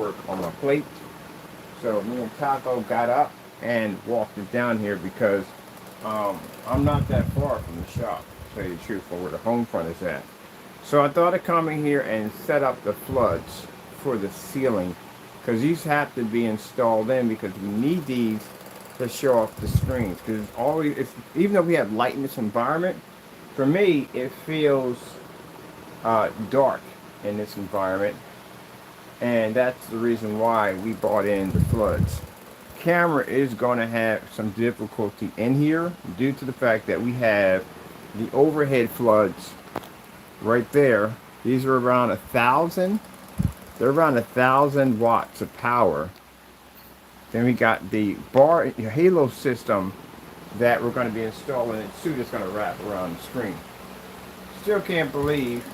work on my plate. So me and Taco got up and walked it down here because I'm not that far from the shop, to tell you the truth, for where the home front is at. So I thought of coming here and set up the floods for the ceiling, because these have to be installed in because we need these to show off the screens. Because even though we have light in this environment, for me it feels dark in this environment, and that's the reason why we brought in the floods. Camera is going to have some difficulty in here due to the fact that we have the overhead floods right there. These are around 1,000. They're around 1,000 watts of power. Then we got the halo system that we're going to be installing, and soon it's going to wrap around the screen. Still can't believe,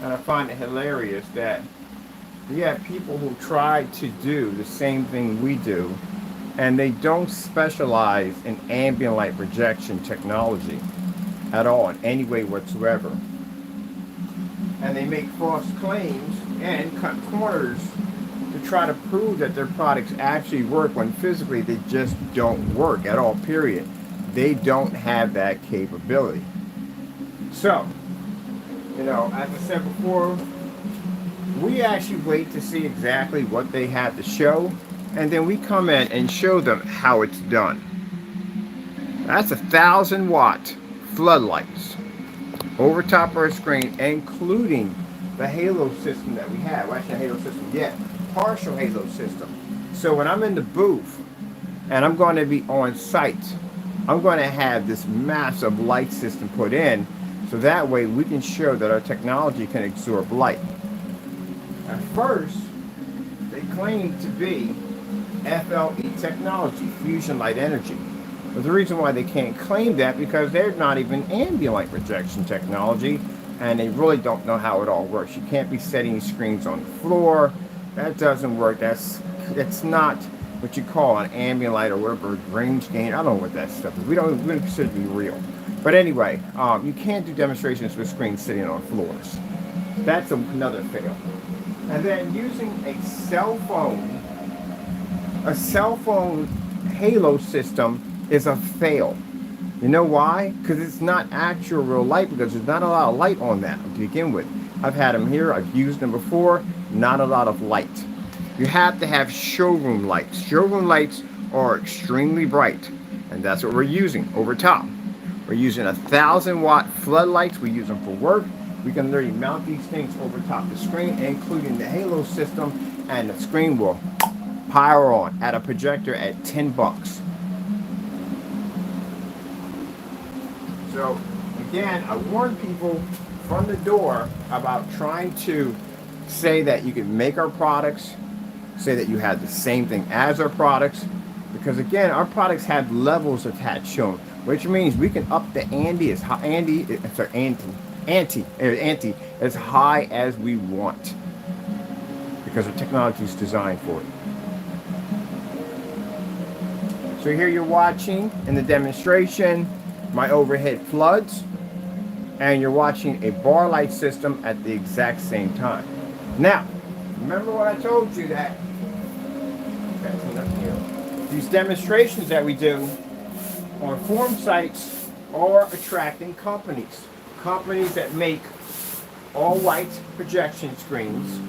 and I find it hilarious, that we have people who try to do the same thing we do, and they don't specialize in ambient light projection technology at all in any way whatsoever. And they make false claims and cut corners to try to prove that their products actually work when physically they just don't work at all, period. They don't have that capability. So, as I said before, we actually wait to see exactly what they have to show, and then we come in and show them how it's done. That's 1,000-watt floodlights over top of our screen, including the halo system that we have. Well, actually, a halo system, yeah, partial halo system. So when I'm in the booth and I'm going to be on site, I'm going to have this massive light system put in, so that way we can show that our technology can absorb light. At first, they claim to be FLE technology, fusion light energy. But the reason why they can't claim that, because they're not even ambient light projection technology, and they really don't know how it all works. You can't be setting screens on the floor. That doesn't work. It's not what you call an ambient light or whatever range gain. I don't know what that stuff is. We don't consider it to be real. But anyway, you can't do demonstrations with screens sitting on floors. That's another fail. And then using a cell phone halo system is a fail. You know why? Because it's not actual real light, because there's not a lot of light on that to begin with. I've had them here, I've used them before, not a lot of light. You have to have showroom lights. Showroom lights are extremely bright, and that's what we're using over top. We're using 1,000-watt floodlights. We use them for work. We can literally mount these things over top of the screen, including the halo system, and the screen will power on at a projector at 10 bucks. So again, I warn people from the door about trying to say that you can make our products, say that you have the same thing as our products, because again, our products have levels attached shown, which means we can up the ante as high as we want, because the technology is designed for it. So here you're watching in the demonstration my overhead floods, and you're watching a bar light system at the exact same time. Now, remember what I told you, that these demonstrations that we do on forum sites are attracting companies that make all white projection screens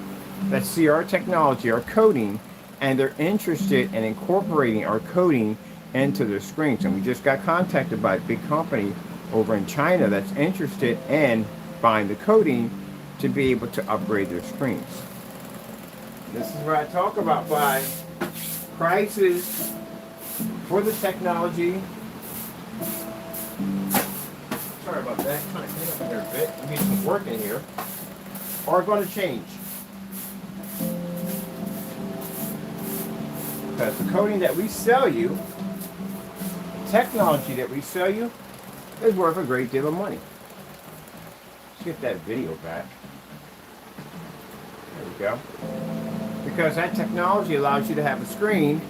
that see our technology, our coding, and they're interested in incorporating our coding into their screens. And we just got contacted by a big company over in China that's interested in buying the coding to be able to upgrade their screens. This is where I talk about by prices for the technology. Sorry about that, trying to clean up here a bit. We need some work in here. Are going to change. Because the coding that we sell you, technology that we sell you, is worth a great deal of money. Let's get that video back. There we go. Because that technology allows you to have a screen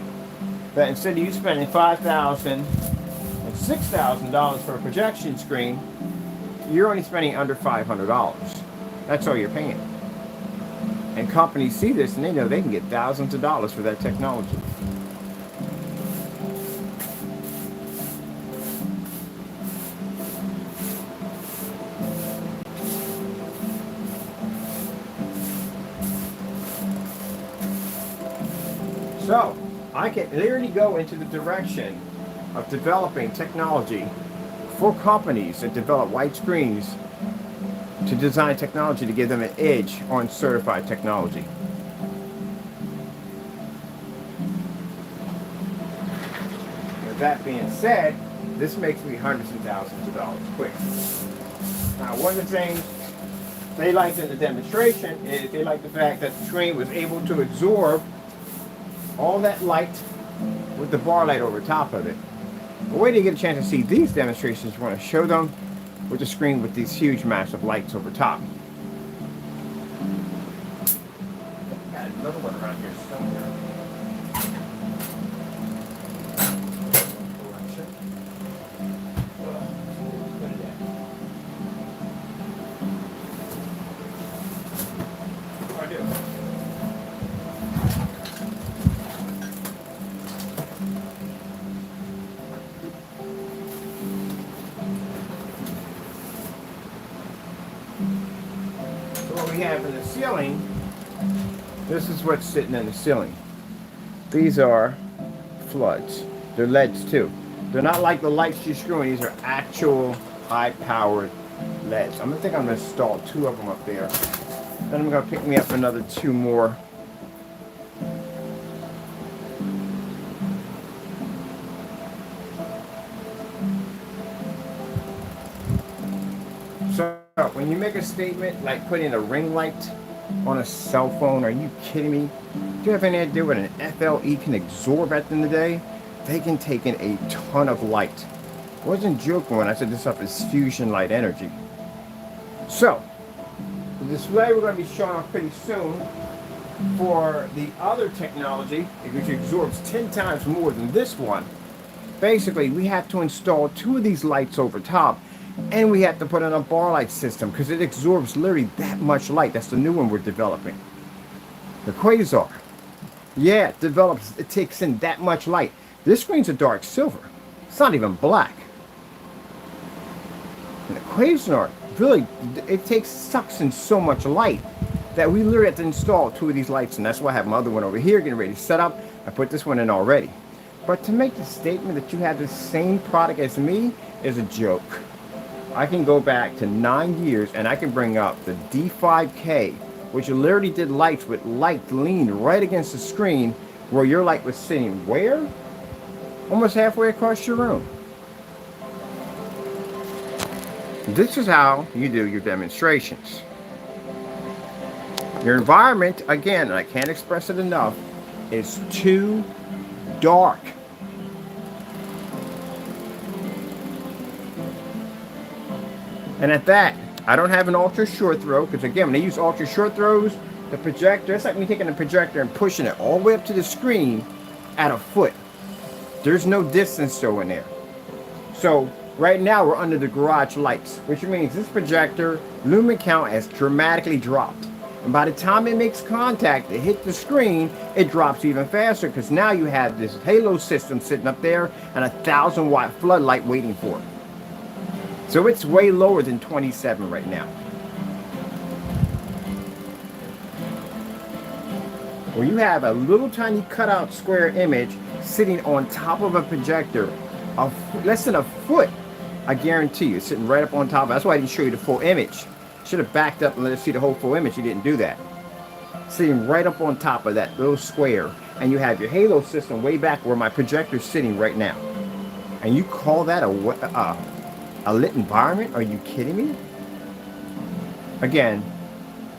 that, instead of you spending $5,000 and $6,000 for a projection screen, you're only spending under $500. That's all you're paying. And companies see this and they know they can get thousands of dollars for that technology. So I can literally go into the direction of developing technology for companies that develop white screens to design technology to give them an edge on certified technology. With that being said, this makes me hundreds and thousands of dollars quick. Now, one of the things they liked in the demonstration is they liked the fact that the screen was able to absorb all that light with the bar light over top of it. The way to get a chance to see these demonstrations, we want to show them with the screen with these huge massive lights over top. Got another one around here somewhere. We have in the ceiling, this is what's sitting in the ceiling. These are floods. They're LEDs too. They're not like the lights you're screwing. These are actual high-powered LEDs. I'm going to install 2 of them up there. Then I'm going to pick me up another 2 more. So when you make a statement like putting a ring light on a cell phone, are you kidding me? Do you have any idea what an FLE can absorb at the end of the day? They can take in a ton of light. I wasn't joking when I said this stuff is fusion light energy. So, the display we're going to be showing off pretty soon for the other technology, which absorbs 10 times more than this one. Basically, we have to install 2 of these lights over top, and we have to put in a bar light system because it absorbs literally that much light. That's the new one we're developing. The Quasar. Yeah, it takes in that much light. This screen's a dark silver. It's not even black. And the Quasar, really, sucks in so much light that we literally have to install 2 of these lights, and that's why I have my other one over here getting ready to set up. I put this one in already. But to make the statement that you have the same product as me is a joke. I can go back to 9 years and I can bring up the D5K, which literally did lights with light leaned right against the screen where your light was sitting where? Almost halfway across your room. This is how you do your demonstrations. Your environment, again, and I can't express it enough, is too dark. And at that, I don't have an ultra short throw, because again, when they use ultra short throws, the projector, it's like me taking a projector and pushing it all the way up to the screen at a foot. There's no distance though in there. So right now we're under the garage lights, which means this projector lumen count has dramatically dropped. And by the time it makes contact, it hits the screen, it drops even faster because now you have this halo system sitting up there and a 1,000-watt floodlight waiting for it. So it's way lower than 27 right now. Where you have a little tiny cutout square image sitting on top of a projector of less than a foot, I guarantee you, it's sitting right up on top of it. That's why I didn't show you the full image. Should have backed up and let us see the whole full image. You didn't do that. Sitting right up on top of that little square, and you have your halo system way back where my projector's sitting right now. And you call that a lit environment? Are you kidding me? Again,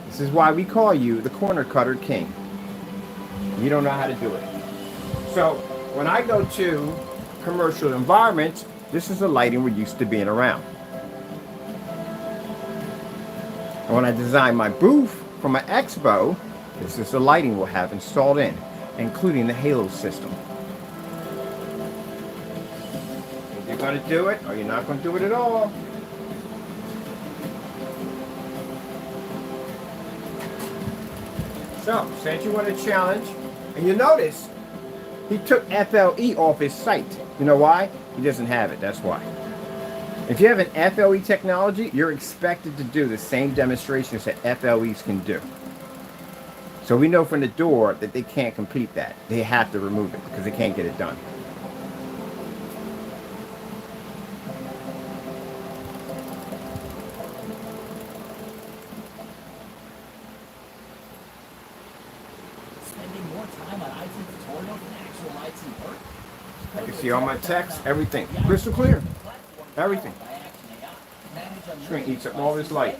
this is why we call you the corner cutter king. You don't know how to do it. So when I go to commercial environments, this is the lighting we're used to being around. And when I design my booth for my expo, this is the lighting we'll have installed in, including the halo system. You're going to do it, or you're not going to do it at all. So, since you want a challenge, and you notice he took FLE off his site. You know why? He doesn't have it, that's why. If you have an FLE technology, you're expected to do the same demonstrations that FLEs can do. So we know from the door that they can't complete that. They have to remove it because they can't get it done. Spending more time on IT tutorials than actual IT work? I can see all my text, everything, crystal clear, everything. Screen eats up all this light.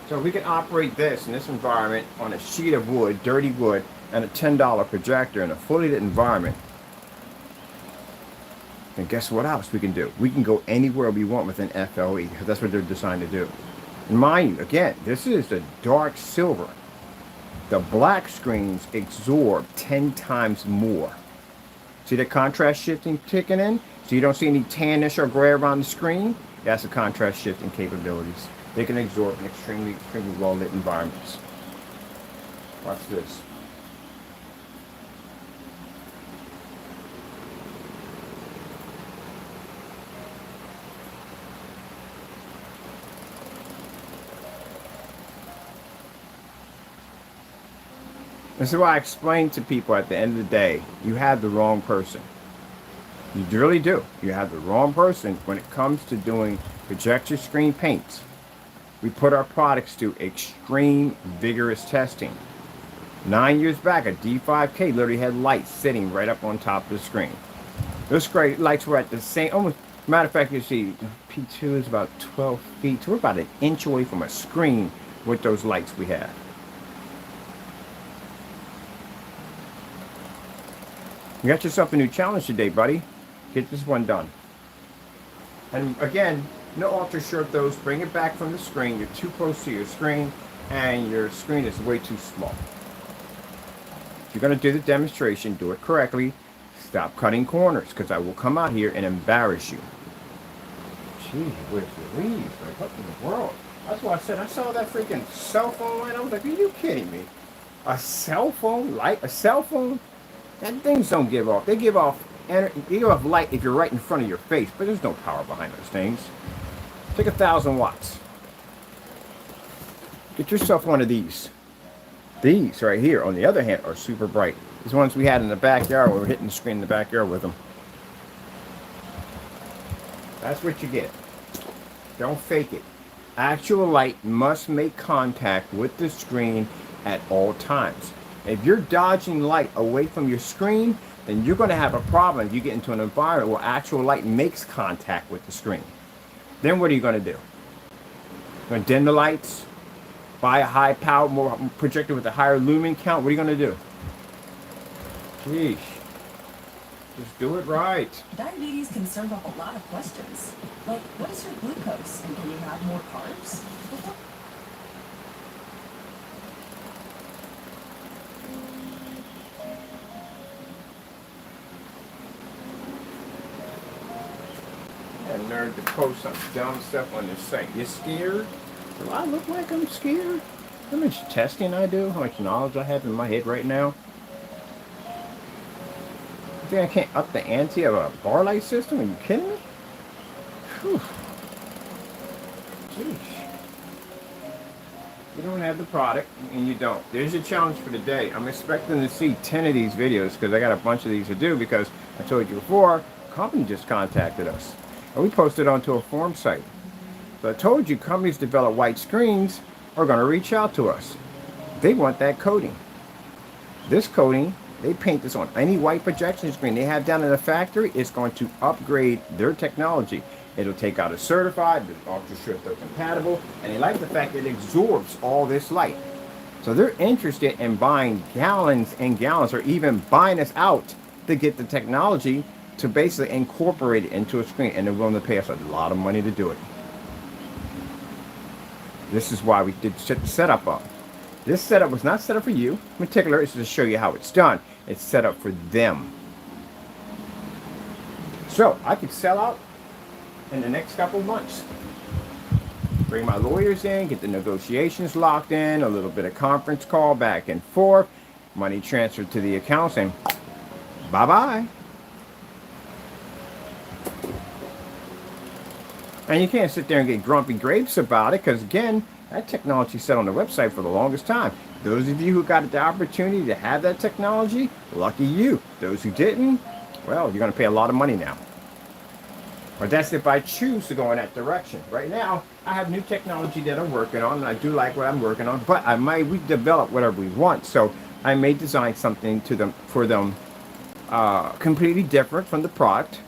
So we can operate this in this environment on a sheet of wood, dirty wood, and a $10 projector in a fully lit environment. And guess what else we can do? We can go anywhere we want within FLE, because that's what they're designed to do. And mind you, again, this is the dark silver. The black screens absorb 10 times more. See the contrast shifting kicking in? So you don't see any tannish or gray around the screen? That's the contrast shifting capabilities. They can absorb in extremely well lit environments. Watch this. This is why I explain to people at the end of the day, you have the wrong person. You really do. You have the wrong person when it comes to doing projector screen paints. We put our products through extreme vigorous testing. 9 years back, a D5K literally had lights sitting right up on top of the screen. Those great lights were at the same, almost, matter of fact, you see, P2 is about 12 feet. So we're about an inch away from a screen with those lights we have. You got yourself a new challenge today, buddy. Get this one done. And again, no ultra short those. Bring it back from the screen. You're too close to your screen, and your screen is way too small. If you're going to do the demonstration, do it correctly. Stop cutting corners, because I will come out here and embarrass you. Gee, where's Louise? Like, what in the world? That's why I said I saw that freaking cell phone light. I was like, are you kidding me? A cell phone light? A cell phone? That things don't give off. They give off energy. They give off light if you're right in front of your face, but there's no power behind those things. Take 1,000 watts. Get yourself one of these. These right here, on the other hand, are super bright. These ones we had in the backyard, we were hitting the screen in the backyard with them. That's what you get. Don't fake it. Actual light must make contact with the screen at all times. If you're dodging light away from your screen, then you're going to have a problem if you get into an environment where actual light makes contact with the screen. Then what are you going to do? You're going to dim the lights? Buy a high power, more projector with a higher lumen count? What are you going to do? Sheesh. Just do it right. Diabetes can serve up a lot of questions. Like, what is your glucose? And can you have more carbs? I nerve to post some dumb stuff on this site. You scared? Do I look like I'm scared? How much testing I do? How much knowledge I have in my head right now? You think I can't up the ante of a bar light system? Are you kidding me? Whew. Jeez. You don't have the product, and you don't. There's your challenge for the day. I'm expecting to see 10 of these videos because I got a bunch of these to do because I told you before, a company just contacted us. And we posted onto a forum site. So I told you companies develop white screens are going to reach out to us. They want that coating. This coating, they paint this on any white projection screen they have down in the factory. It's going to upgrade their technology. It'll take out a certified, ultra short they're compatible, and they like the fact that it absorbs all this light. So they're interested in buying gallons and gallons, or even buying us out to get the technology to basically incorporate it into a screen, and they're willing to pay us a lot of money to do it. This is why we did set the setup up. This setup was not set up for you in particular. It's to show you how it's done. It's set up for them. So I could sell out in the next couple of months. Bring my lawyers in, get the negotiations locked in, a little bit of conference call back and forth, money transferred to the accounts, and bye-bye. And you can't sit there and get grumpy grapes about it, because again, that technology sat on the website for the longest time. Those of you who got the opportunity to have that technology, lucky you. Those who didn't, well, you're going to pay a lot of money now. But that's if I choose to go in that direction. Right now, I have new technology that I'm working on, and I do like what I'm working on, but we develop whatever we want. So I may design something for them completely different from the product,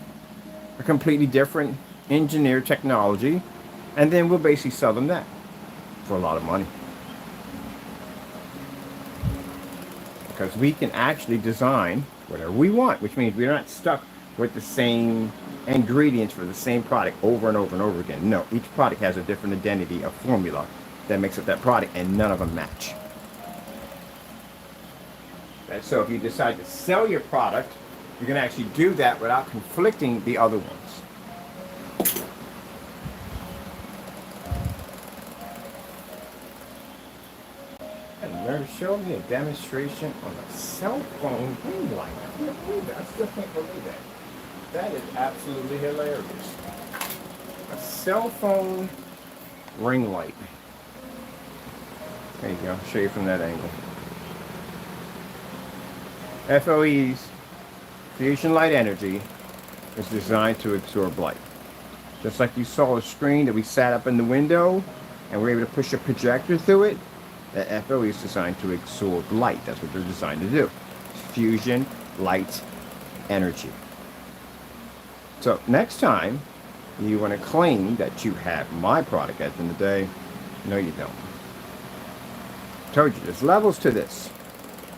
a completely different engineered technology, and then we'll basically sell them that for a lot of money. Because we can actually design whatever we want, which means we're not stuck with the same ingredients for the same product over and over and over again. No, each product has a different identity, a formula that makes up that product, and none of them match. And so if you decide to sell your product, you can actually do that without conflicting the other ones. And they're showing me a demonstration on a cell phone ring light. I can't believe that. I still can't believe that. That is absolutely hilarious. A cell phone ring light. There you go. I'll show you from that angle. FLE's fusion light energy is designed to absorb light. Just like you saw a screen that we sat up in the window and we're able to push a projector through it, the FLE is designed to absorb light. That's what they're designed to do. Fusion light energy. So next time you want to claim that you have my product at the end of the day, no you don't. I told you, there's levels to this.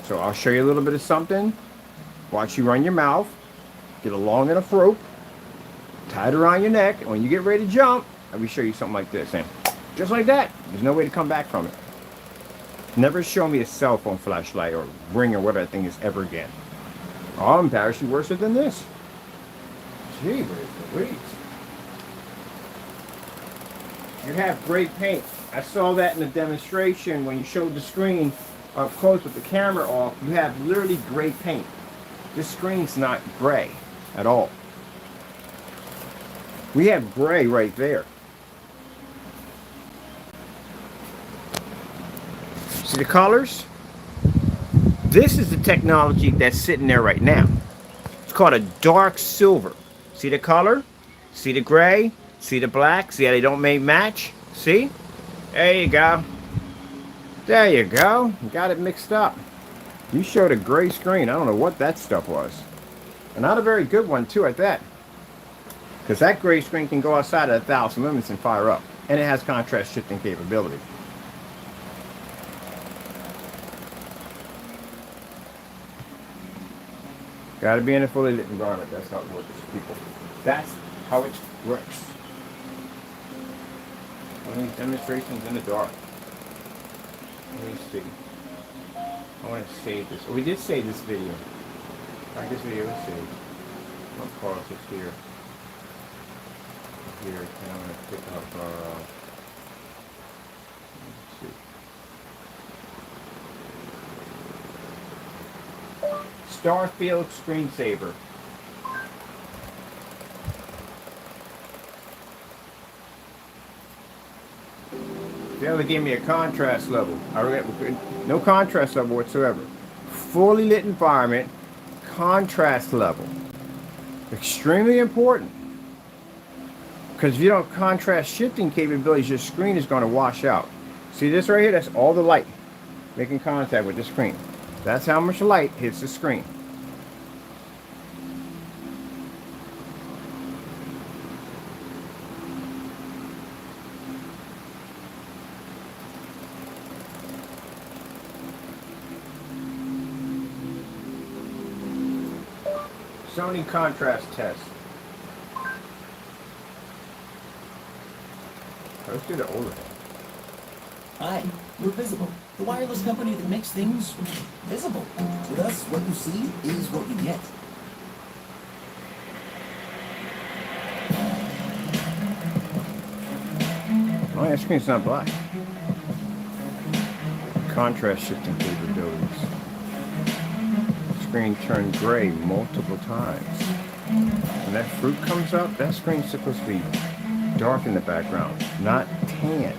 So I'll show you a little bit of something. Watch you run your mouth. Get a long enough rope. Tie it around your neck. And when you get ready to jump, let me show you something like this. And just like that. There's no way to come back from it. Never show me a cell phone flashlight or ring or whatever that thing is ever again. Oh, I'm embarrassed you worse than this. Gee, Louise. You have great paint. I saw that in the demonstration when you showed the screen up close with the camera off. You have literally great paint. This screen's not gray at all. We have gray right there. See the colors? This is the technology that's sitting there right now. It's called a dark silver. See the color? See the gray? See the black? See how they don't match? See? There you go. There you go. You got it mixed up. You showed a gray screen. I don't know what that stuff was. And not a very good one too at that. Because that gray screen can go outside at 1,000 lumens and fire up. And it has contrast shifting capability. Got to be in a fully lit environment. That's how it works, people. That's how it works. One of these demonstrations in the dark. Let me see. I want to save this. Oh, we did save this video. Alright, this video is saved. Let's pause this here. Here, and I'm going to pick up let's see. Starfield screensaver. They only gave me a contrast level. No contrast level whatsoever. Fully lit environment, contrast level. Extremely important. Because if you don't have contrast shifting capabilities, your screen is going to wash out. See this right here? That's all the light making contact with the screen. That's how much light hits the screen. Sony contrast test. Let's do the overhead. Hi, we're Visible, the wireless company that makes things visible. With us, what you see is what you get. Oh that screen's not black. Contrast shifting capabilities. Screen turned gray multiple times. When that fruit comes up, that screen's supposed to be dark in the background, not tan.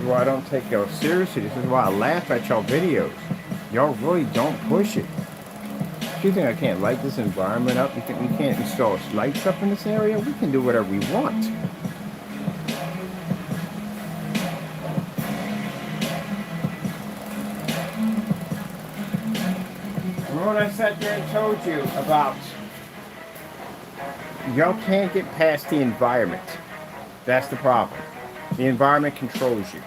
Why I don't take y'all seriously. This is why I laugh at y'all videos. Y'all really don't push it. You think I can't light this environment up? You think we can't install lights up in this area? We can do whatever we want. Remember when I sat there and told you about y'all can't get past the environment. That's the problem. The environment controls you.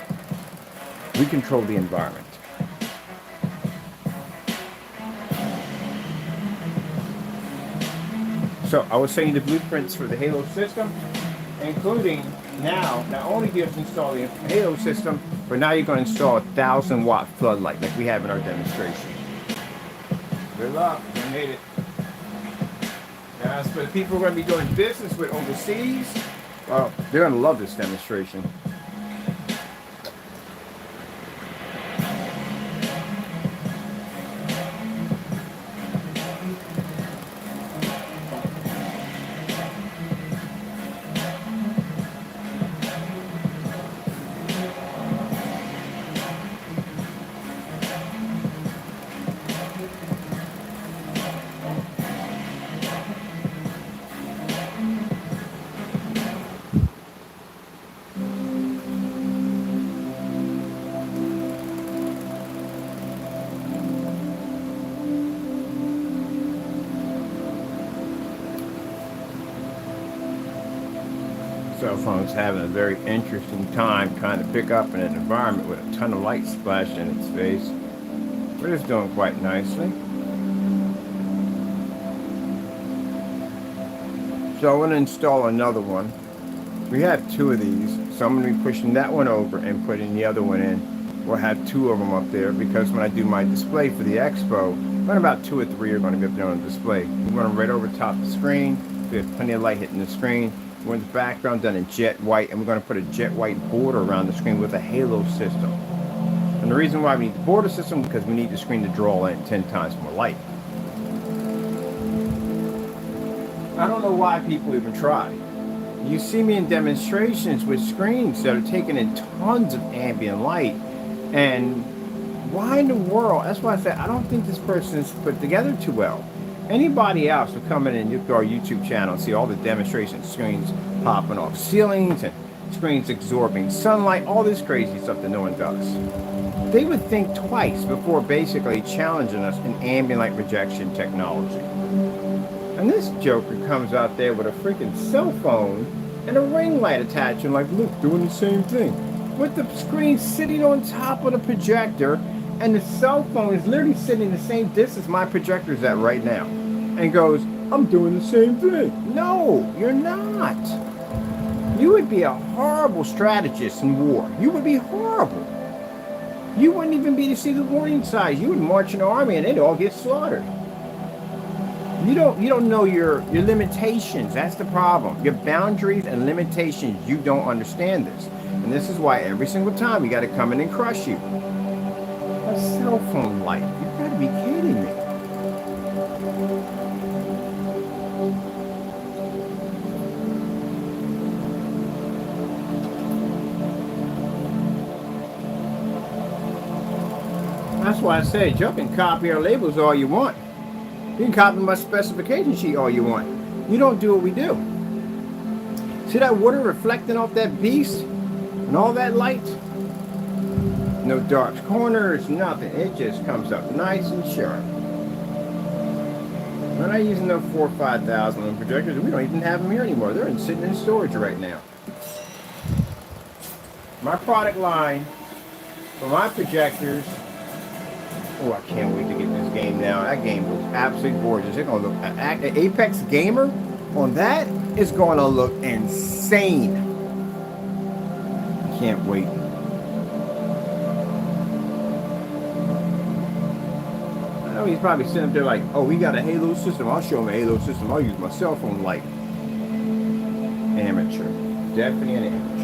We control the environment. So I was saying the blueprints for the Halo system, including now, not only do you have to install the Halo system, but now you're going to install a 1,000-watt floodlight like we have in our demonstration. Good luck, you made it. As for the people who are going to be doing business with overseas, well, they're going to love this demonstration. Cell phone's having a very interesting time trying to pick up in an environment with a ton of light splashed in its face. But it's doing quite nicely. So I want to install another one. We have two of these, so I'm going to be pushing that one over and putting the other one in. We'll have two of them up there because when I do my display for the expo, then about 2 or 3 are going to be up there on the display. We're going to right over top the screen. We have plenty of light hitting the screen. We're in the background done in jet white, and we're going to put a jet white border around the screen with a halo system. And the reason why we need the border system is because we need the screen to draw in 10 times more light. I don't know why people even try. You see me in demonstrations with screens that are taking in tons of ambient light, and why in the world? That's why I said I don't think this person is put together too well. Anybody else will come in and look at our YouTube channel and see all the demonstration screens popping off ceilings and screens absorbing sunlight, all this crazy stuff that no one does. They would think twice before basically challenging us in ambient light projection technology. And this joker comes out there with a freaking cell phone and a ring light attached and like, look, doing the same thing. With the screen sitting on top of the projector, and the cell phone is literally sitting the same distance my projector is at right now. And goes, I'm doing the same thing. No, you're not. You would be a horrible strategist in war. You would be horrible. You wouldn't even be to see the warning signs. You would march an army and they'd all get slaughtered. You don't know your limitations. That's the problem. Your boundaries and limitations, you don't understand this. And this is why every single time we got to come in and crush you. A cell phone light. You've got to be kidding me. That's why I said you can copy our labels all you want. You can copy my specification sheet all you want. You don't do what we do. See that water reflecting off that beast and all that light? No dark corners, nothing. It just comes up nice and sharp. We're not using no 4,000 or 5,000 projectors. We don't even have them here anymore. They're sitting in storage right now. My product line for my projectors Oh, I can't wait to get this game now. That game looks absolutely gorgeous. It's gonna look an Apex Gamer on that is gonna look insane. I can't wait. I know he's probably sitting up there like, oh, we got a Halo system. I'll show him a Halo system. I'll use my cell phone light. Amateur. Definitely an amateur.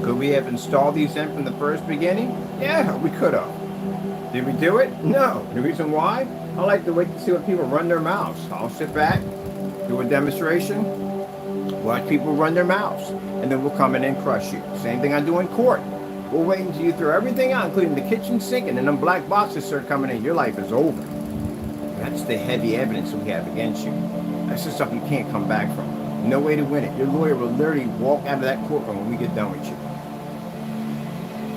Could we have installed these in from the first beginning? Yeah, we could have. Did we do it? No. The reason why? I like to wait to see what people run their mouths. I'll sit back, do a demonstration, watch people run their mouths, and then we'll come in and crush you. Same thing I do in court. We'll wait until you throw everything out, including the kitchen sink, and then them black boxes start coming in. Your life is over. That's the heavy evidence we have against you. That's just something you can't come back from. No way to win it. Your lawyer will literally walk out of that courtroom when we get done with you.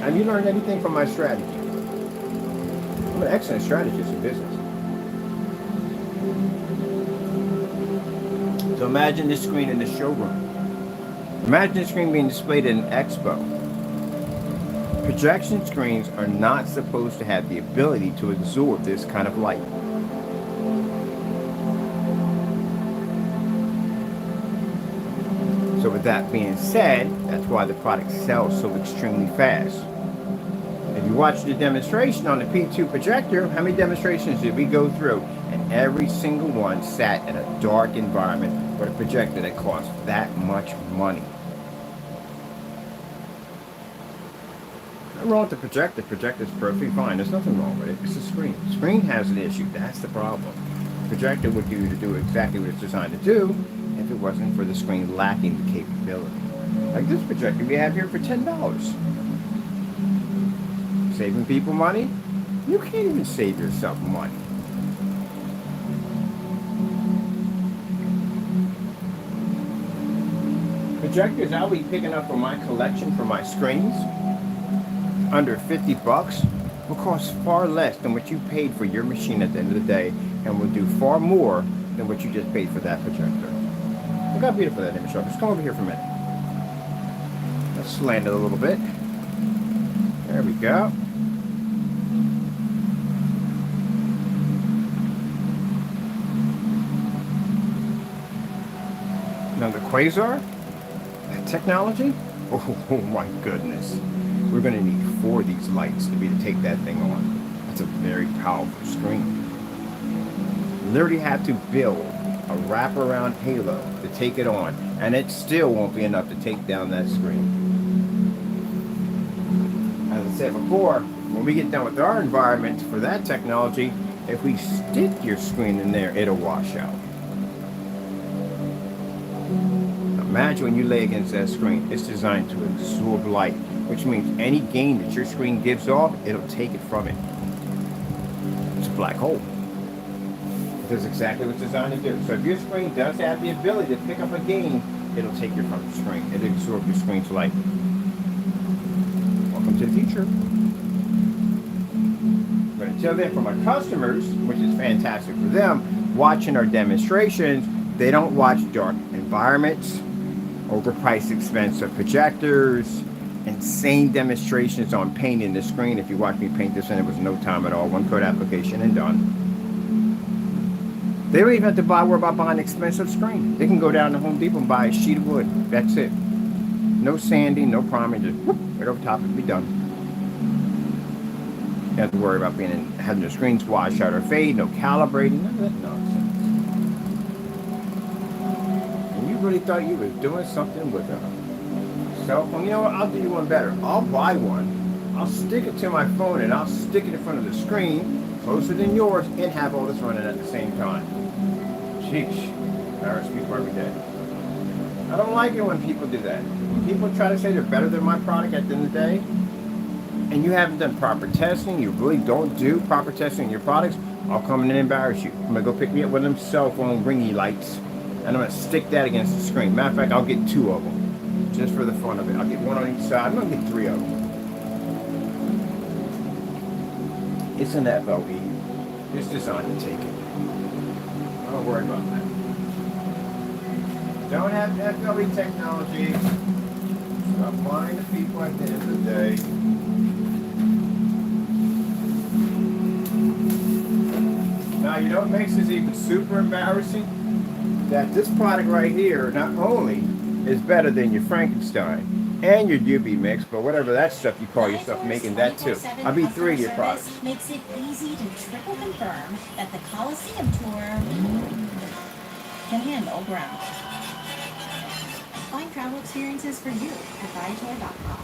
Have you learned anything from my strategy? I'm an excellent strategist in business. So imagine this screen in the showroom. Imagine this screen being displayed at an expo. Projection screens are not supposed to have the ability to absorb this kind of light. So with that being said, that's why the product sells so extremely fast. If you watch the demonstration on the P2 projector, how many demonstrations did we go through? And every single one sat in a dark environment with a projector that cost that much money. Nothing wrong with the projector. The projector's perfectly fine. There's nothing wrong with it. It's a screen. The screen has an issue. That's the problem. The projector would do exactly what it's designed to do if it wasn't for the screen lacking the capability. Like this projector we have here for $10. Saving people money? You can't even save yourself money. Projectors I'll be picking up for my collection for my screens under $50 will cost far less than what you paid for your machine at the end of the day, and will do far more than what you just paid for that projector. Look how beautiful that image is. Just come over here for a minute. Let's slant it a little bit. There we go. Now the quasar, that technology, oh my goodness. We're going to need 4 of these lights to take that thing on. That's a very powerful screen. You literally have to build a wraparound halo to take it on, and it still won't be enough to take down that screen. As I said before, when we get done with our environment for that technology, if we stick your screen in there, it'll wash out. Imagine when you lay against that screen, it's designed to absorb light, which means any gain that your screen gives off, it'll take it from it. It's a black hole. It does exactly what it's designed to do. So if your screen does have the ability to pick up a gain, it'll take it from the screen. It'll absorb your screen's light. Welcome to the future. But until then, for my customers, which is fantastic for them, watching our demonstrations, they don't watch dark environments, overpriced expensive projectors, insane demonstrations on painting the screen. If you watch me paint this, and it was no time at all, 1 code application and done. They don't even have to worry about buying an expensive screen. They can go down to Home Depot and buy a sheet of wood. That's it. No sanding, no priming, just whoop, right over top, it'll be done. You don't have to worry about having the screens wash out or fade, no calibrating, none of that nonsense. And you really thought you were doing something with a cell phone? You know what? I'll do you one better. I'll buy one. I'll stick it to my phone, and I'll stick it in front of the screen, closer than yours, and have all this running at the same time. Sheesh. Embarrass people every day. I don't like it when people do that. When people try to say they're better than my product at the end of the day, and you haven't done proper testing, you really don't do proper testing in your products, I'll come in and embarrass you. I'm going to go pick me up one of them cell phone ringy lights, and I'm going to stick that against the screen. Matter of fact, I'll get 2 of them, just for the fun of it. I'll get 1 on each side. I'm going to get 3 of them. It's an FLE. It's designed to take it. Don't worry about that. Don't have FLE technology. Stop lying to people at the end of the day. Now, you know what makes this even super embarrassing? That this product right here not only is better than your Frankenstein and your UV mix, but whatever that stuff you call yourself, making that too. I'll be 3 of your products. Makes it easy to triple confirm that the Coliseum tour can handle ground. Find travel experiences for you at Viator.com.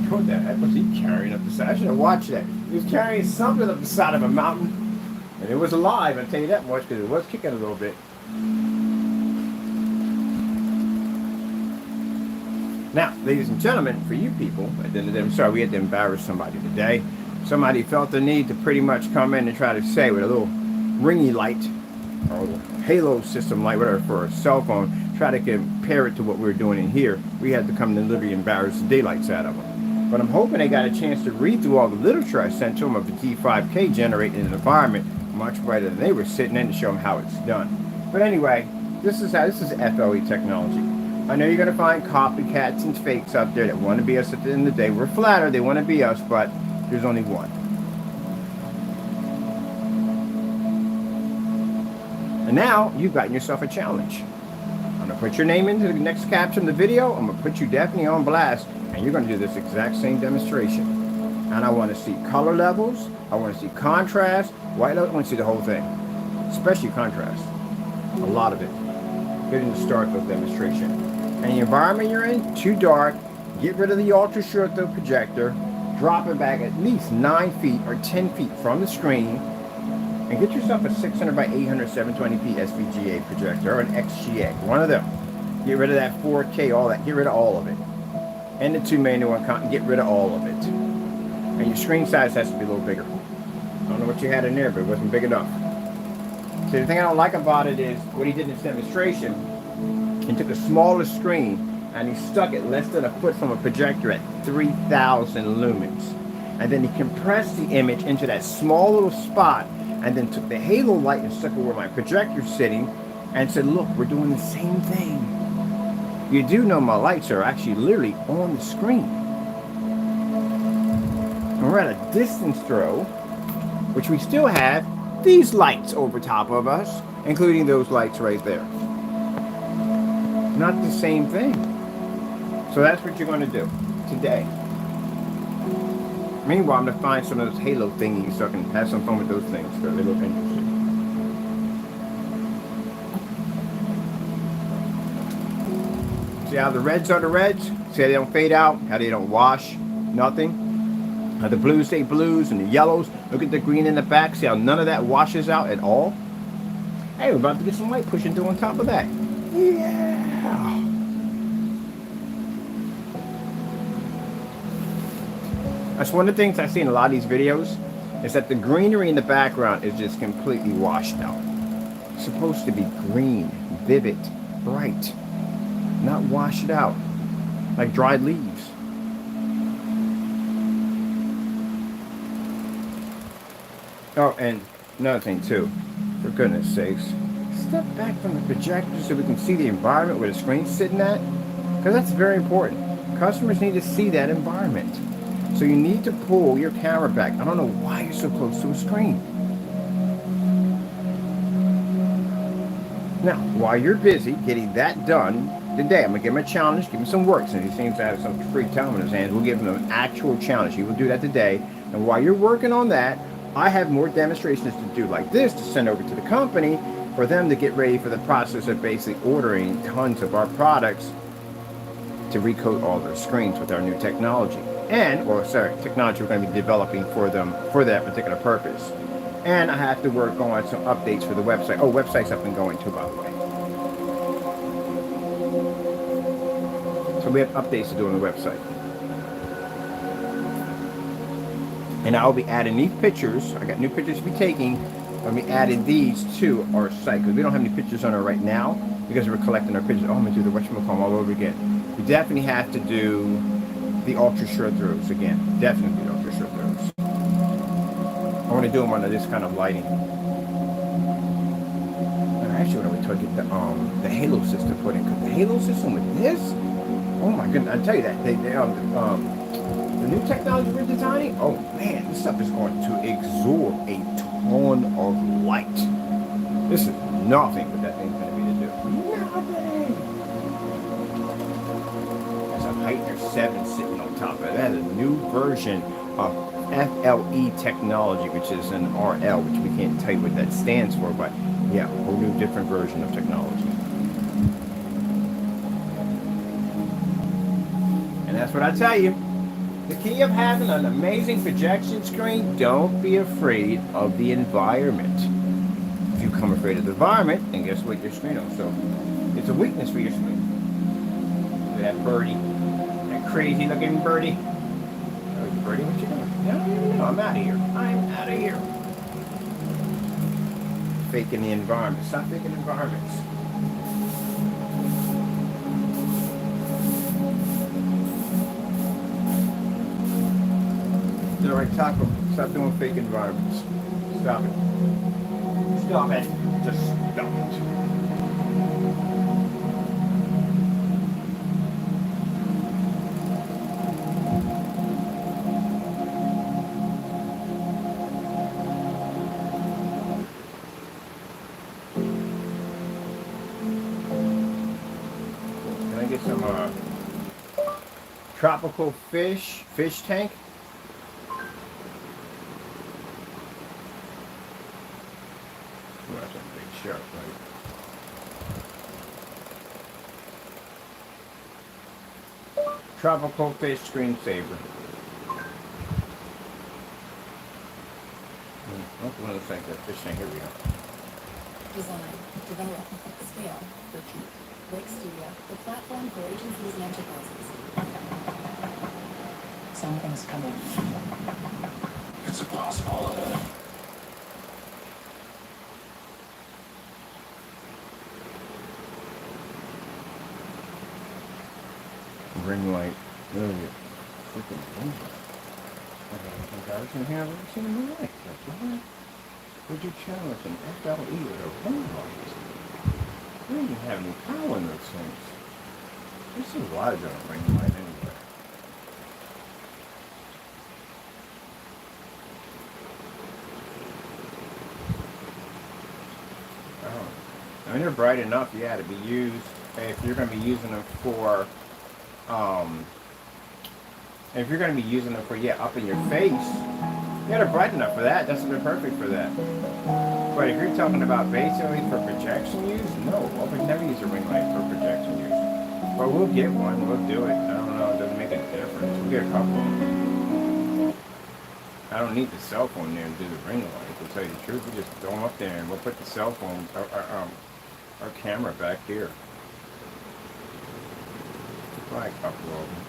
What the heck was he carrying up the side? I should have watched that. He was carrying something up the side of a mountain. And it was alive, I'll tell you that much, because it was kicking a little bit. Now, ladies and gentlemen, for you people, at the end of the day, I'm sorry we had to embarrass somebody today. Somebody felt the need to pretty much come in and try to say with a little ringy light, or a little halo system light, whatever, for a cell phone, try to compare it to what we were doing in here. We had to come and literally embarrass the daylights out of them. But I'm hoping they got a chance to read through all the literature I sent to them of the T5K generated in an environment much brighter than they were sitting in, to show them how it's done. But anyway, this is FLE technology. I know you're going to find copycats and fakes out there that want to be us at the end of the day. We're flattered, they want to be us, but there's only one. And now you've gotten yourself a challenge. I'm going to put your name into the next caption of the video. I'm going to put you definitely on blast, and you're going to do this exact same demonstration. And I want to see color levels. I want to see contrast. White light, I want to see the whole thing, especially contrast. A lot of it. Getting to start with demonstration. And the environment you're in, too dark. Get rid of the ultra short throw projector. Drop it back at least 9 feet or 10 feet from the screen. And get yourself a 600 by 800 720p SVGA projector or an XGA. One of them. Get rid of that 4K, all that. Get rid of all of it. And the 2 manual and get rid of all of it. And your screen size has to be a little bigger. I don't know what you had in there, but it wasn't big enough. So the thing I don't like about it is what he did in this demonstration. He took a smaller screen and he stuck it less than a foot from a projector at 3,000 lumens. And then he compressed the image into that small little spot and then took the halo light and stuck it where my projector's sitting and said, look, we're doing the same thing. You do know my lights are actually literally on the screen. And we're at a distance throw, which we still have these lights over top of us, including those lights right there. Not the same thing. So that's what you're going to do today. Meanwhile, I'm going to find some of those halo thingies so I can have some fun with those things because they look interesting. See how the reds are the reds? See how they don't fade out? How they don't wash? Nothing? How the blues stay blues and the yellows. Look at the green in the back. See how none of that washes out at all? Hey, we're about to get some light pushing through on top of that. Yeah. That's one of the things I see in a lot of these videos is that the greenery in the background is just completely washed out. It's supposed to be green, vivid, bright, not washed out like dried leaves. Oh, and another thing too, for goodness sakes, step back from the projector so we can see the environment where the screen's sitting at, because that's very important. Customers need to see that environment. So you need to pull your camera back. I don't know why you're so close to a screen. Now, while you're busy getting that done today, I'm going to give him a challenge, give him some work. Since he seems to have some free time in his hands, we'll give him an actual challenge. He will do that today. And while you're working on that, I have more demonstrations to do like this to send over to the company for them to get ready for the process of basically ordering tons of our products to recoat all their screens with our new technology. Technology we're going to be developing for them for that particular purpose. And I have to work on some updates for the website. Oh, website's up and going too, by the way. So we have updates to do on the website. And I'll be adding these pictures. I got new pictures to be taking. I'll be adding these to our site because we don't have any pictures on it right now because we're collecting our pictures. Oh, I'm going to do the whatchamacallit all over again. We definitely have to do the ultra short throws again. Definitely the ultra short throws. I want to do them under this kind of lighting. And actually, when we took it the Halo system put in, because the Halo system with this, oh my goodness, I tell you that the new technology we're designing, oh man, this stuff is going to absorb a ton of light. This is nothing what that thing's going to be to do. Nothing. There's a Heitner 7 sitting on top of it. That is a new version of FLE technology, which is an RL, which we can't tell you what that stands for, but yeah, a whole new different version of technology. And that's what I tell you. The key of having an amazing projection screen, don't be afraid of the environment. If you become afraid of the environment, then guess what? Your screen also. It's a weakness for your screen. Look at that birdie. That crazy looking birdie. Oh, birdie, what you doing? I don't even know. I'm out of here. I'm out of here. Faking the environment. Stop faking environments. All right, Taco, stop doing fake environments. Stop it. Stop it. Just stop it. Can I get some tropical fish tank? Sharp, right? Tropical fish screensaver. That's one of the things that fish tank. Here we go. Design, develop, scale, repeat. Lake Studio, the platform for agencies and enterprises. Something's coming. It's impossible. Ring light. Really freaking ring light. I don't think I've ever seen a ring light. What? Would you challenge an FLE with a ring light? We don't even have any power in those things. There's a lot of a ring light anyway. Oh. I mean, they're bright enough, yeah, to be used. If you're going to be using them for if you're going to be using them for, up in your face, they're bright enough for that. That's perfect for that. But if you're talking about basically for projection use, no. Well, we've never used a ring light for projection use. But we'll get one. We'll do it. I don't know. It doesn't make a difference. We'll get a couple. I don't need the cell phone there to do the ring light. To tell you the truth, we just throw them up there and we'll put the cell phone, our camera back here. Probably a couple of them.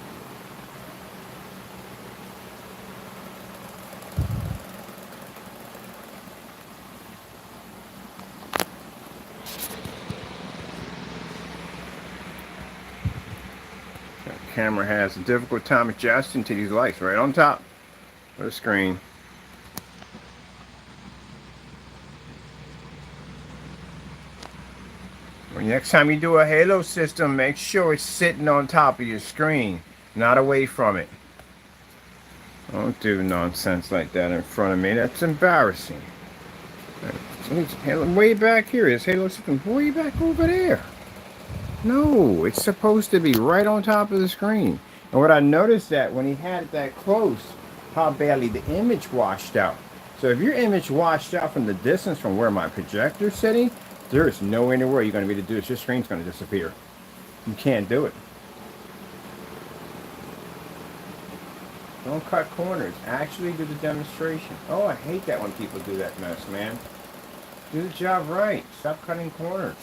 The camera has a difficult time adjusting to these lights right on top of the screen. Next time you do a Halo system, make sure it's sitting on top of your screen, not away from it. Don't do nonsense like that in front of me. That's embarrassing. It's way back here. This Halo system way back over there. No, it's supposed to be right on top of the screen. And what I noticed that when he had it that close, how badly the image washed out. So if your image washed out from the distance from where my projector's sitting, there is no anywhere you're going to be able to do this. Your screen's going to disappear. You can't do it. Don't cut corners. Actually do the demonstration. Oh, I hate that when people do that mess, man. Do the job right. Stop cutting corners.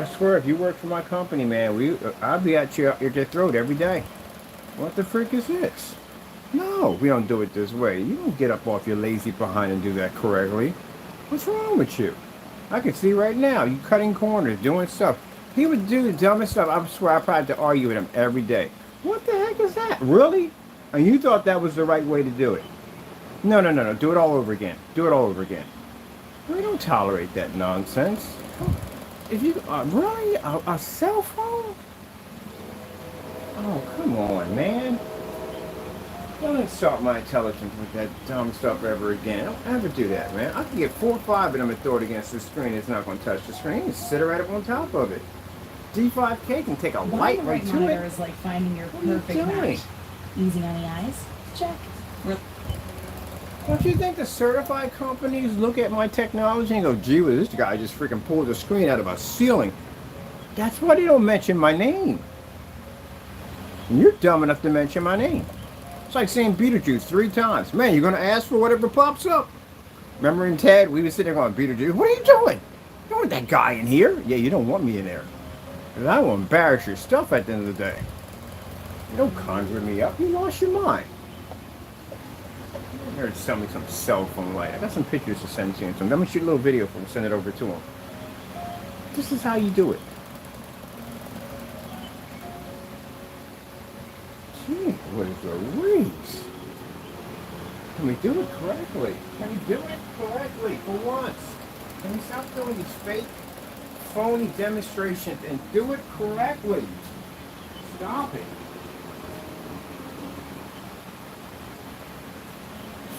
I swear, if you work for my company, man, I'll be at your throat every day. What the frick is this? No, we don't do it this way. You don't get up off your lazy behind and do that correctly. What's wrong with you? I can see right now, you cutting corners, doing stuff. He would do the dumbest stuff. I swear I probably have to argue with him every day. What the heck is that? Really? And you thought that was the right way to do it? No, no, no, no. Do it all over again. Do it all over again. We don't tolerate that nonsense. If you really a cell phone? Oh, come on, man. Don't insult my intelligence with that dumb stuff ever again. Don't ever do that, man. I can get 4 or 5 of them and throw it against the screen. It's not going to touch the screen. You sit right up on top of it. D5K can take a light Buying the right to monitor it. is like finding your What are you perfect doing? match. Easy on the eyes? Check. Don't you think the certified companies look at my technology and go, gee, well, this guy just freaking pulled the screen out of a ceiling? That's why they don't mention my name. And you're dumb enough to mention my name. It's like saying Beetlejuice 3 times. Man, you're going to ask for whatever pops up. Remember in Ted, we were sitting there going, Beetlejuice, what are you doing? You don't want that guy in here. Yeah, you don't want me in there. Because I will embarrass your stuff at the end of the day. You don't conjure me up. You lost your mind. Here to sell me some cell phone light. I got some pictures to send to him. So let me shoot a little video for him and send it over to him. This is how you do it. Gee, what is Louise? Can we do it correctly? Can we do it correctly for once? Can we stop doing these fake, phony demonstrations and do it correctly? Stop it.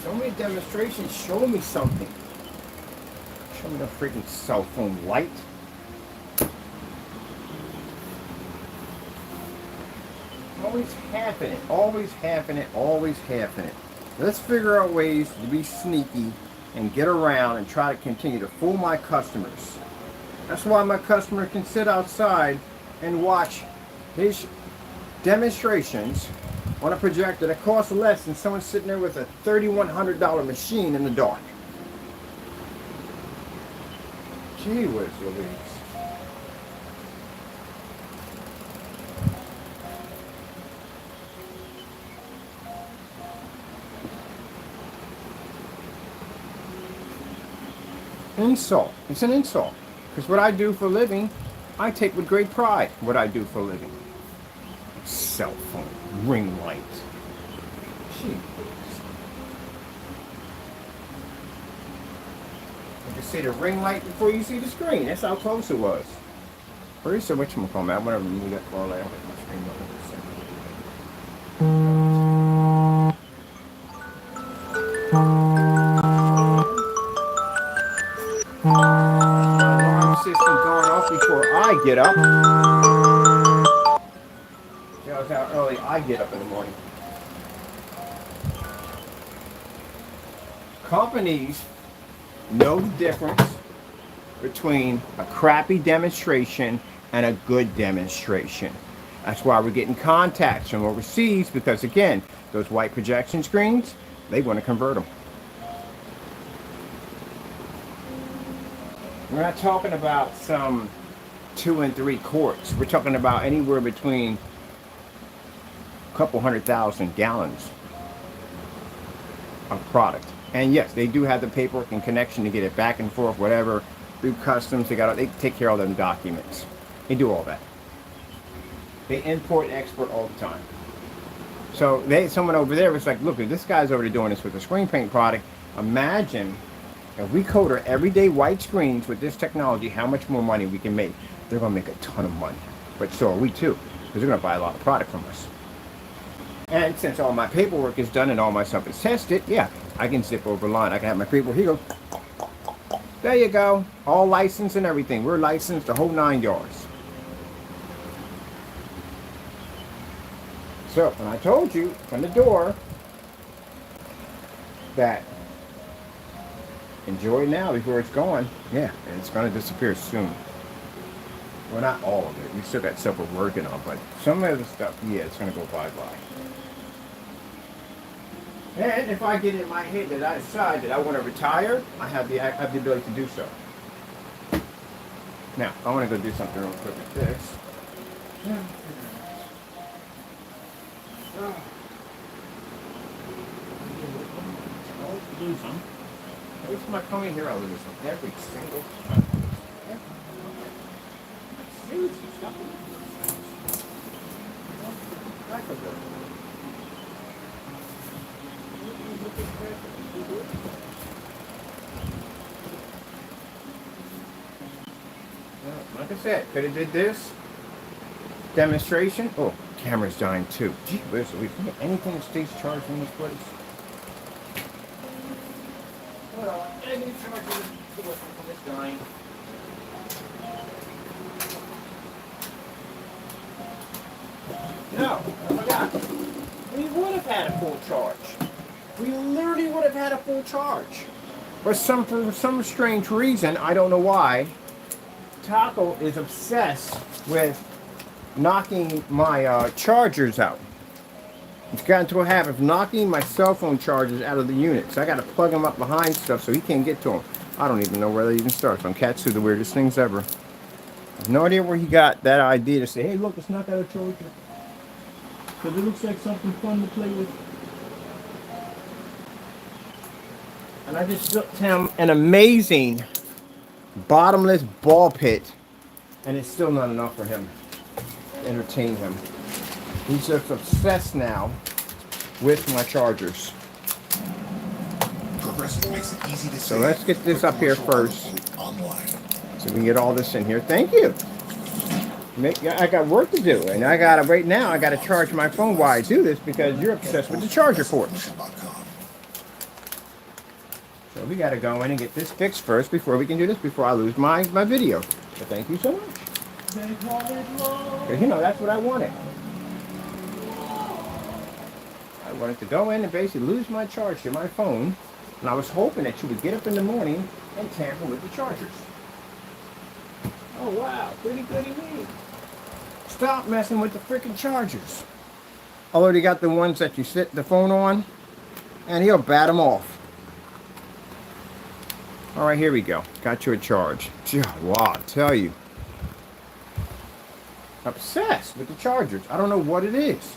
So many demonstrations, show me something. Show me the freaking cell phone light. Always halving it, always halving it, always halving it. Let's figure out ways to be sneaky and get around and try to continue to fool my customers. That's why my customer can sit outside and watch his demonstrations on a projector that costs less than someone sitting there with a $3,100 machine in the dark. Gee whiz Louise. Insult. It's an insult. Because what I do for a living, I take with great pride what I do for a living. Cell phone, ring light. Gee whiz. You can see the ring light before you see the screen. That's how close it was. Where is the whatchamacallit? I want to remove that corollary. I'll get my screen up in a second. Alarm system going off before I get up. Tells how early I get up in the morning. Companies know the difference between a crappy demonstration and a good demonstration. That's why we're getting contacts from overseas because, again, those white projection screens, they want to convert them. We're not talking about some 2 and 3 quarts. We're talking about anywhere between a couple 100,000 gallons of product. And yes, they do have the paperwork and connection to get it back and forth, whatever, through customs. They take care of all them documents. They do all that. They import and export all the time. So someone over there was like, look, if this guy's already doing this with a screen paint product, imagine if we coat our everyday white screens with this technology, how much more money we can make. They're going to make a ton of money. But so are we too, because they're going to buy a lot of product from us. And since all my paperwork is done and all my stuff is tested, yeah, I can zip over the line. I can have my paperwork here. There you go. All licensed and everything. We're licensed the whole 9 yards. So, when I told you from the door that enjoy now before it's gone, yeah, and it's going to disappear soon. Well, not all of it. We still got stuff we're working on, but some of the stuff, yeah, it's going to go bye-bye. And if I get in my head that I decide that I want to retire, I have the ability to do so. Now, I want to go do something real quick with this. Lose them. Every time I come in here, I lose them. Every single time. Seriously, stop it. Back of them. Like I said, could have did this demonstration. Oh, camera's dying too. Gee whiz, we can get anything that stays charged in this place. Well, any charger is dying. No, I forgot. We would have had a full charge. We literally would have had a full charge. But for some strange reason, I don't know why, Taco is obsessed with knocking my chargers out. He's gotten to a habit of knocking my cell phone chargers out of the unit. So I got to plug them up behind stuff so he can't get to them. I don't even know where they even start. So Katsu, the weirdest things ever. I have no idea where he got that idea to say, hey, look, it's not that a charger. Because it looks like something fun to play with. And I just built him an amazing bottomless ball pit. And it's still not enough for him to entertain him. He's just obsessed now with my chargers. Progressive makes it easy to So let's get this up here first. Online. So we can get all this in here. Thank you. I got work to do, and right now I gotta charge my phone while I do this because you're obsessed with the charger ports. So we gotta go in and get this fixed first before we can do this, before I lose my video. So thank you so much. Because that's what I wanted. I wanted to go in and basically lose my charge to my phone, and I was hoping that you would get up in the morning and tamper with the chargers. Oh wow, pretty goody me. Stop messing with the freaking chargers. I already got the ones that you sit the phone on, and he'll bat them off. All right, here we go. Got you a charge. Wow, I tell you. Obsessed with the chargers. I don't know what it is.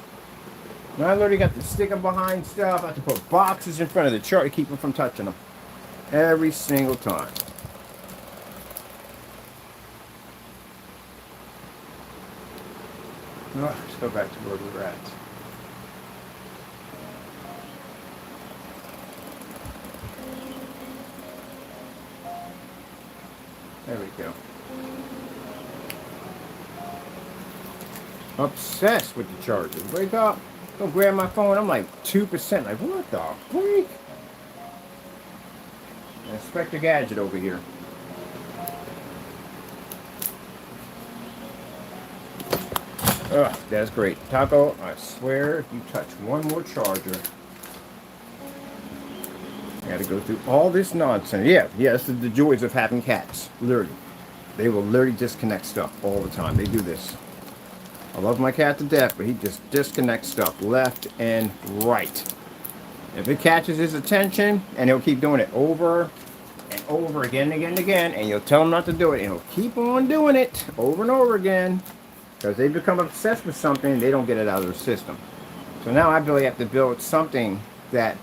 Now I literally got to stick them behind stuff. I have to put boxes in front of the charger to keep them from touching them. Every single time. Oh, let's go back to where we were at. There we go. Obsessed with the chargers. Wake up, go grab my phone. I'm like 2%. Like, what the freak? Inspector Gadget over here. Ugh, that's great. Taco, I swear, if you touch one more charger, I gotta go through all this nonsense. Yeah, this is the joys of having cats. Literally. They will literally disconnect stuff all the time. They do this. I love my cat to death, but he just disconnects stuff left and right. If it catches his attention, and he'll keep doing it over and over again and again and again, and you'll tell him not to do it, and he'll keep on doing it over and over again. Because they become obsessed with something and they don't get it out of their system. So now I really have to build something that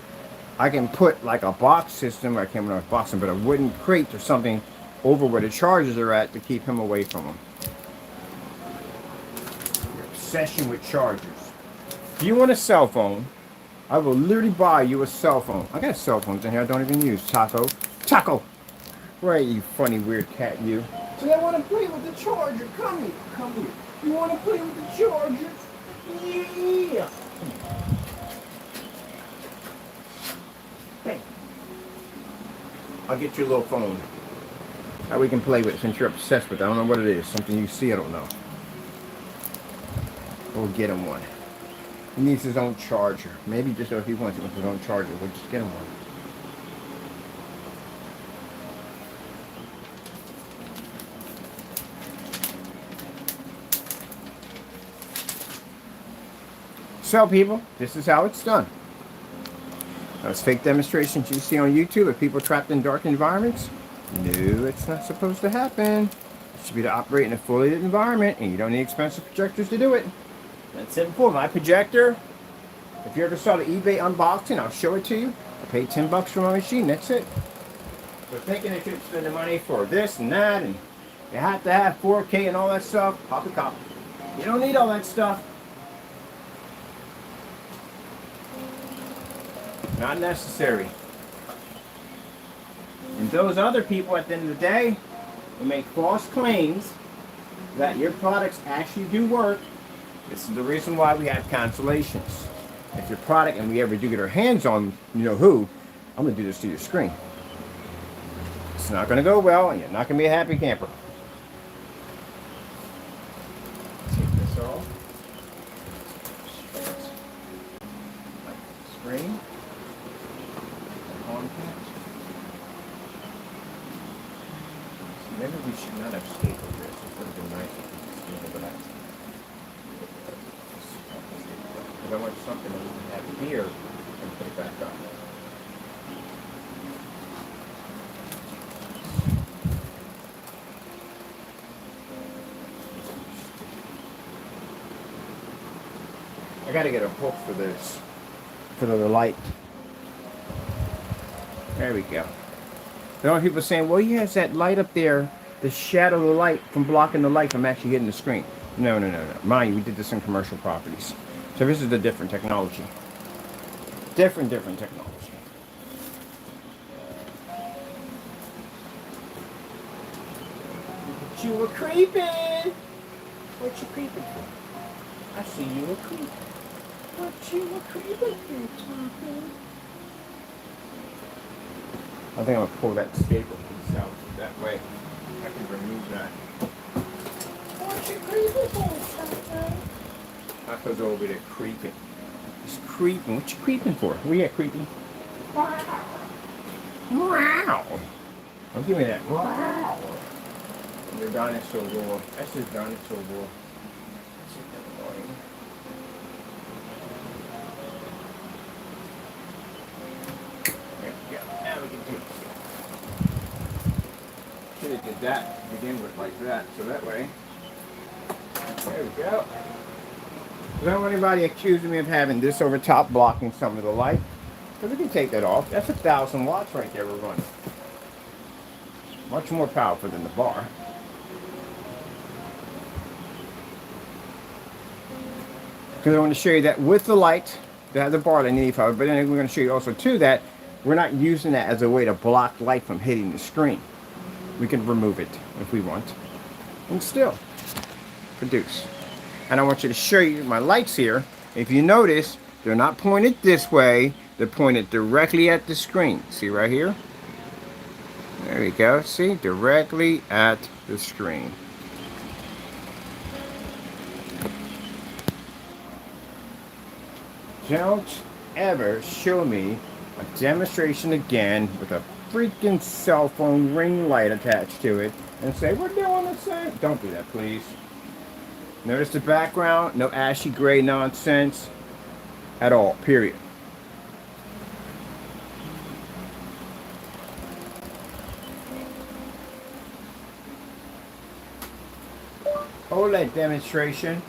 I can put like a box system, or I can't remember a box system, but a wooden crate or something over where the chargers are at to keep him away from them. Your obsession with chargers. If you want a cell phone, I will literally buy you a cell phone. I got cell phones in here I don't even use. Taco. Taco! Where are you, funny weird cat, you? So I want to play with the charger. Come here. Come here. You want to play with the charger? Yeah! Hey. I'll get you a little phone. That we can play with since you're obsessed with it. I don't know what it is. Something you see, I don't know. We'll get him one. He needs his own charger. Maybe just if he wants his own charger, we'll just get him one. So people, this is how it's done. Those fake demonstrations you see on YouTube of people trapped in dark environments. No, it's not supposed to happen. It should be to operate in a fully lit environment, and you don't need expensive projectors to do it. That's it for my projector. If you ever saw the eBay unboxing, I'll show it to you. I paid $10 for my machine, that's it. So thinking they should spend the money for this and that, and you have to have 4K and all that stuff, pop a copy. You don't need all that stuff. Not necessary. And those other people at the end of the day will make false claims that your products actually do work. This is the reason why we have cancellations. If your product, and we ever do get our hands on, you know who, I'm going to do this to your screen. It's not going to go well, and you're not going to be a happy camper. Take this off. Screen. On catch. Maybe we should not have stapled this. It would have been nice if we stapled that. Because I want something that we can have here and put it back up. I gotta get a hook for this, for the light. There we go. The only people saying, well, he has that light up there, the shadow of the light from blocking the light from actually hitting the screen. No. Mind you, we did this in commercial properties. So this is a different technology. Different technology. But you were creeping. What you creeping for? I see you were creeping. What you were creeping for, Taco? I think I'm gonna pull that staple piece out that way. I can remove that. What you creeping for, Taco? Taco's over there creeping. He's creeping. What you creeping for? Where you at, creeping? Wow. Wow. Don't give me that. Wow. Your dinosaur roar. That's his dinosaur roar. That's annoying. There we go. Now we can take it. Should have did that to begin with like that. So that way. There we go. I don't want anybody accusing me of having this over top blocking some of the light. Because we can take that off. That's 1,000 watts right there we're running. Much more powerful than the bar. Because I want to show you that with the light, they have the bar they need power, but then we're going to show you also too that we're not using that as a way to block light from hitting the screen. We can remove it if we want. And still produce. And I want you to show you my lights here. If you notice, they're not pointed this way. They're pointed directly at the screen. See right here? There you go. See? Directly at the screen. Don't ever show me a demonstration again with a freaking cell phone ring light attached to it and say, we're doing the same. Don't do that, please. Notice the background, no ashy gray nonsense at all, period. OLED demonstration.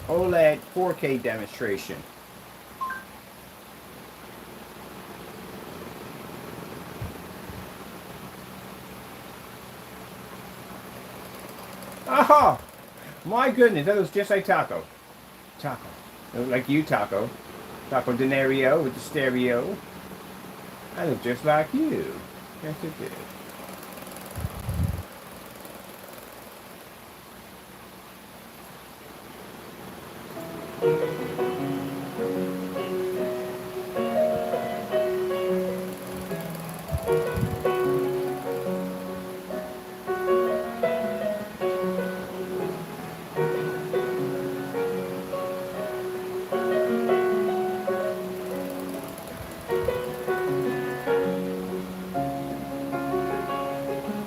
OLED 4K demonstration. Oh, my goodness, that was just like Taco. Taco. It looked like you, Taco. Taco Denario with the stereo. I look just like you. Yes, it did.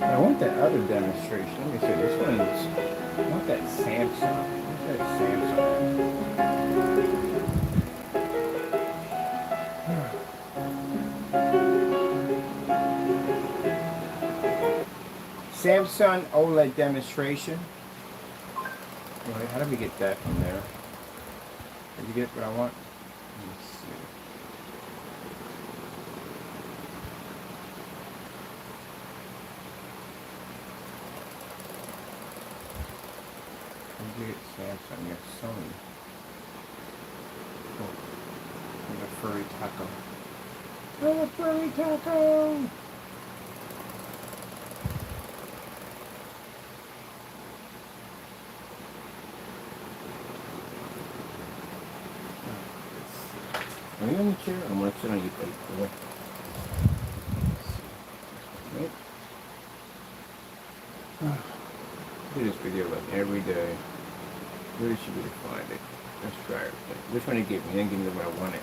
I want that other demonstration. Let me see. This one's. I want that Samsung. What's that Samsung? Samsung OLED demonstration. Wait, how do we get that from there? Did you get what I want? Let's see. Did you get Samsung? You got Sony. Oh, and a furry taco. Oh, a furry taco! Are you on the chair? I'm gonna sit on your feet. Wait. Do this video like every day. Really should be able to find it. Let's try it. Which one did you give me? You didn't give me what I wanted.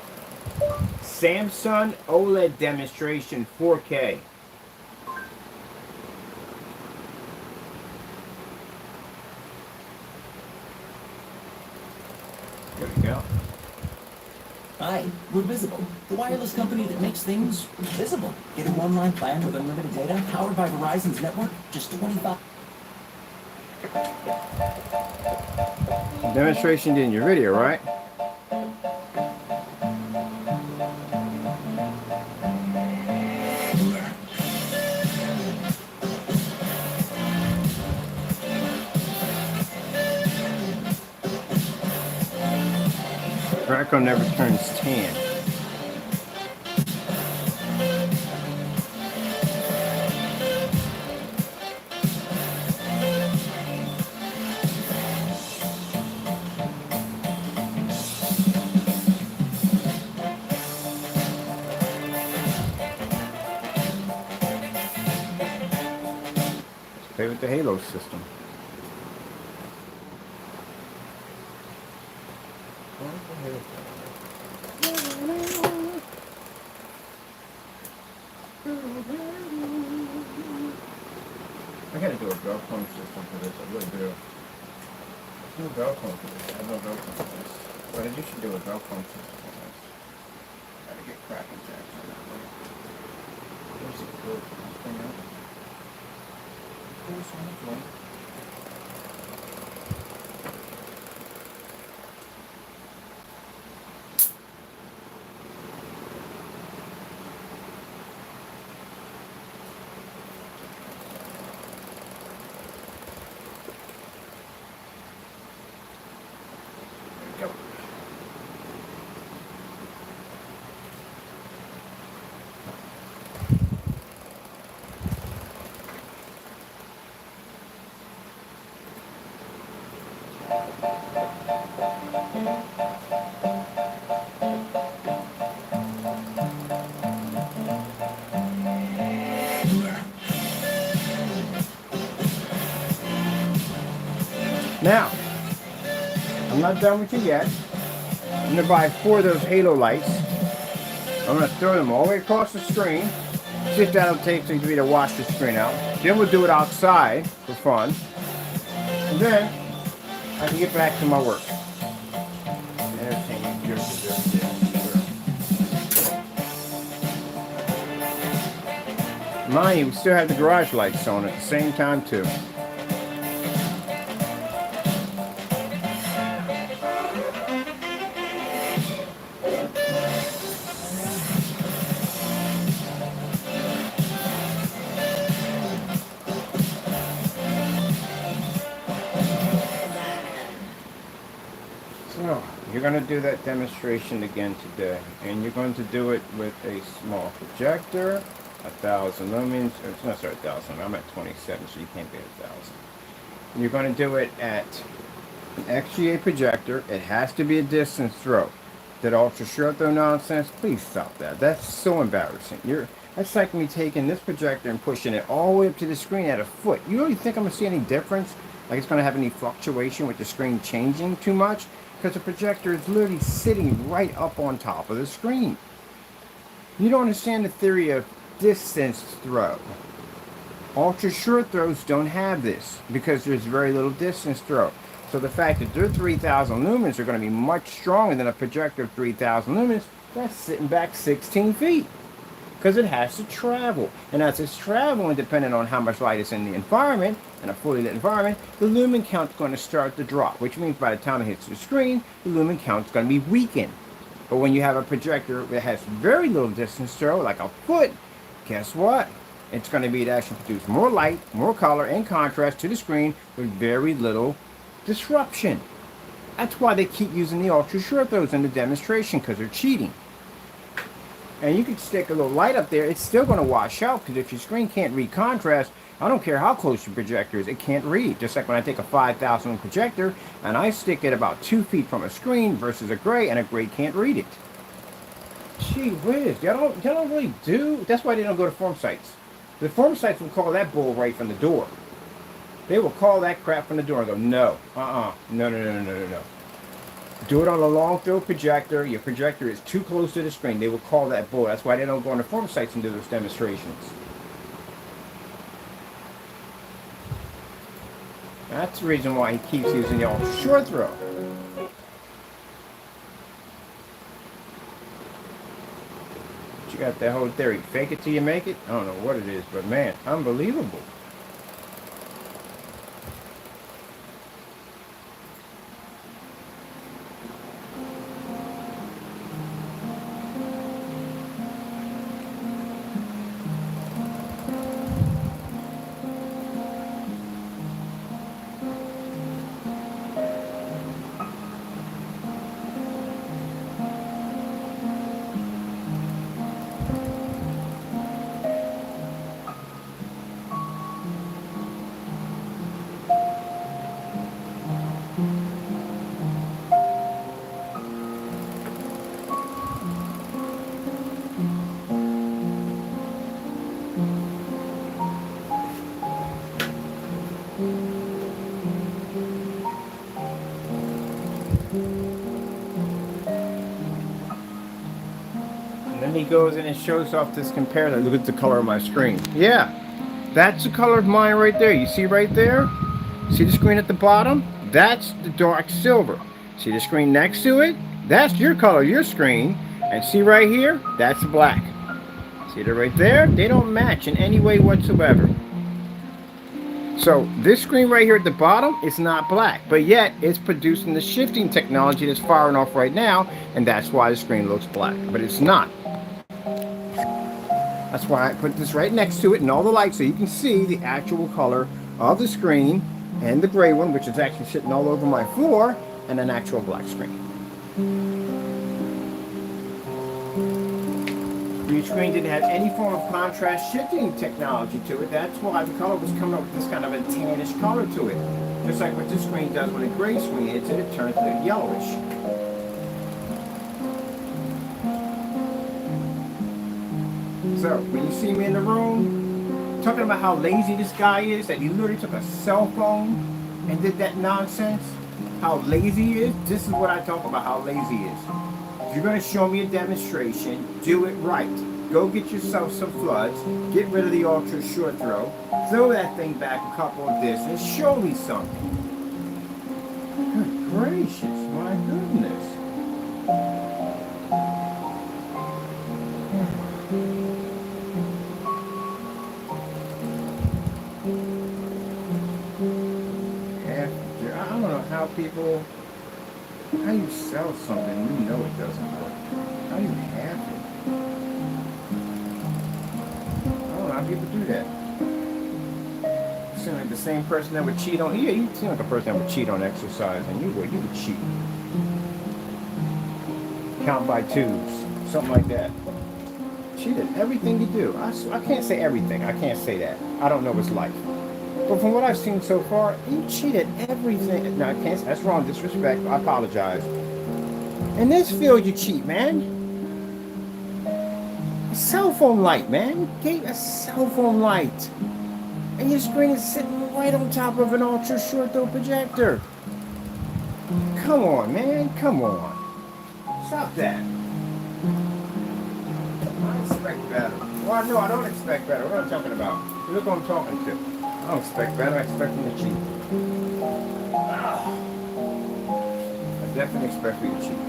Samsung OLED demonstration 4K. There we go. Hi, we're Visible, the wireless company that makes things visible. Get a one-line plan with unlimited data, powered by Verizon's network, just $25. Demonstration in your video, right? Racco never turns tan. Let's play with the Halo system. I gotta do a bell phone system for this, I really do. No bell phone for this, I have no bell phone for this. But I should do a bell phone system for this. Gotta get cracking jacks on that one. There's a good thing out. There's one as well. Go. Now, I'm not done with you yet. I'm gonna buy 4 of those halo lights. I'm gonna throw them all the way across the screen. See if that'll take for me to wash the screen out. Then we'll do it outside for fun. And then I can get back to my work. Mind you, we still have the garage lights on at the same time too. So, you're going to do that demonstration again today, and you're going to do it with a small projector, 1,000 lumens. It's not 1,000. I'm at 27, so you can't be at 1,000. You're going to do it at an XGA projector. It has to be a distance throw. That ultra short throw nonsense, please stop that. That's so embarrassing. That's like me taking this projector and pushing it all the way up to the screen at a foot. You really think I'm going to see any difference? Like it's going to have any fluctuation with the screen changing too much? Because the projector is literally sitting right up on top of the screen. You don't understand the theory of distance throw. Ultra short throws don't have this because there's very little distance throw. So the fact that their 3,000 lumens are going to be much stronger than a projector of 3,000 lumens, that's sitting back 16 feet. because it has to travel. And as it's traveling, depending on how much light is in the environment, in a fully lit environment, the lumen count is going to start to drop, which means by the time it hits the screen, the lumen count is going to be weakened. But when you have a projector that has very little distance to throw, like a foot, guess what? It's going to be to actually produce more light, more color, and contrast to the screen with very little disruption. That's why they keep using the ultra short throws in the demonstration, because they're cheating. And you can stick a little light up there, it's still going to wash out, because if your screen can't read contrast, I don't care how close your projector is, it can't read. Just like when I take a 5,000 projector and I stick it about 2 feet from a screen versus a gray, and a gray can't read it. Gee whiz, y'all don't really do. That's why they don't go to form sites. The form sites will call that bull right from the door. They will call that crap from the door and go, no, no. Do it on a long throw projector. Your projector is too close to the screen. They will call that bull. That's why they don't go on the form sites and do those demonstrations. That's the reason why he keeps using the ultra short throw. But you got that whole theory. Fake it till you make it? I don't know what it is, but man, unbelievable. And then he goes in and shows off this comparator. Look at the color of my screen. Yeah, that's the color of mine right there. You see right there? See the screen at the bottom? That's the dark silver. See the screen next to it? That's your color, your screen. And see right here? That's black. See that right there? They don't match in any way whatsoever. So this screen right here at the bottom is not black, but yet it's producing the shifting technology that's firing off right now, and that's why the screen looks black, but it's not. That's why I put this right next to it and all the lights so you can see the actual color of the screen and the gray one, which is actually sitting all over my floor, and an actual black screen. Your screen didn't have any form of contrast shifting technology to it. That's why the color was coming up with this kind of a tannish color to it. Just like what this screen does when a gray screen hits it, it turns to yellowish. So, when you see me in the room, talking about how lazy this guy is, that he literally took a cell phone and did that nonsense, how lazy he is, this is what I talk about, how lazy he is. If you're going to show me a demonstration, do it right. Go get yourself some floods, get rid of the ultra short throw, throw that thing back a couple of distance, show me something. Good gracious, my goodness. I don't know how people, how you sell something you know it doesn't work. How do you have it? I don't know how people do that. You seem like the same person that would cheat on, yeah, you seem like a person that would cheat on exercise, and you would cheat. Count by twos, something like that. Cheat at everything you do. I can't say everything, I can't say that. I don't know what's like. But from what I've seen so far, you cheat at everything. No, I can't. That's wrong. Disrespect. I apologize. In this field, you cheat, man. A cell phone light, man. You gave a cell phone light, and your screen is sitting right on top of an ultra short throw projector. Come on, man. Come on. Stop that. I expect better. Well, no, I don't expect better. What am I talking about? Look what I'm talking to. I don't expect better, I expect them to cheat. I definitely expect you to cheat.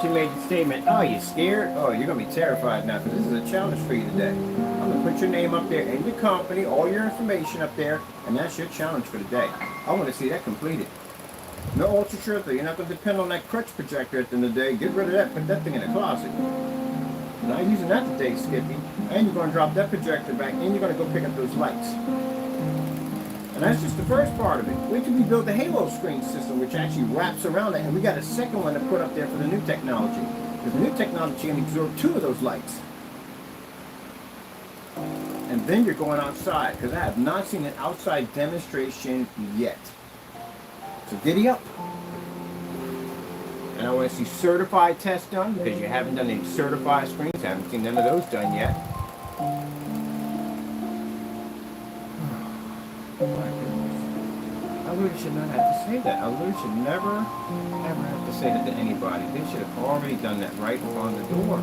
you made the statement, oh, you scared? Oh, you're going to be terrified now because this is a challenge for you today. I'm going to put your name up there and your company, all your information up there, and that's your challenge for the day. I want to see that completed. No ultra shorter. You're not going to depend on that crutch projector at the end of the day. Get rid of that. Put that thing in the closet. You're not using that today, Skippy. And you're going to drop that projector back, and you're going to go pick up those lights. And that's just the first part of it. Wait till we build the Halo screen system, which actually wraps around it, and we got a second one to put up there for the new technology. Because the new technology can absorb 2 of those lights. And then you're going outside, because I have not seen an outside demonstration yet. So giddy up. And I want to see certified tests done, because you haven't done any certified screens. I haven't seen none of those done yet. I really should not have to say that. I really should never, ever have to say that to anybody. They should have already done that right on the door.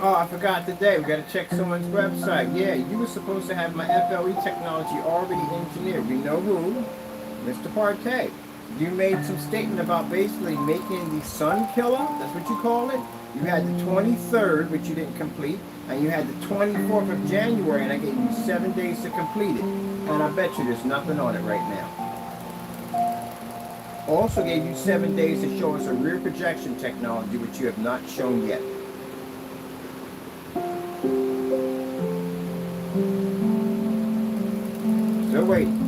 Oh, I forgot today. We got to check someone's website. Yeah, you were supposed to have my FLE technology already engineered. You know who? Mr. Partey. You made some statement about basically making the sun killer. That's what you call it. You had the 23rd, which you didn't complete, and you had the 24th of January, and I gave you 7 days to complete it. And I bet you there's nothing on it right now. Also gave you 7 days to show us a rear projection technology, which you have not shown yet. Still waiting.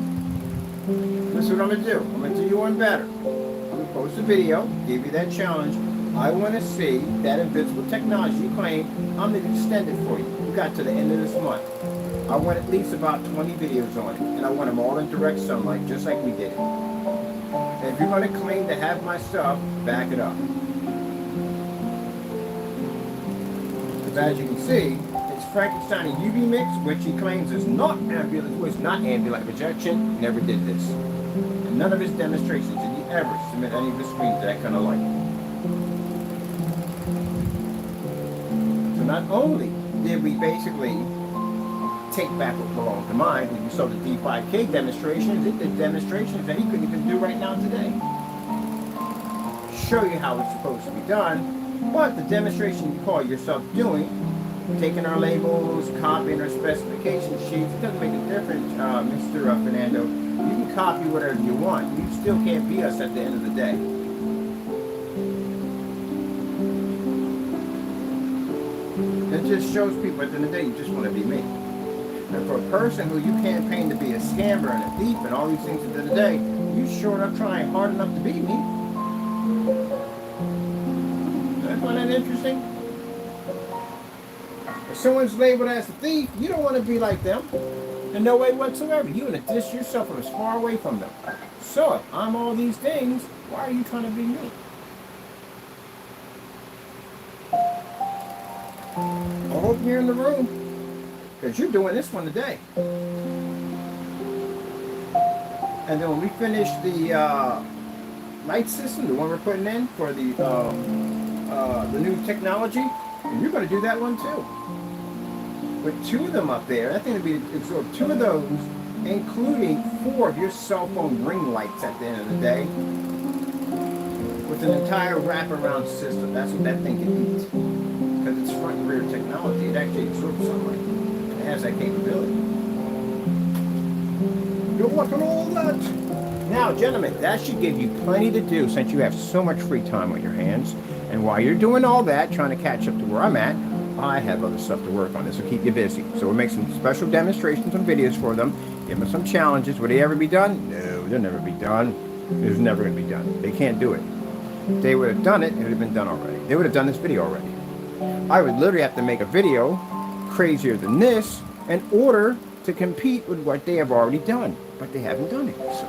This is what I'm going to do. I'm going to do you one better. I'm going to post a video, give you that challenge. I want to see that invisible technology you claim. I'm going to extend it for you. We got to the end of this month. I want at least about 20 videos on it. And I want them all in direct sunlight, just like we did it. And if you're going to claim to have my stuff, back it up. Because as you can see, it's Frankenstein UV mix, which he claims is not ambient, was not ambient projection. Never did this. And none of his demonstrations did he ever submit any of his screens to that kind of light. So not only did we basically take back what belonged to mine, and you saw the D5K demonstrations, it did demonstrations that he couldn't even do right now today. Show you how it's supposed to be done, but the demonstration you call yourself doing, taking our labels, copying our specification sheets, it doesn't make a difference, Mr. Fernando. You can copy whatever you want. You still can't be us at the end of the day. It just shows people at the end of the day you just want to be me. And for a person who you campaign to be a scammer and a thief and all these things at the end of the day, you sure enough trying hard enough to be me. I find that interesting. If someone's labeled as a thief, you don't want to be like them. In no way whatsoever. You want to distance yourself from as far away from them. So if I'm all these things, why are you trying to be me? I hope you're in the room, because you're doing this one today. And then when we finish the light system, the one we're putting in for the new technology, and you're going to do that one too. With 2 of them up there, that thing will be absorb 2 of those, including 4 of your cell phone ring lights at the end of the day, with an entire wraparound system. That's what that thing can eat. Because it's front and rear technology, it actually absorbs sunlight. It has that capability. You're working all that. Now, gentlemen, that should give you plenty to do since you have so much free time on your hands. And while you're doing all that, trying to catch up to where I'm at, I have other stuff to work on. This will keep you busy. So we'll make some special demonstrations and videos for them. Give them some challenges. Will they ever be done? No, they'll never be done. It's never going to be done. They can't do it. If they would have done it, it would have been done already. They would have done this video already. I would literally have to make a video crazier than this in order to compete with what they have already done. But they haven't done it. So.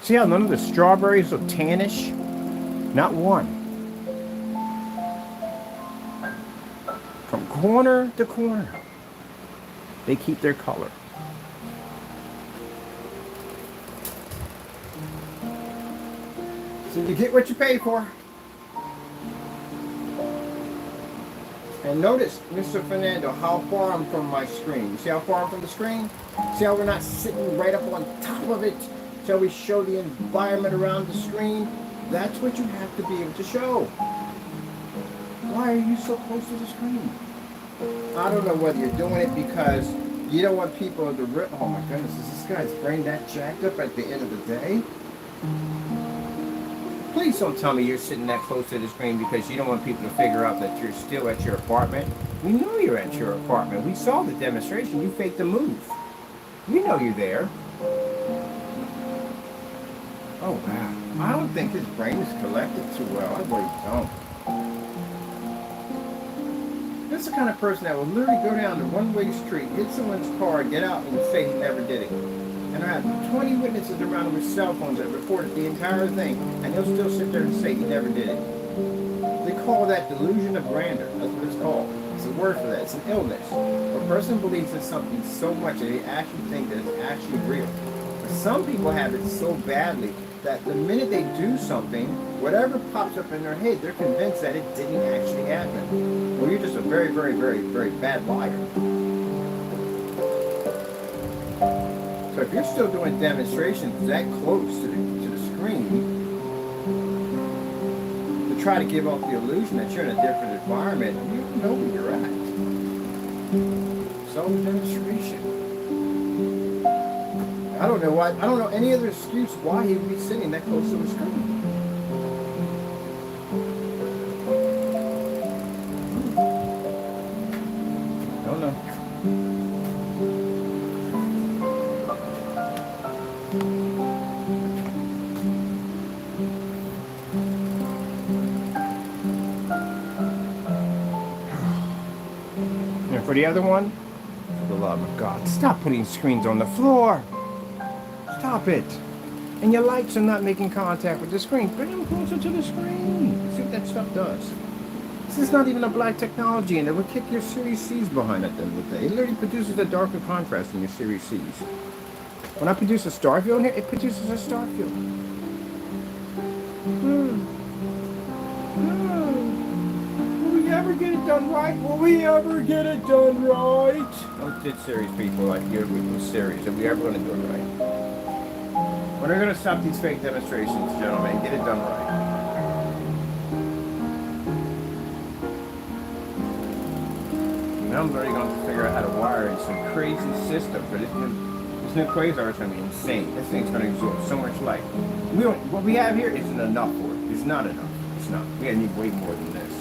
See how none of the strawberries look tannish? Not one. From corner to corner, they keep their color. So you get what you pay for. And notice, Mr. Fernando, how far I'm from my screen. You see how far I'm from the screen? See how we're not sitting right up on top of it? Shall we show the environment around the screen? That's what you have to be able to show. Why are you so close to the screen? I don't know whether you're doing it because you don't want people to rip. Oh my goodness, is this guy's brain that jacked up at the end of the day? Please don't tell me you're sitting that close to the screen because you don't want people to figure out that you're still at your apartment. We know you're at your apartment. We saw the demonstration. You faked the move. We know you're there. Oh wow. I don't think his brain is collected too well. I really don't. This is the kind of person that will literally go down the one-way street, hit someone's car, get out and say he never did it. And I have 20 witnesses around him with cell phones that reported the entire thing, and he'll still sit there and say he never did it. They call that delusion of grandeur. That's what it's called. It's a word for that. It's an illness. A person believes in something so much that they actually think that it's actually real. But some people have it so badly that the minute they do something, whatever pops up in their head, they're convinced that it didn't actually happen. Well, you're just a very, very, very, very bad liar. So if you're still doing demonstrations that close to the screen, to try to give off the illusion that you're in a different environment, you don't know where you're at. So demonstration. I don't know why. I don't know any other excuse why he would be sitting that close to the screen. I don't know. And for the other one, for the love of God, stop putting screens on the floor. Stop it. And your lights are not making contact with the screen. Bring them closer to the screen. See what that stuff does. This is not even a black technology, and it will kick your Series C's behind at the end of the day. It literally produces a darker contrast in your Series C's. When I produce a star field here, it produces a star field. Will we ever get it done right? Will we ever get it done right? Don't get serious, people, like you're serious. Are we ever going to do it right? When are we going to stop these fake demonstrations, gentlemen? Get it done right. Now I'm already going to figure out how to wire in some crazy system, but this new quasar is going to be insane. This thing's going to absorb so much light. What we have here isn't enough for it. It's not enough. It's not. We need way more than this.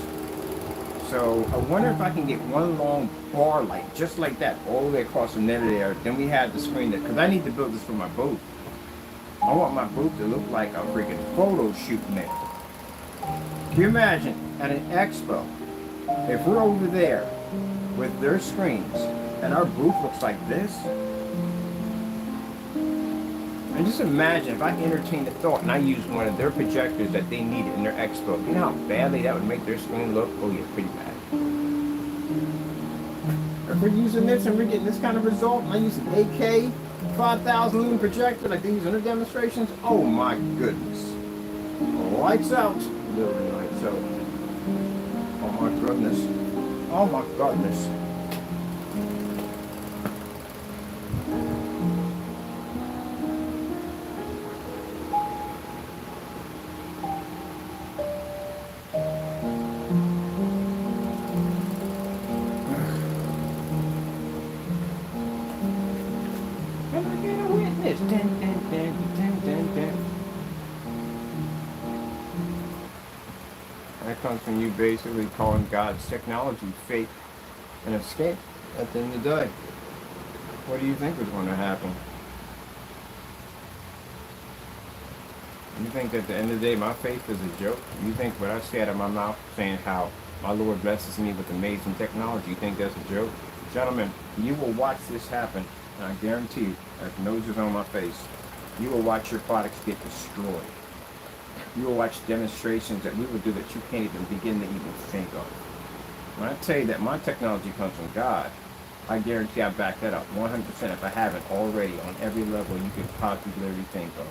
So I wonder if I can get one long bar light, just like that, all the way across the net there. Then we have the screen that, because I need to build this for my booth. I want my booth to look like a freaking photo shoot net. Can you imagine at an expo, if we're over there with their screens and our booth looks like this? And just imagine if I entertain the thought and I use one of their projectors that they needed in their expo. You know how badly that would make their screen look? Oh yeah, pretty bad. If we're using this and we're getting this kind of result, and I use an AK 5,000 lumen projector like they use in their demonstrations, oh my goodness. Lights out. Literally lights out. Oh my goodness. Oh my goodness. That comes from you basically calling God's technology fake and escape at the end of the day. What do you think is going to happen? You think that at the end of the day my faith is a joke? You think what I say out of my mouth saying how my Lord blesses me with amazing technology, you think that's a joke? Gentlemen, you will watch this happen, and I guarantee you, as nose is on my face, you will watch your products get destroyed. You will watch demonstrations that we will do that you can't even begin to even think of. When I tell you that my technology comes from God, I guarantee I back that up 100% if I haven't already on every level you could possibly think of.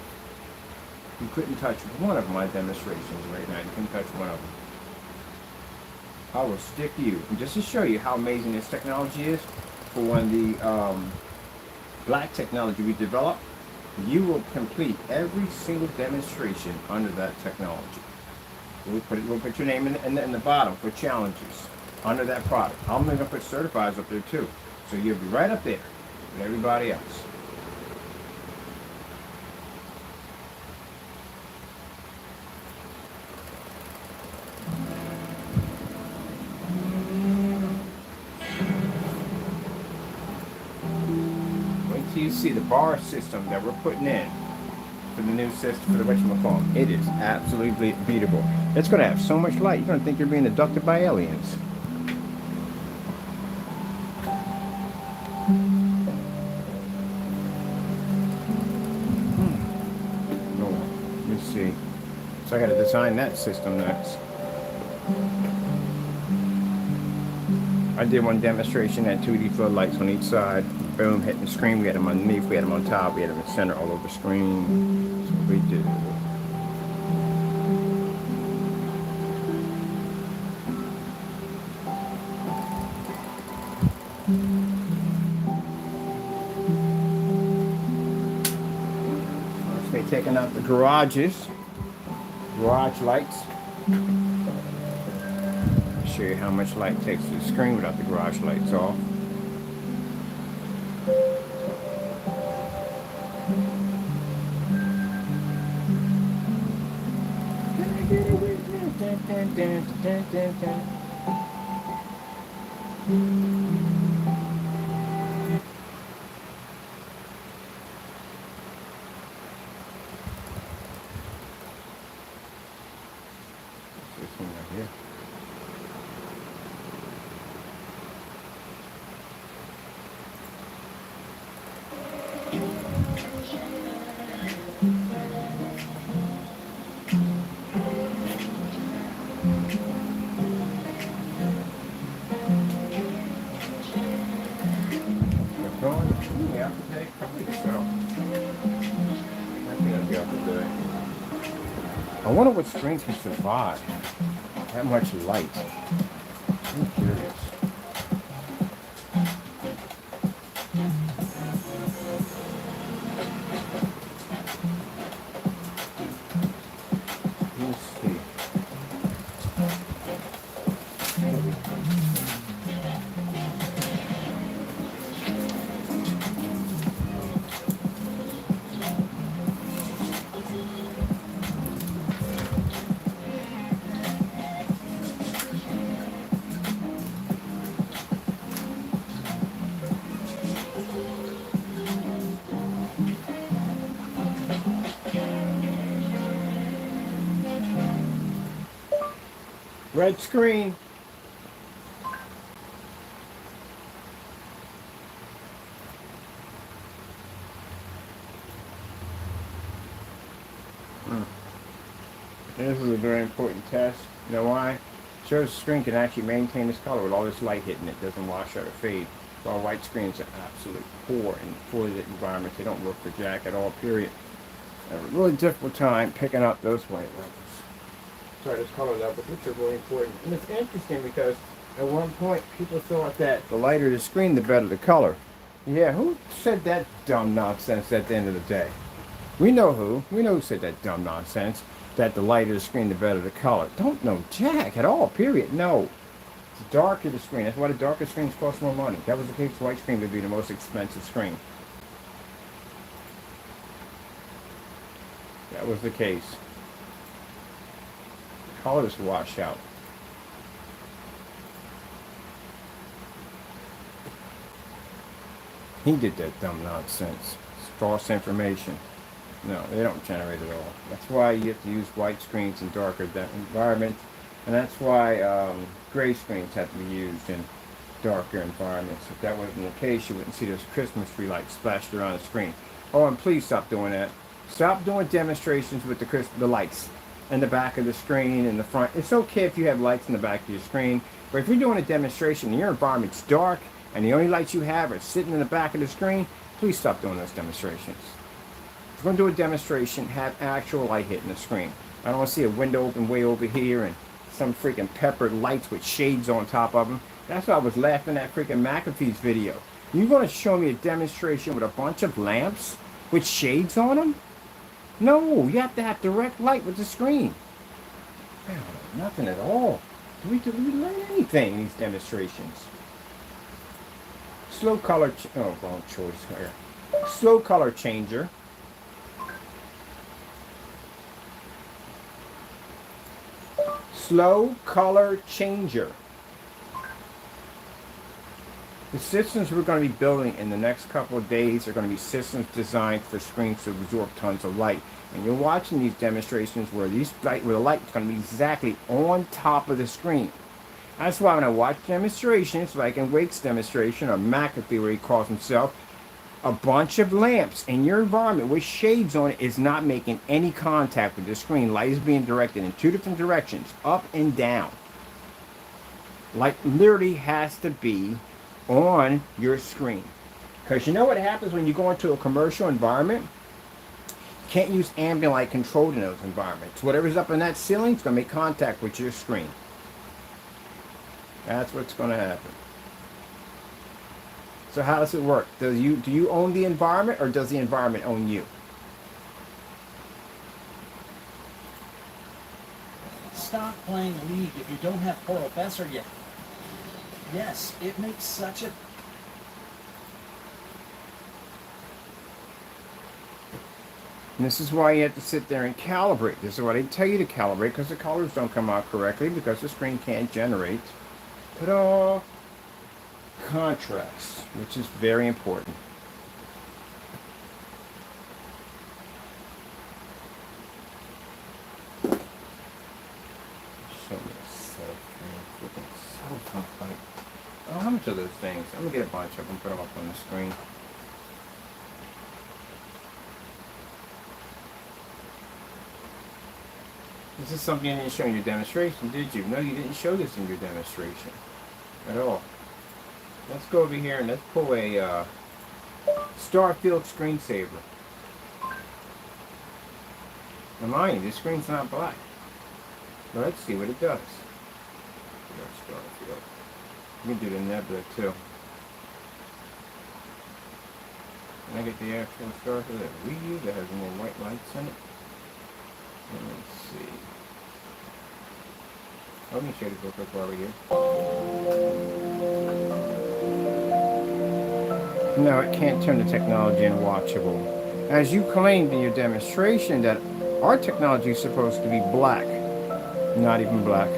You couldn't touch one of my demonstrations right now. You couldn't touch one of them. I will stick you, and just to show you how amazing this technology is, for when the black technology we develop, you will complete every single demonstration under that technology. We'll put your name in the bottom for challenges under that product. I'm going to put certifieds up there too. So you'll be right up there with everybody else. Wait till you see the bar system that we're putting in for the new system, for the whatchamacallit. It is absolutely beatable. It's going to have so much light, you're going to think you're being abducted by aliens. Oh, let me see. So I got to design that system next. I did one demonstration at 2D floodlights on each side. Boom, hitting the screen. We had them underneath, we had them on top, we had them in the center, all over the screen. That's what we did. First, they're taking out the garage lights. Show you how much light takes to the screen without the garage lights off. This one right here. Yeah, today, probably so. I think I'll be up today. I wonder what screens can survive that much light. I'm curious. Let's see. Red screen. This is a very important test. You know why? Shows the screen can actually maintain this color with all this light hitting it. Doesn't wash out or fade. While white screens are absolutely poor in fully lit environments. They don't work for Jack at all, period. I have a really difficult time picking up those white levels. Sorry, those color levels, which are really important. And it's interesting because at one point people thought that the lighter the screen, the better the color. Yeah, who said that dumb nonsense at the end of the day? We know who. We know who said that dumb nonsense. That the lighter the screen, the better the color. Don't know Jack at all, period. No. The darker the screen. That's why the darker screens cost more money. If that was the case, the white screen would be the most expensive screen. That was the case. The colors wash out. He did that dumb nonsense. It's false information. No, they don't generate at all. That's why you have to use white screens in darker environments, and that's why gray screens have to be used in darker environments. If that wasn't the case, you wouldn't see those Christmas tree lights splashed around the screen. Oh, and please stop doing that. Stop doing demonstrations with the lights in the back of the screen, in the front. It's okay if you have lights in the back of your screen, but if you're doing a demonstration and your environment's dark and the only lights you have are sitting in the back of the screen, please stop doing those demonstrations. If we're going to do a demonstration, have actual light hitting the screen. I don't want to see a window open way over here and some freaking peppered lights with shades on top of them. That's why I was laughing at freaking McAfee's video. You want to show me a demonstration with a bunch of lamps with shades on them? No, you have to have direct light with the screen. I don't know, nothing at all. Do we learn anything in these demonstrations? Slow color, wrong choice here. Slow color changer. Slow color changer. The systems we're going to be building in the next couple of days are going to be systems designed for screens to absorb tons of light. And you're watching these demonstrations where the light is going to be exactly on top of the screen. That's why when I watch demonstrations, like in Wake's demonstration, or McAfee where he calls himself, a bunch of lamps in your environment with shades on it is not making any contact with the screen. Light is being directed in two different directions, up and down. Light literally has to be on your screen. Because you know what happens when you go into a commercial environment? You can't use ambient light controlled in those environments. Whatever's up in that ceiling is going to make contact with your screen. That's what's going to happen. So how does it work? Do you own the environment, or does the environment own you? Stop playing League if you don't have Professor yet. Yes, it makes such a... And this is why you have to sit there and calibrate. This is why they tell you to calibrate, because the colors don't come out correctly, because the screen can't generate contrast, which is very important. Show me a cell phone. Oh, how much are those things? I'm gonna get a bunch of them, put them up on the screen. This is something you didn't show in your demonstration, did you? No, you didn't show this in your demonstration at all. Let's go over here and let's pull a Starfield screensaver. Now mind you, this screen's not black. But let's see what it does. Starfield. We can do the nebula too. Can I get the actual Starfield that we use that has more white lights in it? Let's see. Let me show you real quick while we're here. No, it can't turn the technology unwatchable. As you claimed in your demonstration that our technology is supposed to be black. Not even black.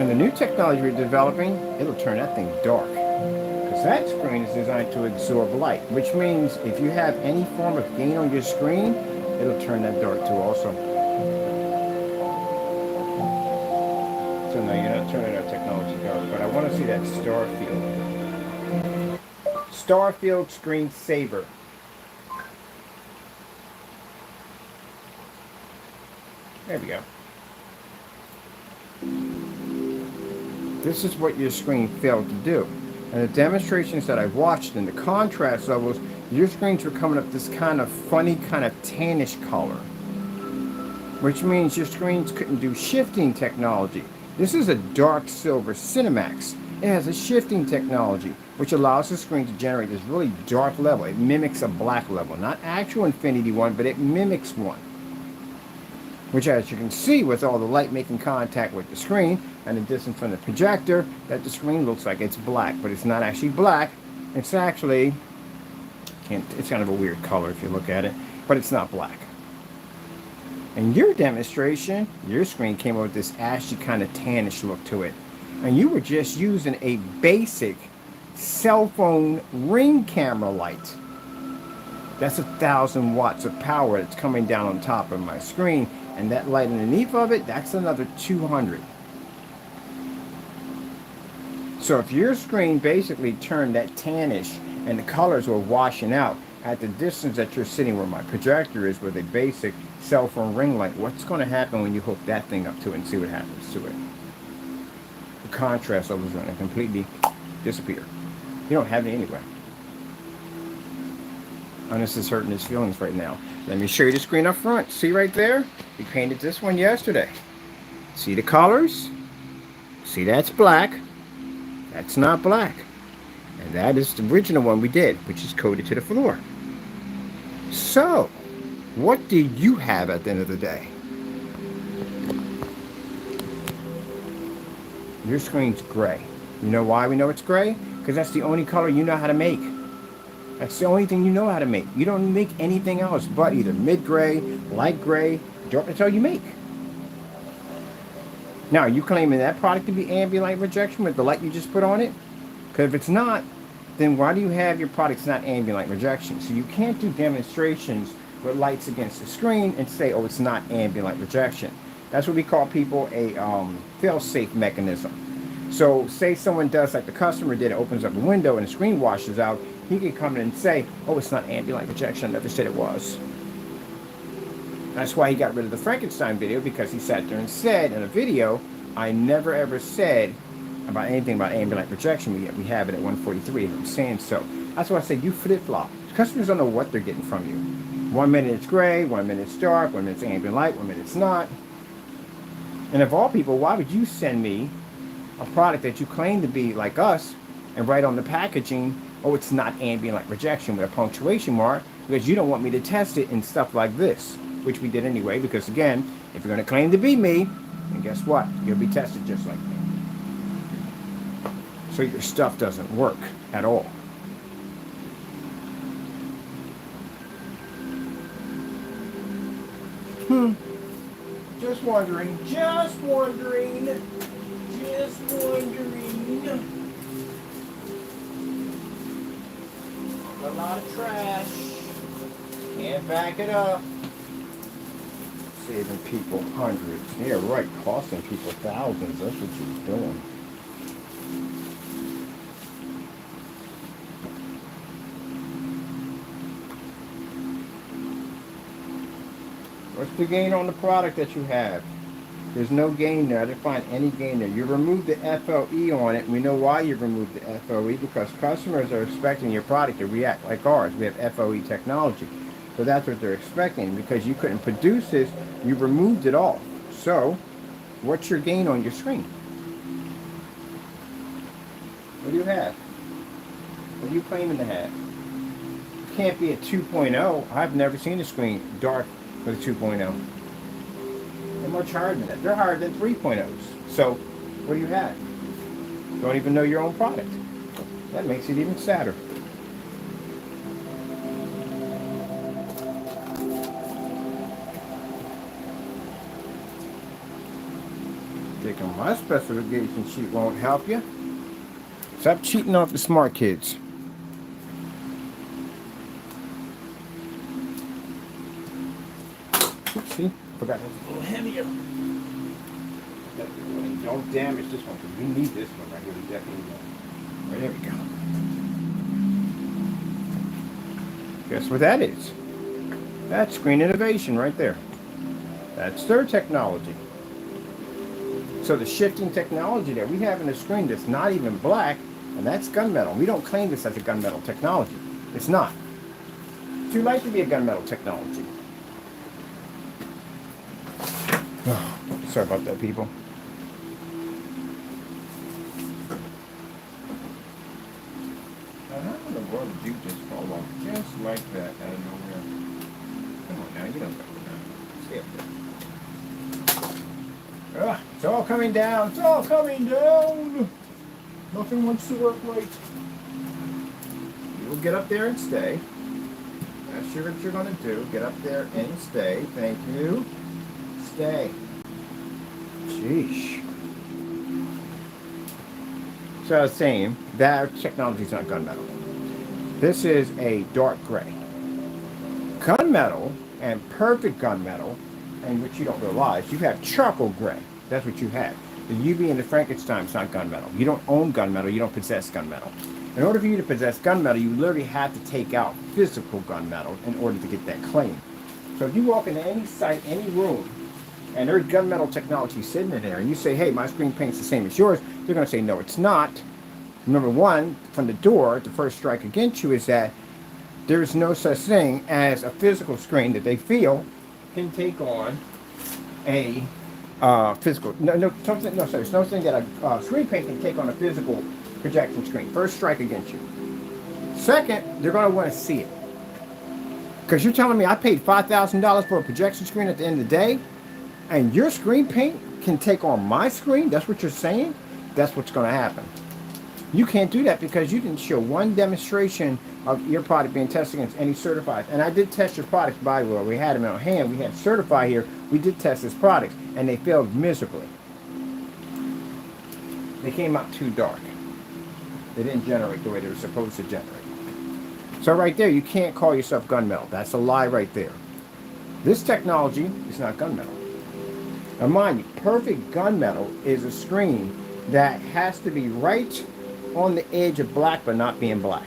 And the new technology we're developing, it'll turn that thing dark. Because that screen is designed to absorb light, which means if you have any form of gain on your screen, it'll turn that dark too also. So no, you're not turning our technology dark, but I want to see that Starfield. Starfield screensaver. There we go. This is what your screen failed to do. And the demonstrations that I watched in the contrast levels, your screens were coming up this kind of funny, kind of tannish color. Which means your screens couldn't do shifting technology. This is a dark silver CINEMAX. It has a shifting technology, which allows the screen to generate this really dark level. It mimics a black level. Not actual infinity one, but it mimics one. Which, as you can see, with all the light making contact with the screen and the distance from the projector, that the screen looks like it's black, but it's not actually black. It's actually, it's kind of a weird color if you look at it, but it's not black. In your demonstration, your screen came up with this ashy kind of tannish look to it. And you were just using a basic cell phone ring camera light. That's 1,000 watts of power that's coming down on top of my screen. And that light underneath of it, that's another 200. So if your screen basically turned that tannish and the colors were washing out at the distance that you're sitting where my projector is with a basic cell phone ring light, what's going to happen when you hook that thing up to it and see what happens to it? The contrast level is going to completely disappear. You don't have it anyway. Honest is hurting his feelings right now. Let me show you the screen up front. See right there? We painted this one yesterday. See the colors? See, that's black. That's not black. And that is the original one we did, which is coated to the floor. So, what do you have at the end of the day? Your screen's gray. You know why we know it's gray? Because that's the only color you know how to make. That's the only thing you know how to make. You don't make anything else but either mid-gray, light gray, dark. That's all you make. Now, are you claiming that product to be ambient light rejection with the light you just put on it? Because if it's not, then why do you have your products not ambient light rejection? So you can't do demonstrations with lights against the screen and say, oh, it's not ambient light rejection. That's what we call people a fail-safe mechanism. So say someone does like the customer did, opens up a window and the screen washes out, he can come in and say, oh, it's not ambient light rejection, I never said it was. That's why he got rid of the Frankenstein video, because he sat there and said in a video, I never ever said about anything about ambient light rejection, we have it at 143, and I'm saying so. That's why I said you flip-flop. Customers don't know what they're getting from you. 1 minute it's gray, 1 minute it's dark, 1 minute it's ambient light, 1 minute it's not. And of all people, why would you send me a product that you claim to be like us and write on the packaging, oh, it's not ambient light rejection with a punctuation mark, because you don't want me to test it in stuff like this, which we did anyway, because again, if you're going to claim to be me, then guess what? You'll be tested just like me. So your stuff doesn't work at all. Just wondering, just wondering, just wondering. A lot of trash. Can't back it up. Saving people hundreds. Yeah, right. Costing people thousands. That's what you're doing. What's the gain on the product that you have? There's no gain there. I didn't find any gain there. You removed the FLE on it. We know why you removed the FLE, because customers are expecting your product to react like ours. We have FLE technology. So that's what they're expecting. Because you couldn't produce this, you removed it all. So, what's your gain on your screen? What do you have? What are you claiming to have? It can't be a 2.0. I've never seen a screen dark with a 2.0. They're much higher than that. They're higher than 3.0s. So, what do you have? Don't even know your own product. That makes it even sadder. Taking my specification sheet won't help you. Stop cheating off the smart kids. See, forgot it's a little heavier. Don't damage this one, because we need this one right here. We definitely will. Right, there we go. Guess what that is? That's Screen Innovation right there. That's their technology. So the shifting technology that we have in the screen that's not even black, and that's gunmetal. We don't claim this as a gunmetal technology. It's not. It's too light to be a gunmetal technology. Oh, sorry about that, people. Now, how in the world did you just fall off just like that out of nowhere? Come on now, you don't go now. Stay up there. It's all coming down. It's all coming down. Nothing wants to work right. You will get up there and stay. That's sure what you're going to do. Get up there and stay. Thank you. Stay. Sheesh. So I was saying, that technology is not gunmetal. This is a dark gray. Gunmetal and perfect gunmetal, and which you don't realize, you have charcoal gray. That's what you have. The UV and the Frankenstein is not gunmetal. You don't own gunmetal. You don't possess gunmetal. In order for you to possess gunmetal, you literally have to take out physical gunmetal in order to get that claim. So if you walk into any site, any room, and there's gunmetal technology sitting in there, and you say, hey, my screen paint's the same as yours, they're going to say, no, it's not. Number one, from the door, the first strike against you is that there's no such thing as a physical screen that they feel can take on a physical. There's no thing that a screen paint can take on a physical projection screen. First strike against you. Second, they're going to want to see it. Because you're telling me I paid $5,000 for a projection screen at the end of the day, and your screen paint can take on my screen? That's what you're saying? That's what's going to happen. You can't do that because you didn't show one demonstration of your product being tested against any certified. And I did test your products, by the way. We had them on hand. We had certified here. We did test this product, and they failed miserably. They came out too dark. They didn't generate the way they were supposed to generate. So right there, you can't call yourself gunmetal. That's a lie right there. This technology is not gunmetal. Now mind you, perfect gunmetal is a screen that has to be right on the edge of black but not being black.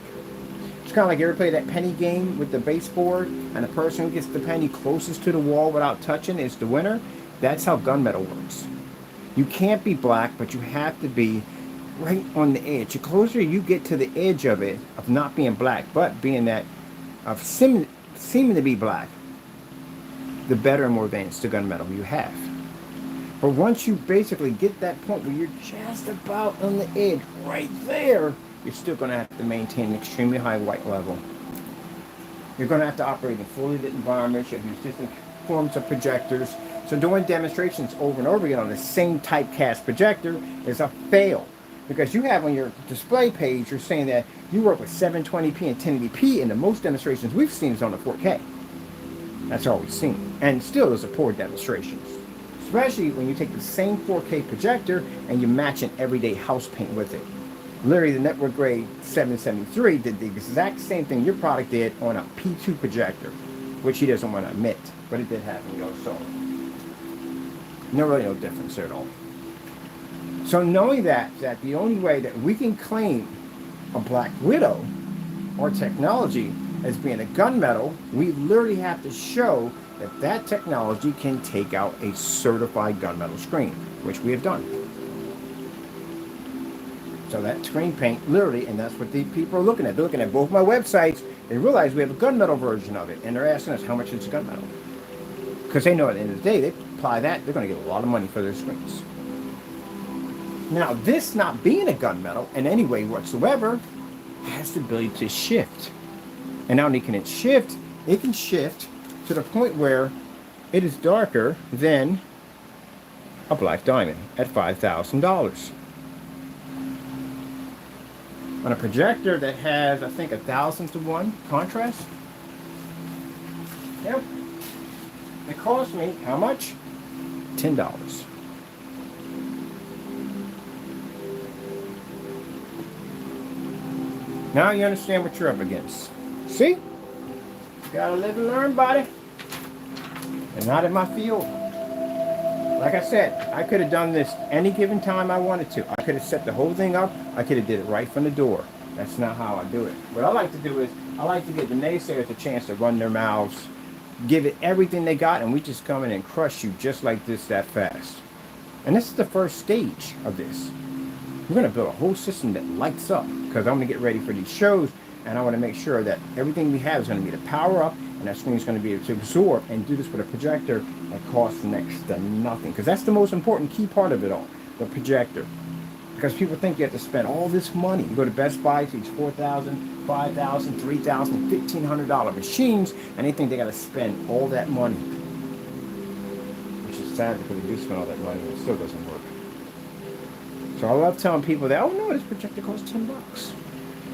It's kind of like you ever play that penny game with the baseboard and the person who gets the penny closest to the wall without touching is the winner. That's how gunmetal works. You can't be black, but you have to be right on the edge. The closer you get to the edge of it, of not being black, but being that of seeming to be black, the better and more advanced the gunmetal you have. But once you basically get that point where you're just about on the edge, right there, you're still going to have to maintain an extremely high white level. You're going to have to operate in fully lit environments. You have to use different forms of projectors. So doing demonstrations over and over again on the same typecast projector is a fail. Because you have on your display page, you're saying that you work with 720p and 1080p, and the most demonstrations we've seen is on the 4K. That's all we've seen. And still, those are poor demonstrations. Especially when you take the same 4K projector and you match an everyday house paint with it. Literally, the network grade 773 did the exact same thing your product did on a P2 projector, which he doesn't want to admit, but it did happen, so no difference there at all. So knowing that the only way that we can claim a Black Widow or technology as being a gunmetal, we literally have to show that technology can take out a certified gunmetal screen, which we have done. So that screen paint, literally, and that's what the people are looking at. They're looking at both my websites. They realize we have a gunmetal version of it, and they're asking us how much is gunmetal. Because they know at the end of the day, they apply that, they're going to get a lot of money for their screens. Now, this not being a gunmetal in any way whatsoever has the ability to shift. And not only can it shift to the point where it is darker than a black diamond at $5,000. On a projector that has, I think, 1,000-to-1 contrast. Yep. It cost me how much? $10. Now you understand what you're up against. See? You gotta live and learn, buddy. And not in my field. Like I said, I could have done this any given time I wanted to. I could have set the whole thing up. I could have did it right from the door. That's not how I do it. What I like to do is, I like to give the naysayers a chance to run their mouths, give it everything they got, and we just come in and crush you just like this, that fast. And this is the first stage of this. We're going to build a whole system that lights up, because I'm going to get ready for these shows, and I want to make sure that everything we have is going to be to power up, and that screen is going to be able to absorb and do this with a projector that costs next to nothing. Because that's the most important key part of it all, the projector. Because people think you have to spend all this money. You go to Best Buy, see these $4,000, $5,000, $3,000, $1,500 machines, and they think they got to spend all that money. Which is sad because they do spend all that money and it still doesn't work. So I love telling people that, oh no, this projector costs $10.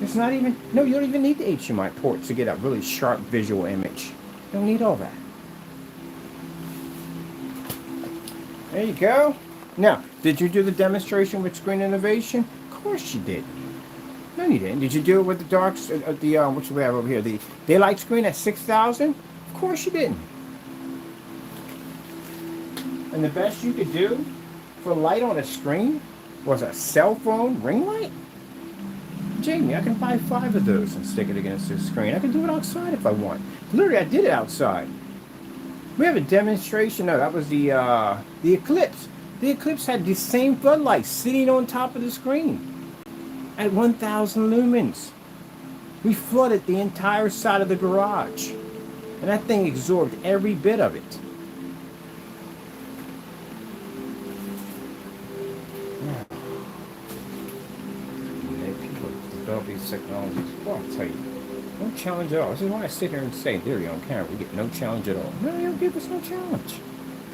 It's not even, no, you don't even need the HDMI port to get a really sharp visual image. You don't need all that. There you go. Now, did you do the demonstration with Screen Innovation? Of course you did. No, you didn't. Did you do it with the darks, what do we have over here? The daylight screen at 6,000? Of course you didn't. And the best you could do for light on a screen was a cell phone ring light? Jamie, I can buy 5 of those and stick it against the screen. I can do it outside if I want. Literally, I did it outside. We have a demonstration. No, that was the Eclipse. The Eclipse had the same floodlights sitting on top of the screen at 1,000 lumens. We flooded the entire side of the garage. And that thing absorbed every bit of it. Yeah. People develop these technologies. Well, I'll tell you, no challenge at all. This is why I sit here and say, there you on camera, we get no challenge at all. No, you don't give us no challenge.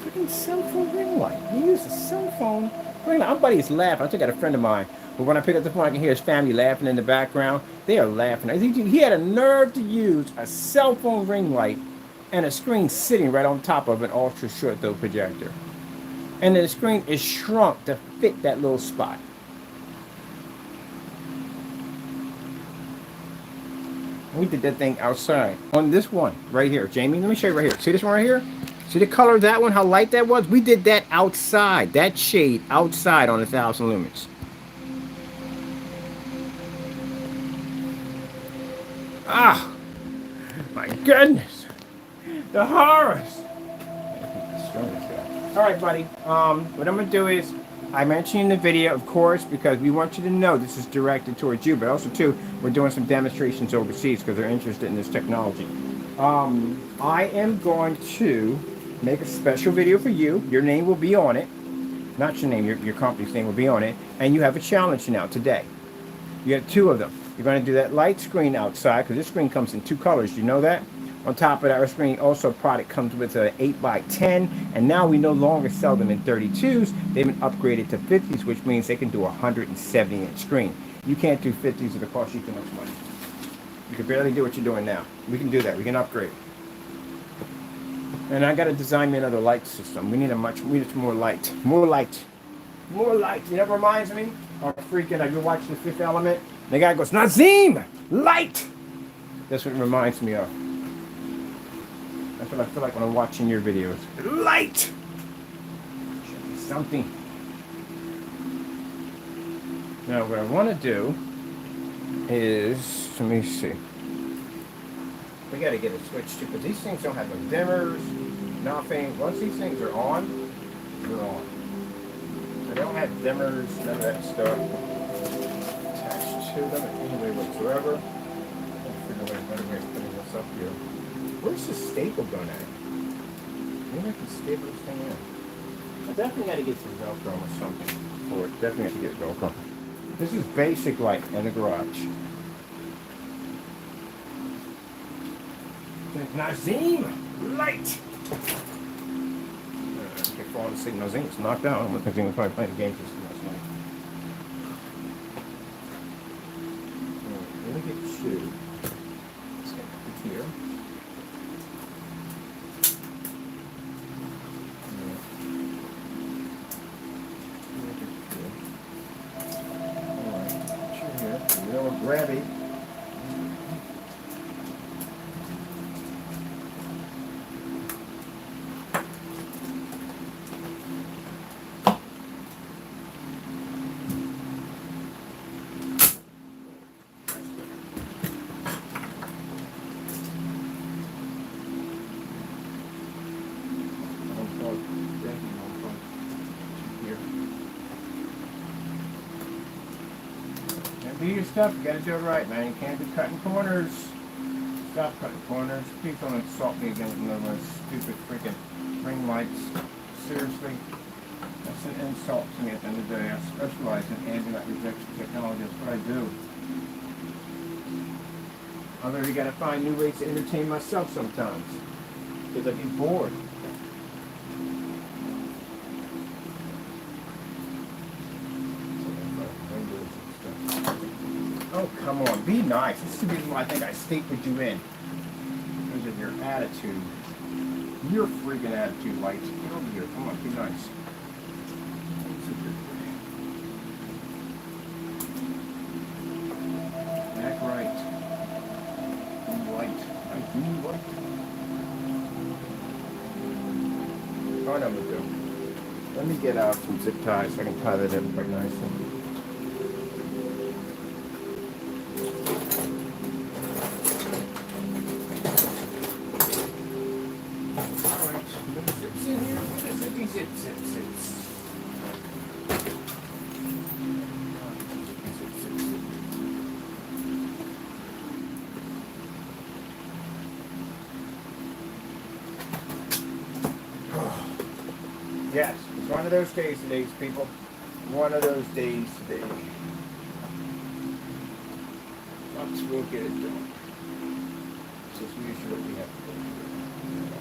Freaking cell phone ring light. You use a cell phone ring light. My buddy's laughing. I took out a friend of mine. But when I pick up the phone, I can hear his family laughing in the background. They are laughing. He had a nerve to use a cell phone ring light and a screen sitting right on top of an ultra short throw projector. And the screen is shrunk to fit that little spot. We did that thing outside on this one right here. Jamie, let me show you right here. See this one right here? See the color of that one, how light that was? We did that outside, that shade outside on 1,000 lumens. Ah, my goodness. The horrors. All right, buddy. What I'm going to do is, I mentioned in the video, of course, because we want you to know this is directed towards you, but also, too, we're doing some demonstrations overseas because they're interested in this technology. I am going to make a special video for you. Your name will be on it. Not your name, your company's name will be on it. And you have a challenge now today. You have 2 of them. You're going to do that light screen outside, because this screen comes in 2 colors. You know that? On top of that, our screen also product comes with an 8x10, and now we no longer sell them in 32s. They've been upgraded to 50s, which means they can do a 170-inch screen. You can't do 50s, it'll cost you too much money. You can barely do what you're doing now. We can do that. We can upgrade. And I got to design me another light system. We need more light. More light. More light. You know what reminds me? I'm freaking, I go watch The Fifth Element. The guy goes, Nazim! Light! That's what it reminds me of. That's what I feel like when I'm watching your videos. Light! Should be something. Now, what I want to do is, let me see. We got to get a switch too, because these things don't have no dimmers, nothing. Once these things are on, they're on. So they don't have dimmers, none of that stuff attached to them in any way whatsoever. I'll figure out a better way of putting this up here. Where's the staple gun at? Maybe I can staple this thing in. I definitely got to get some Velcro or something for it. Definitely have to get Velcro. This is basic light in the garage. Nazim! Light! Okay, falling asleep. Nazim's knocked out. Nazim was probably playing games last night. Let me get you. Let's get it here. Grabby. Do your stuff, you gotta do it right, man. You can't be cutting corners. Stop cutting corners. Please don't insult me again with another one of those stupid freaking ring lights. Seriously. That's an insult to me at the end of the day. I specialize in ambient light rejection technology. That's what I do. Although you gotta find new ways to entertain myself sometimes. Because I get bored. Oh, come on. Be nice. This is the reason why I think I stapled you in. Because of your attitude. Your freaking attitude, Lights. Get over here. Come on, be nice. Act right. Be white. I be white. What I'm going to do. Let me get out some zip ties so I can tie that in quite nicely. It's one of those days today, people. One of those days today. But we'll get it done. Just make sure we have to go through it.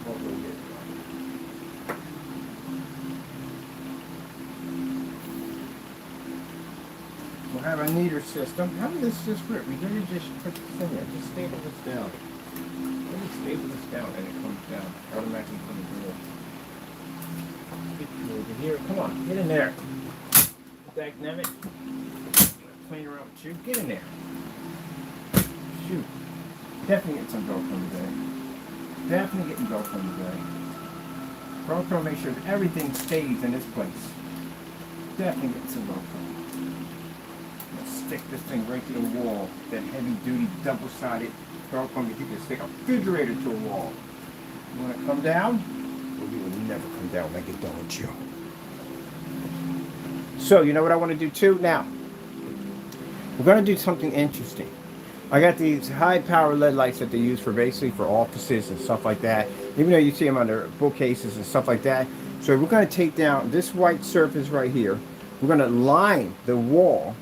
But we'll get it done. We'll have a neater system. How did this just work? We literally just put this in there. Just staple this down. Let me staple this down and it comes down. Automatically comes through. Get you over here. Come on, get in there. Dagnabbit. Playing around with you. Get in there. Shoot. Definitely getting some Velcro today. Definitely getting Velcro today. Velcro, make sure that everything stays in its place. Definitely getting some Velcro. Stick this thing right to the wall. That heavy duty double-sided Velcro that you can stick a refrigerator to a wall. You want to come down? Well, you will never come down like it done with you. So, you know what I want to do too? Now, we're going to do something interesting. I got these high-power LED lights that they use for basically for offices and stuff like that. Even though you see them under bookcases and stuff like that. So we're going to take down this white surface right here. We're going to line the wall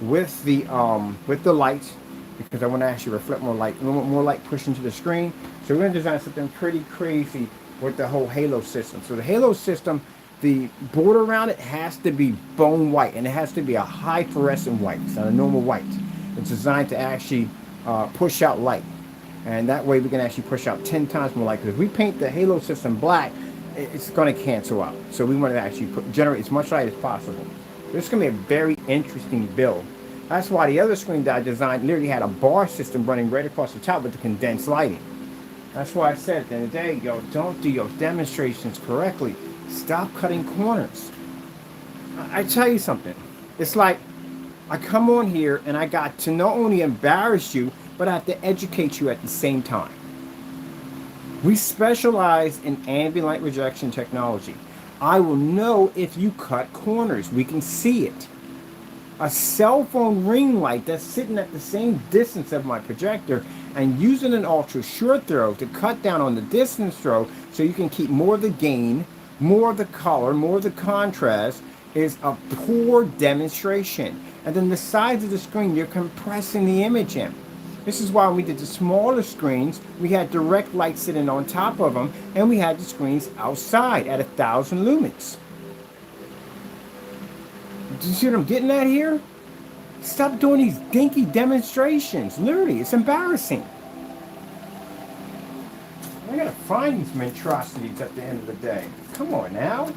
with the lights, because I want to actually reflect more light. We want more light pushed into the screen. So we're going to design something pretty crazy with the whole halo system. So the halo system, the border around it has to be bone white, and it has to be a high fluorescent white. It's not a normal white. It's designed to actually push out light, and that way we can actually push out 10 times more light. Because if we paint the halo system black, it's going to cancel out. So we want to actually generate as much light as possible. This is going to be a very interesting build. That's why the other screen that I designed literally had a bar system running right across the top with the condensed lighting. That's why I said at the end of the day, yo, don't do your demonstrations correctly. Stop cutting corners. I tell you something. It's like I come on here and I got to not only embarrass you, but I have to educate you at the same time. We specialize in ambient light rejection technology. I will know if you cut corners. We can see it. A cell phone ring light that's sitting at the same distance of my projector and using an ultra short throw to cut down on the distance throw so you can keep more of the gain, more of the color, more of the contrast is a poor demonstration. And then the sides of the screen, you're compressing the image in. This is why when we did the smaller screens, we had direct light sitting on top of them, and we had the screens outside at 1,000 lumens. Do you see what I'm getting at here? Stop doing these dinky demonstrations. Literally, it's embarrassing. I gotta find these monstrosities at the end of the day. Come on now.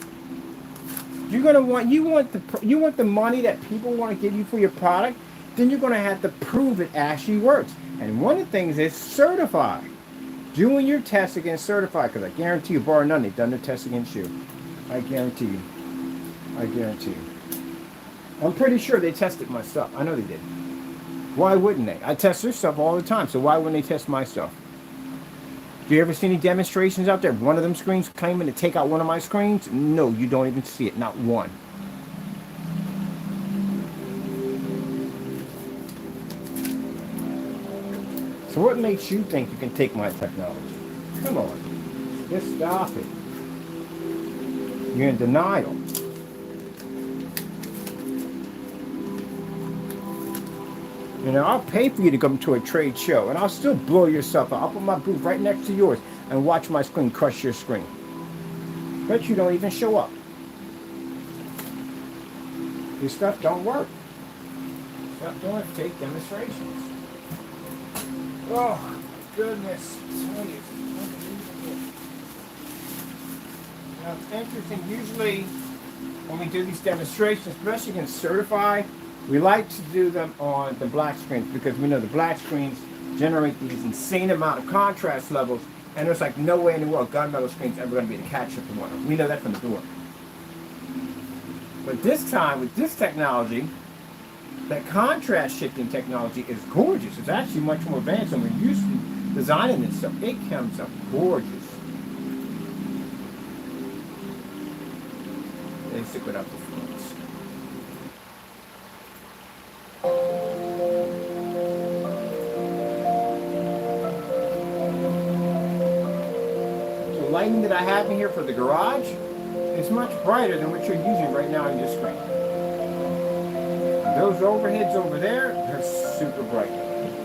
You want the money that people want to give you for your product, then you're gonna have to prove it actually works. And one of the things is certify. Doing your tests against certified, because I guarantee you, bar none, they've done their tests against you. I guarantee you. I guarantee you. I'm pretty sure they tested my stuff. I know they did. Why wouldn't they? I test their stuff all the time, so why wouldn't they test my stuff? Do you ever see any demonstrations out there? One of them screens claiming to take out one of my screens? No, you don't even see it. Not one. So what makes you think you can take my technology? Come on. Just stop it. You're in denial. You know, I'll pay for you to come to a trade show, and I'll still blow your stuff out. I'll put my booth right next to yours and watch my screen crush your screen. Bet you don't even show up. Your stuff don't work. Stop doing fake demonstrations. Oh, goodness. Now, it's interesting. Usually, when we do these demonstrations, especially against certified, we like to do them on the black screens because we know the black screens generate these insane amount of contrast levels, and there's like no way in the world gunmetal screen's ever going to be able to catch up to one of them. We know that from the door. But this time, with this technology, that contrast shifting technology is gorgeous. It's actually much more advanced than we're used to designing this stuff. It comes up gorgeous. They stick it up the front. lighting that I have in here for the garage is much brighter than what you're using right now on your screen. Those overheads over there, they're super bright.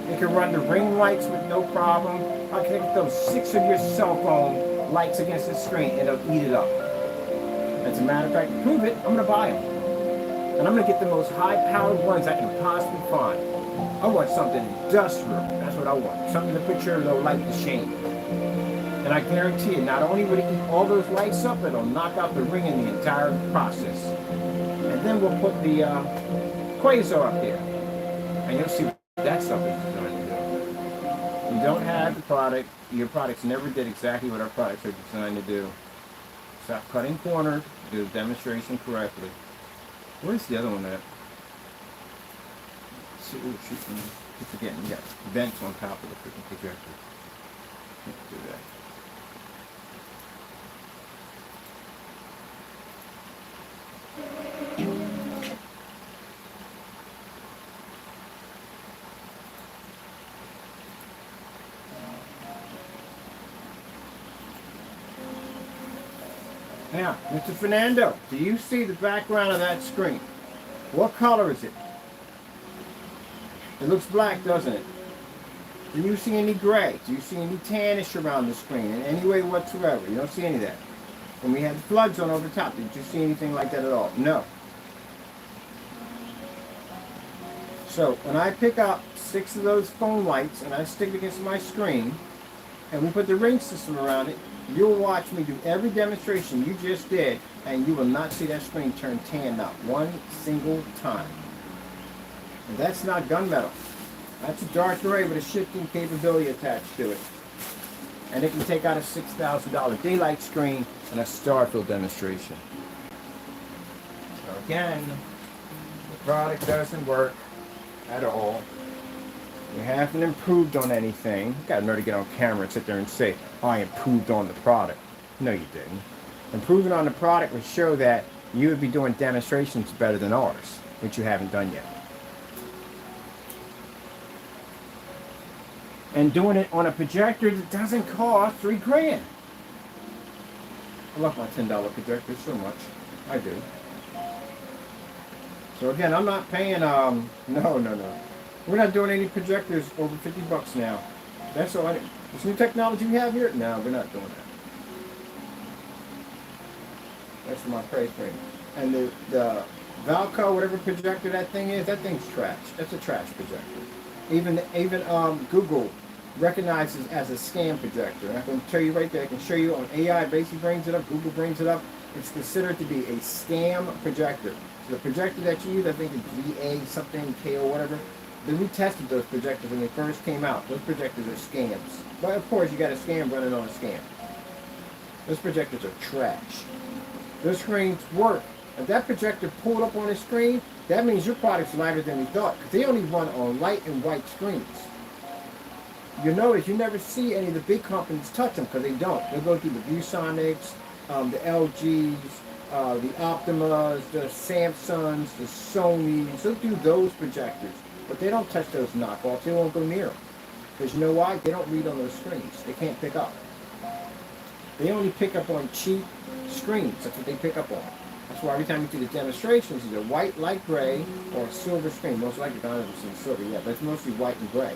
You can run the ring lights with no problem. I can get those 6 of your cell phone lights against the screen and it'll eat it up. As a matter of fact, to prove it, I'm gonna buy them. And I'm gonna get the most high-powered ones I can possibly find. I want something industrial. That's what I want. Something to put your little light to shame. And I guarantee you, not only would it eat all those lights up, it'll knock out the ring in the entire process. And then we'll put the quasar up there. And you'll see what that stuff is designed to do. You don't have the product. Your products never did exactly what our products are designed to do. Stop cutting corners. Do the demonstration correctly. Where's the other one at? Oh, shoot, keep forgetting. You got vents on top of the freaking projector. Let's do that. Now, Mr. Fernando, do you see the background of that screen? What color is it? It looks black, doesn't it? Do you see any gray? Do you see any tannish around the screen in any way whatsoever? You don't see any of that. When we had floods on over top, did you see anything like that at all? No. So, when I pick up 6 of those phone lights and I stick it against my screen, and we put the ring system around it, you'll watch me do every demonstration you just did, and you will not see that screen turn tan not one single time. And that's not gunmetal. That's a dark gray with a shifting capability attached to it. And it can take out a $6,000 daylight screen and a Starfield demonstration. So again, the product doesn't work at all. You haven't improved on anything. You got to know to get on camera and sit there and say, oh, I improved on the product. No, you didn't. Improving on the product would show that you would be doing demonstrations better than ours, which you haven't done yet. And doing it on a projector that doesn't cost $3 grand. I love my $10 projector so much. I do. So again, I'm not paying, no. We're not doing any projectors over 50 bucks now. That's all this new technology we have here? No, we're not doing that. That's for my price range. And the Valco, whatever projector that thing is, that thing's trash. That's a trash projector. Even Google recognizes as a scam projector. And I can tell you right there, I can show you on AI, basically brings it up, Google brings it up. It's considered to be a scam projector. So the projector that you use, I think it's VA something, KO, whatever. Then we tested those projectors when they first came out. Those projectors are scams. But of course, you got a scam running on a scam. Those projectors are trash. Those screens work. If that projector pulled up on a screen, that means your product's lighter than we thought. Because they only run on light and white screens. You notice you never see any of the big companies touch them because they don't. They'll go through the ViewSonics, the LGs, the Optimas, the Samsungs, the Sonys. They'll do those projectors. But they don't touch those knockoffs. They won't go near them. Because you know why? They don't read on those screens. They can't pick up. They only pick up on cheap screens. That's what they pick up on. That's why every time you see the demonstrations, it's a white, light gray, or a silver screen. Most likely, I don't see silver yet, but it's mostly white and gray.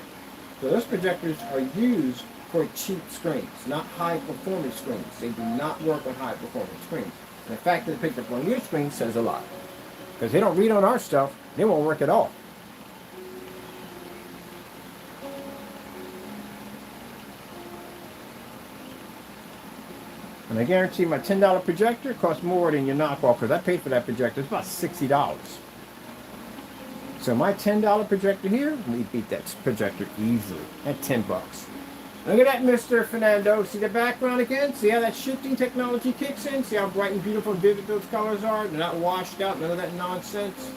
So those projectors are used for cheap screens, not high-performance screens. They do not work on high-performance screens. And the fact that they picked up on your screen says a lot. Because they don't read on our stuff, they won't work at all. And I guarantee my $10 projector costs more than your knockoff because I paid for that projector. It's about $60. So my $10 projector here, we beat that projector easily at 10 bucks. Look at that, Mr. Fernando. See the background again? See how that shifting technology kicks in? See how bright and beautiful and vivid those colors are? They're not washed out, none of that nonsense.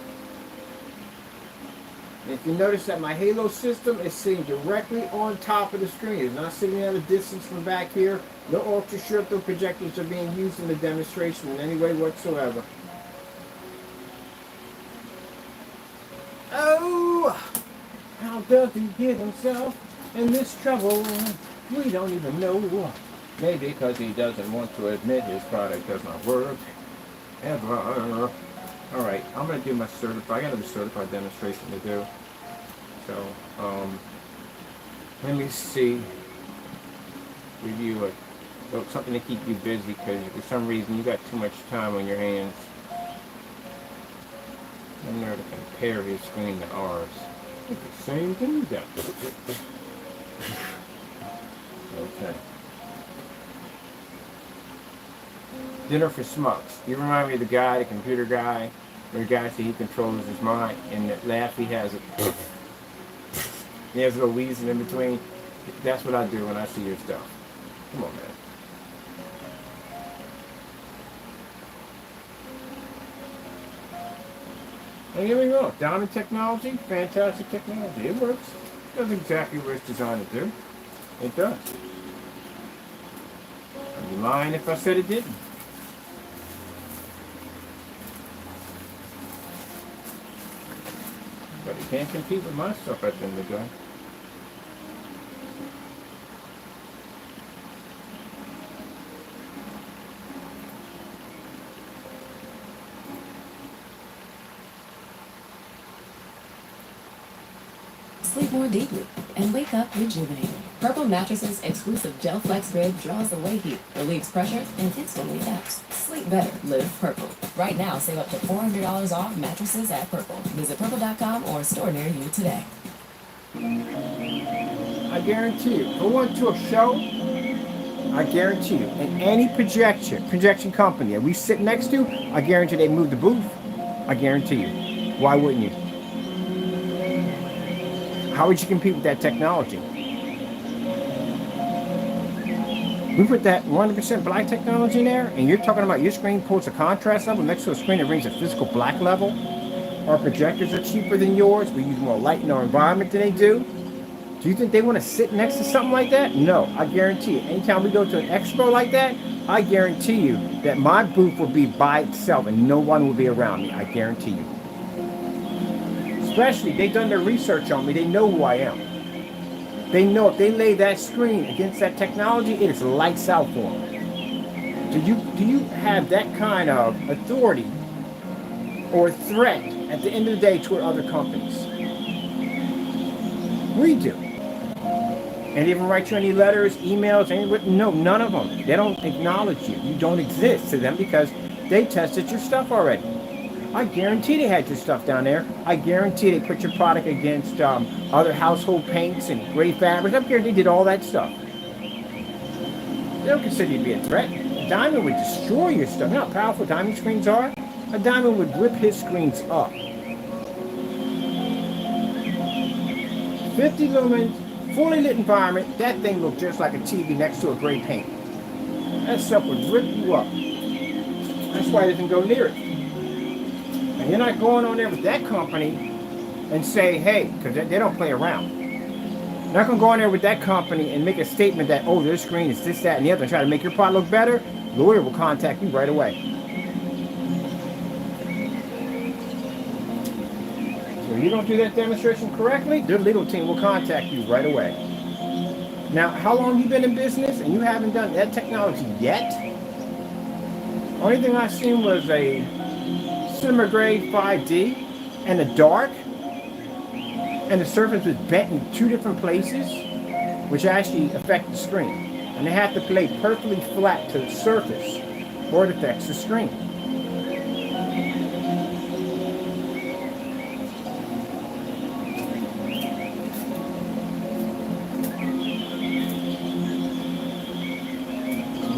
And if you notice that my halo system is sitting directly on top of the screen. It's not sitting at a distance from back here. No ultra short projectors are being used in the demonstration in any way whatsoever. Oh, how does he get himself in this trouble? We don't even know. Maybe because he doesn't want to admit his product does not work. Ever. Alright, I'm going to do my certified. I got a certified demonstration to do. So, let me see. Review it. So something to keep you busy because for some reason you got too much time on your hands. I'm there to compare his screen to ours. It's the same thing we got. Okay. Dinner for Schmucks. You remind me of the guy, the computer guy, where the guy said he controls his mind, and that laugh he has it. He has a little wheezing in between. That's what I do when I see your stuff. Come on, man. Don't get me wrong. Diamond technology, fantastic technology. It works. It does exactly what it's designed to do. It does. I'd be lying if I said it didn't. But it can't compete with my stuff at the end of the day. Sleep more deeply and wake up rejuvenated. Purple Mattresses exclusive Gel Flex Grid draws away heat, relieves pressure, and instantly adapts. Sleep better, live Purple. Right now, save up to $400 off mattresses at Purple. Visit purple.com or a store near you today. I guarantee you, go on to a show, I guarantee you, in any projection company that we sit next to, I guarantee they move the booth. I guarantee you. Why wouldn't you? How would you compete with that technology? We put that 100% black technology in there, and you're talking about your screen pulls a contrast level next to a screen that brings a physical black level. Our projectors are cheaper than yours. We use more light in our environment than they do. Do you think they want to sit next to something like that? No, I guarantee you. Anytime we go to an expo like that, I guarantee you that my booth will be by itself and no one will be around me. I guarantee you. Especially, they've done their research on me. They know who I am. They know if they lay that screen against that technology, it is lights out for them. Do you have that kind of authority or threat at the end of the day toward other companies? We do. And they even write you any letters, emails, anything? No, none of them. They don't acknowledge you. You don't exist to them because they tested your stuff already. I guarantee they had your stuff down there. I guarantee they put your product against other household paints and gray fabrics. I guarantee they did all that stuff. They don't consider you to be a threat. A diamond would destroy your stuff. You know how powerful diamond screens are? A diamond would rip his screens up. 50 lumens, fully lit environment. That thing looked just like a TV next to a gray paint. That stuff would rip you up. That's why they didn't go near it. And you're not going on there with that company and say, hey, because they don't play around. You're not going to go on there with that company and make a statement that, oh, their screen is this, that, and the other, and try to make your product look better. Lawyer will contact you right away. So if you don't do that demonstration correctly, their legal team will contact you right away. Now, how long have you been in business and you haven't done that technology yet? Only thing I've seen was a cinema grade 5D and the dark, and the surface was bent in two different places, which actually affect the screen. And they have to lay perfectly flat to the surface or it affects the screen.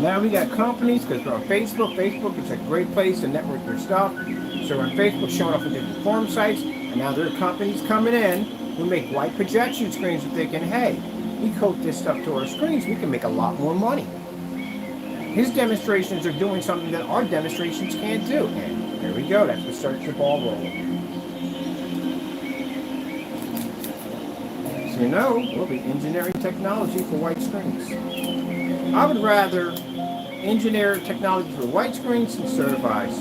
Now we got companies, because we're on Facebook. Facebook is a great place to network your stuff. So we're on Facebook showing off at different forum sites, and now there are companies coming in who make white projection screens and thinking, hey, we coat this stuff to our screens, we can make a lot more money. His demonstrations are doing something that our demonstrations can't do. And there we go, that's what starts the ball rolling. So you know, we'll be engineering technology for white screens. I would rather engineer technology for white screens than certifies.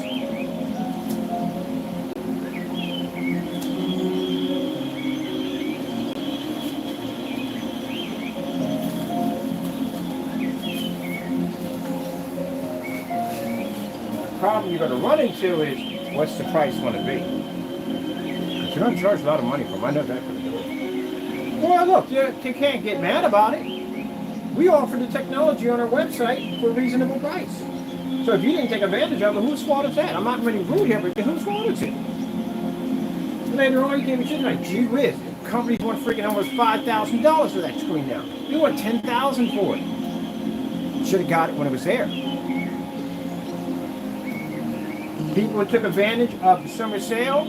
problem you're going to run into is, what's the price going to be? But you're going to charge a lot of money for them. I know that for sure. Well, look, you can't get mad about it. We offer the technology on our website for a reasonable price. So if you didn't take advantage of it, whose fault is that? I'm not really rude here, but whose fault is it? Later on, you came and said, like, gee whiz, companies want freaking almost $5,000 for that screen now. You want $10,000 for it. Should have got it when it was there. People who took advantage of the summer sale,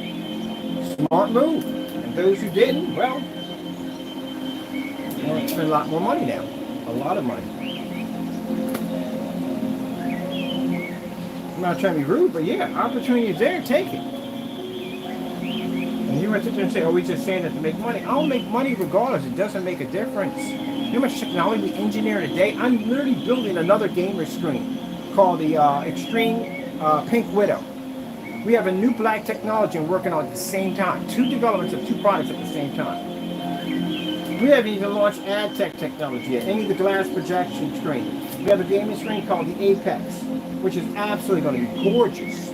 smart move. And those who didn't, well, you want to spend a lot more money now. A lot of money. I'm not trying to be rude, but yeah, opportunity is there, take it. And you want to sit there and say, oh, we just saying that to make money. I'll make money regardless. It doesn't make a difference. You know how much technology we engineer today? I'm literally building another gamer screen called the Extreme Pink Widow. We have a new black technology and working on it at the same time. Two developments of two products at the same time. We haven't even launched ad tech technology yet. Any of the glass projection screen. We have a gaming screen called the Apex, which is absolutely going to be gorgeous.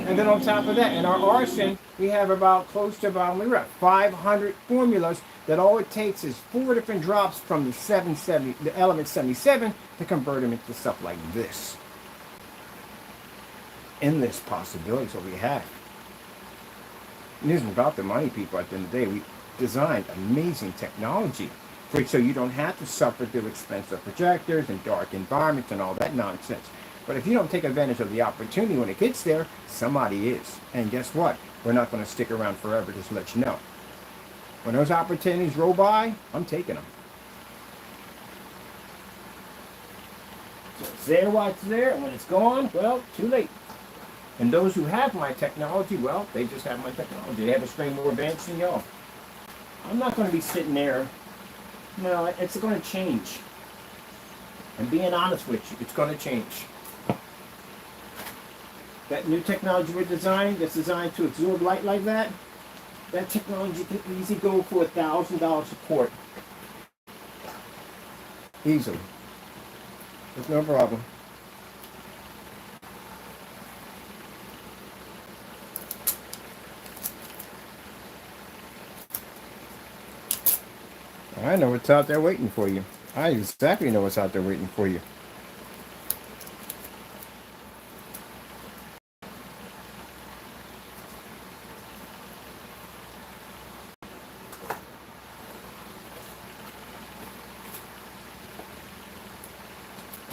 And then on top of that, in our arsenal, we have about close to about 500 formulas that all it takes is 4 different drops from the element 77 to convert them into stuff like this. Endless possibilities what we have. It isn't about the money, people. At the end of the day, we designed amazing technology so you don't have to suffer through expensive projectors and dark environments and all that nonsense. But if you don't take advantage of the opportunity when it gets there, somebody is. And guess what? We're not going to stick around forever, just to let you know. When those opportunities roll by, I'm taking them. So it's there while it's there, and when it's gone, well, too late. And those who have my technology, well, they just have my technology. They have a string more advanced than y'all. I'm not going to be sitting there. No, it's going to change. And being honest with you, it's going to change. That new technology we're designing, that's designed to absorb light like that, that technology can easily go for $1,000 support. Easily. There's no problem. I know what's out there waiting for you. I exactly know what's out there waiting for you.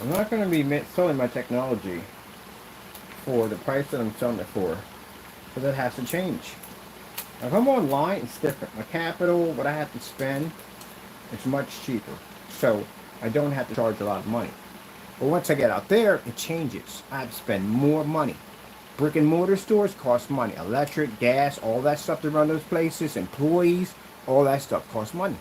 I'm not going to be selling my technology for the price that I'm selling it for, because that has to change. If I'm online, it's different. My capital, what I have to spend, it's much cheaper. So I don't have to charge a lot of money. But once I get out there, it changes. I have to spend more money. Brick and mortar stores cost money. Electric, gas, all that stuff to run those places, employees, all that stuff costs money.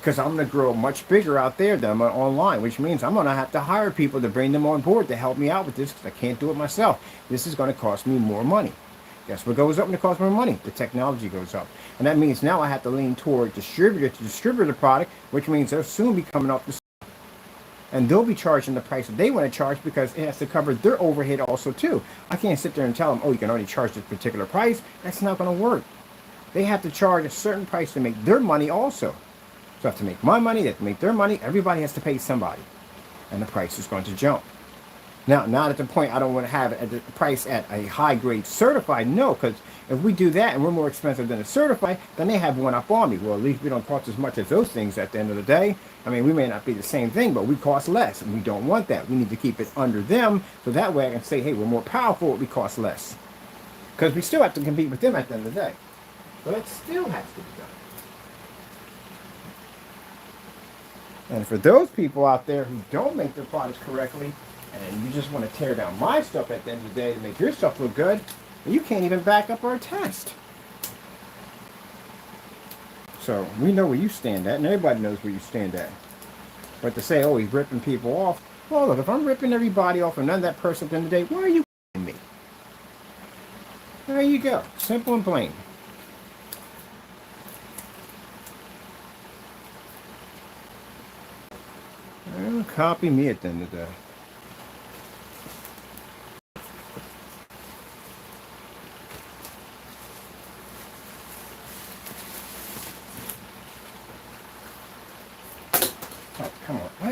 Because I'm going to grow much bigger out there than I'm online, which means I'm going to have to hire people to bring them on board to help me out with this, because I can't do it myself. This is going to cost me more money. Guess what goes up when it costs more money? The technology goes up. And that means now I have to lean toward distributor to distribute the product, which means they'll soon be coming off the store. And they'll be charging the price that they want to charge, because it has to cover their overhead also too. I can't sit there and tell them, oh, you can only charge this particular price. That's not going to work. They have to charge a certain price to make their money also. So I have to make my money, they have to make their money. Everybody has to pay somebody. And the price is going to jump. Now, not at the point I don't want to have it at the price at a high grade certified. No, because if we do that and we're more expensive than a certified, then they have one up on me. Well, at least we don't cost as much as those things at the end of the day. I mean, we may not be the same thing, but we cost less, and we don't want that. We need to keep it under them, so that way I can say, hey, we're more powerful, we cost less. Because we still have to compete with them at the end of the day. But it still has to be done. And for those people out there who don't make their products correctly, and you just want to tear down my stuff at the end of the day to make your stuff look good, you can't even back up our test. So we know where you stand at, and everybody knows where you stand at. But to say, oh, he's ripping people off, well, look, if I'm ripping everybody off and none of that person at the end of the day, why are you me? There you go. Simple and plain. Well, copy me at the end of the day.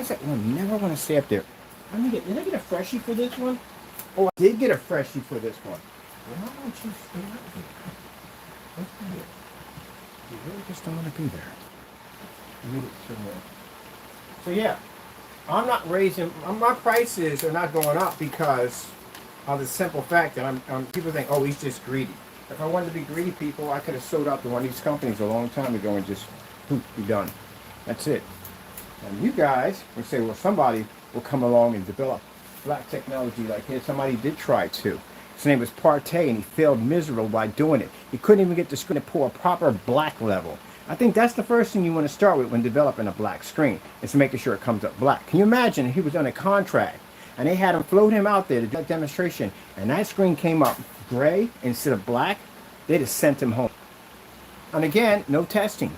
does that one never want to stay up there? Did I get a freshie for this one? Oh, I did get a freshie for this one. Why don't you stay up here? Let's do it. You really just don't want to be there. Read it somewhere. So yeah, I'm not raising, my prices are not going up because of the simple fact that people think, oh, he's just greedy. If I wanted to be greedy, people, I could have sold out to one of these companies a long time ago and just, be done. That's it. And you guys would say, well, somebody will come along and develop black technology like his. Somebody did try to. His name was Partey, and he failed miserable by doing it. He couldn't even get the screen to pull a proper black level. I think that's the first thing you want to start with when developing a black screen, is making sure it comes up black. Can you imagine if he was on a contract and they had him float him out there to do a demonstration and that screen came up gray instead of black? They'd have sent him home. And again, no testing.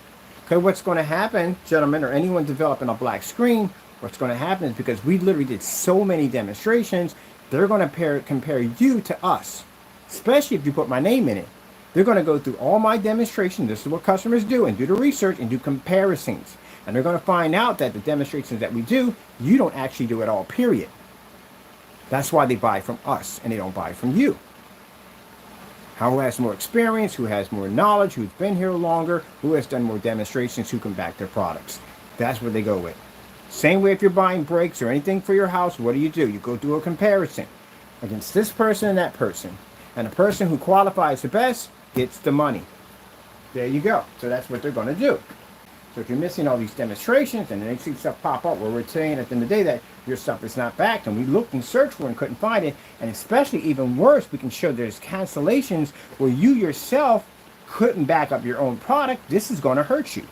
Okay, what's going to happen, gentlemen, or anyone developing a black screen, what's going to happen is because we literally did so many demonstrations, they're going to compare you to us, especially if you put my name in it. They're going to go through all my demonstrations. This is what customers do, and do the research and do comparisons. And they're going to find out that the demonstrations that we do, you don't actually do at all, period. That's why they buy from us and they don't buy from you. Who has more experience, who has more knowledge, who's been here longer, who has done more demonstrations, who can back their products. That's what they go with. Same way if you're buying brakes or anything for your house, what do? You go do a comparison against this person and that person. And the person who qualifies the best gets the money. There you go. So that's what they're going to do. So if you're missing all these demonstrations and then they see stuff pop up where we're saying at the end of the day that your stuff is not backed, and we looked and searched for it and couldn't find it, and especially even worse, we can show there's cancellations where you yourself couldn't back up your own product, this is going to hurt you.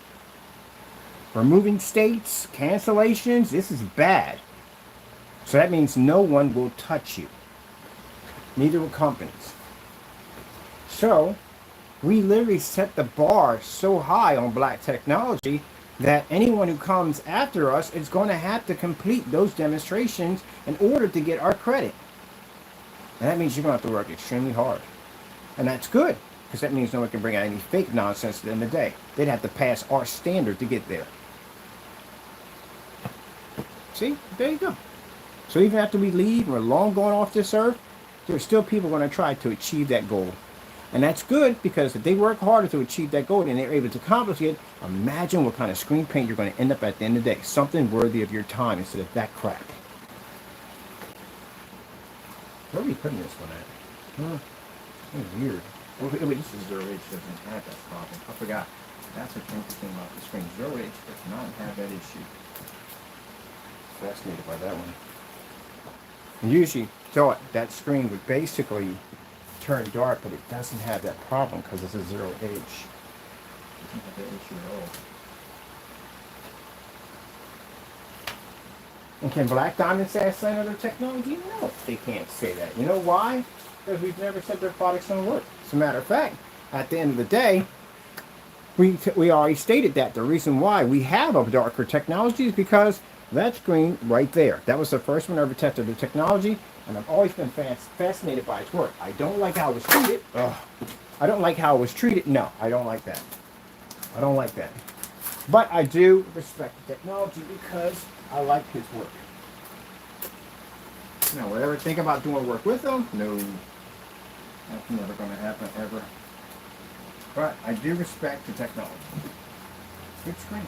Removing states, cancellations, this is bad. So that means no one will touch you. Neither will companies. So we literally set the bar so high on black technology that anyone who comes after us is going to have to complete those demonstrations in order to get our credit. And that means you're going to have to work extremely hard. And that's good, because that means no one can bring out any fake nonsense at the end of the day. They'd have to pass our standard to get there. See? There you go. So even after we leave and we're long gone off this earth, there's still people going to try to achieve that goal. And that's good, because if they work harder to achieve that goal and they're able to accomplish it, imagine what kind of screen paint you're going to end up at the end of the day. Something worthy of your time instead of that crap. Where are we putting this one at? That's weird. Oh, wait, this is 0H doesn't have that problem. I forgot. That's what's interesting about the screen. 0H does not have that issue. Fascinated by that one. And usually thought that screen would basically turn dark, but it doesn't have that problem because it's a 0H. It doesn't have that issue at all. And can Black Diamond say I signed other technology? No, they can't say that. You know why? Because we've never said their products don't work. As a matter of fact, at the end of the day, we already stated that the reason why we have a darker technology is because that screen right there, that was the first one I ever tested the technology, and I've always been fascinated by its work. I don't like how it was treated. I don't like how it was treated. No, I don't like that. I don't like that. But I do respect the technology because I like his work. Now, would I ever think about doing work with him? No. That's never going to happen, ever. But I do respect the technology. Good screen.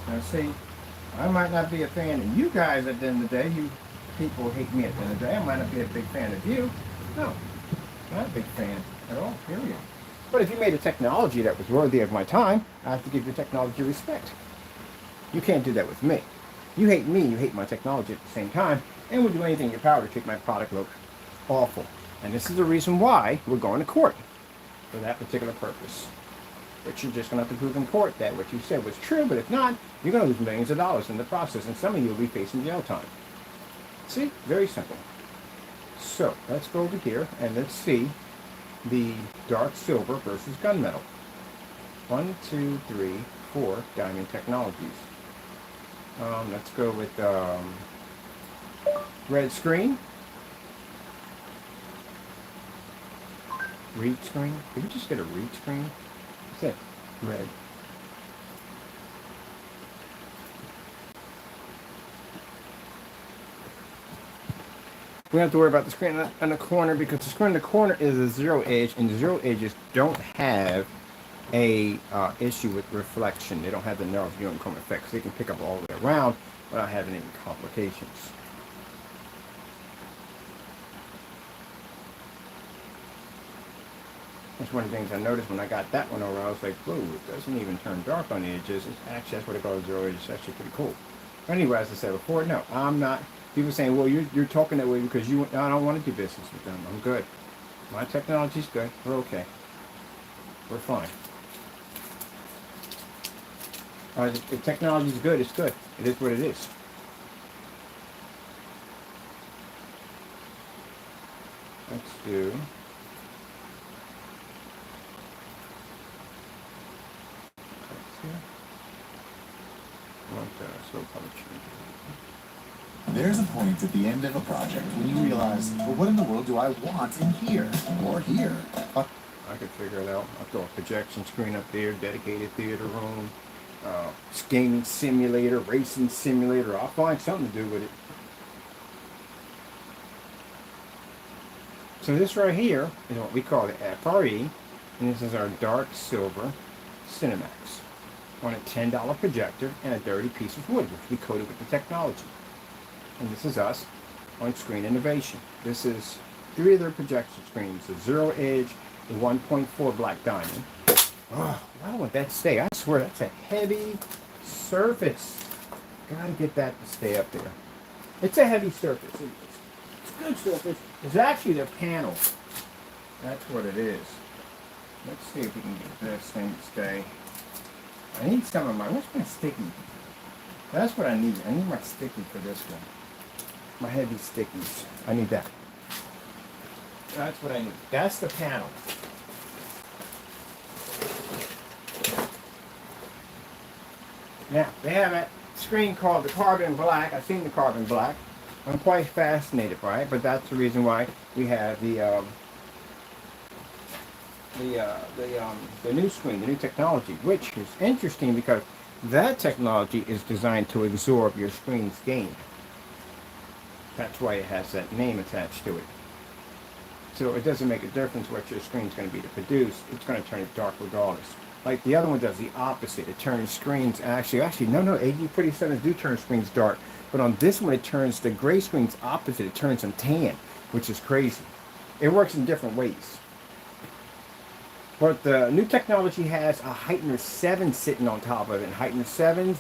Now see, I might not be a fan of you guys at the end of the day. You people hate me at the end of the day. I might not be a big fan of you. No, not a big fan at all, period. But if you made a technology that was worthy of my time, I have to give your technology respect. You can't do that with me. You hate me, you hate my technology at the same time, and would do anything in your power to make my product look awful. And this is the reason why we're going to court for that particular purpose. But you're just going to have to prove in court that what you said was true, but if not, you're going to lose millions of dollars in the process, and some of you will be facing jail time. See? Very simple. So, let's go over here, and let's see the dark silver versus gunmetal. 1, 2, 3, 4 diamond technologies. Let's go with red screen. Read screen. Did we just get a read screen? That's it. red. We don't have to worry about the screen in the corner because the screen in the corner is a zero edge, and the zero edges don't have a issue with reflection. They don't have the narrow viewing chrome effect, so they can pick up all the way around without having any complications. That's one of the things I noticed when I got that one over. I was like, whoa, it doesn't even turn dark on the edges. It's actually, that's what they call zero edge. It's actually pretty cool. But anyway, as I said before, no, I'm not. People saying, well, you're talking that way because I don't want to do business with them. I'm good. My technology's good. We're okay. We're fine. The technology's good. It's good. It is what it is. Let's do. There's a point at the end of a project when you realize, well, what in the world do I want in here or here? I could figure it out. I'll throw a projection screen up there, dedicated theater room, gaming simulator, racing simulator. I'll find something to do with it. So this right here is what we call the FRE, and this is our dark silver CINEMAX on a $10 projector and a dirty piece of wood, which we coated with the technology. And this is us on Screen Innovation. This is 3 of their projection screens, the zero edge, the 1.4 black diamond. Oh, why won't that stay? I swear that's a heavy surface. Gotta get that to stay up there. It's a heavy surface. It's a good surface. It's actually the panel. That's what it is. Let's see if we can get this thing to stay. I need some of my, where's my sticky? That's what I need. I need my sticky for this one. My heavy stickies. I need that. That's what I need. That's the panel. Now, they have a screen called the carbon black. I've seen the carbon black. I'm quite fascinated by it, but that's the reason why we have the new screen, the new technology, which is interesting because that technology is designed to absorb your screen's gain. That's why it has that name attached to it. So it doesn't make a difference what your screen's going to be to produce. It's going to turn it dark regardless. Like the other one does the opposite. It turns screens no, you pretty certain do turn screens dark. But on this one, it turns the gray screens opposite. It turns them tan, which is crazy. It works in different ways. But the new technology has a heightener 7 sitting on top of it. And heightener 7s,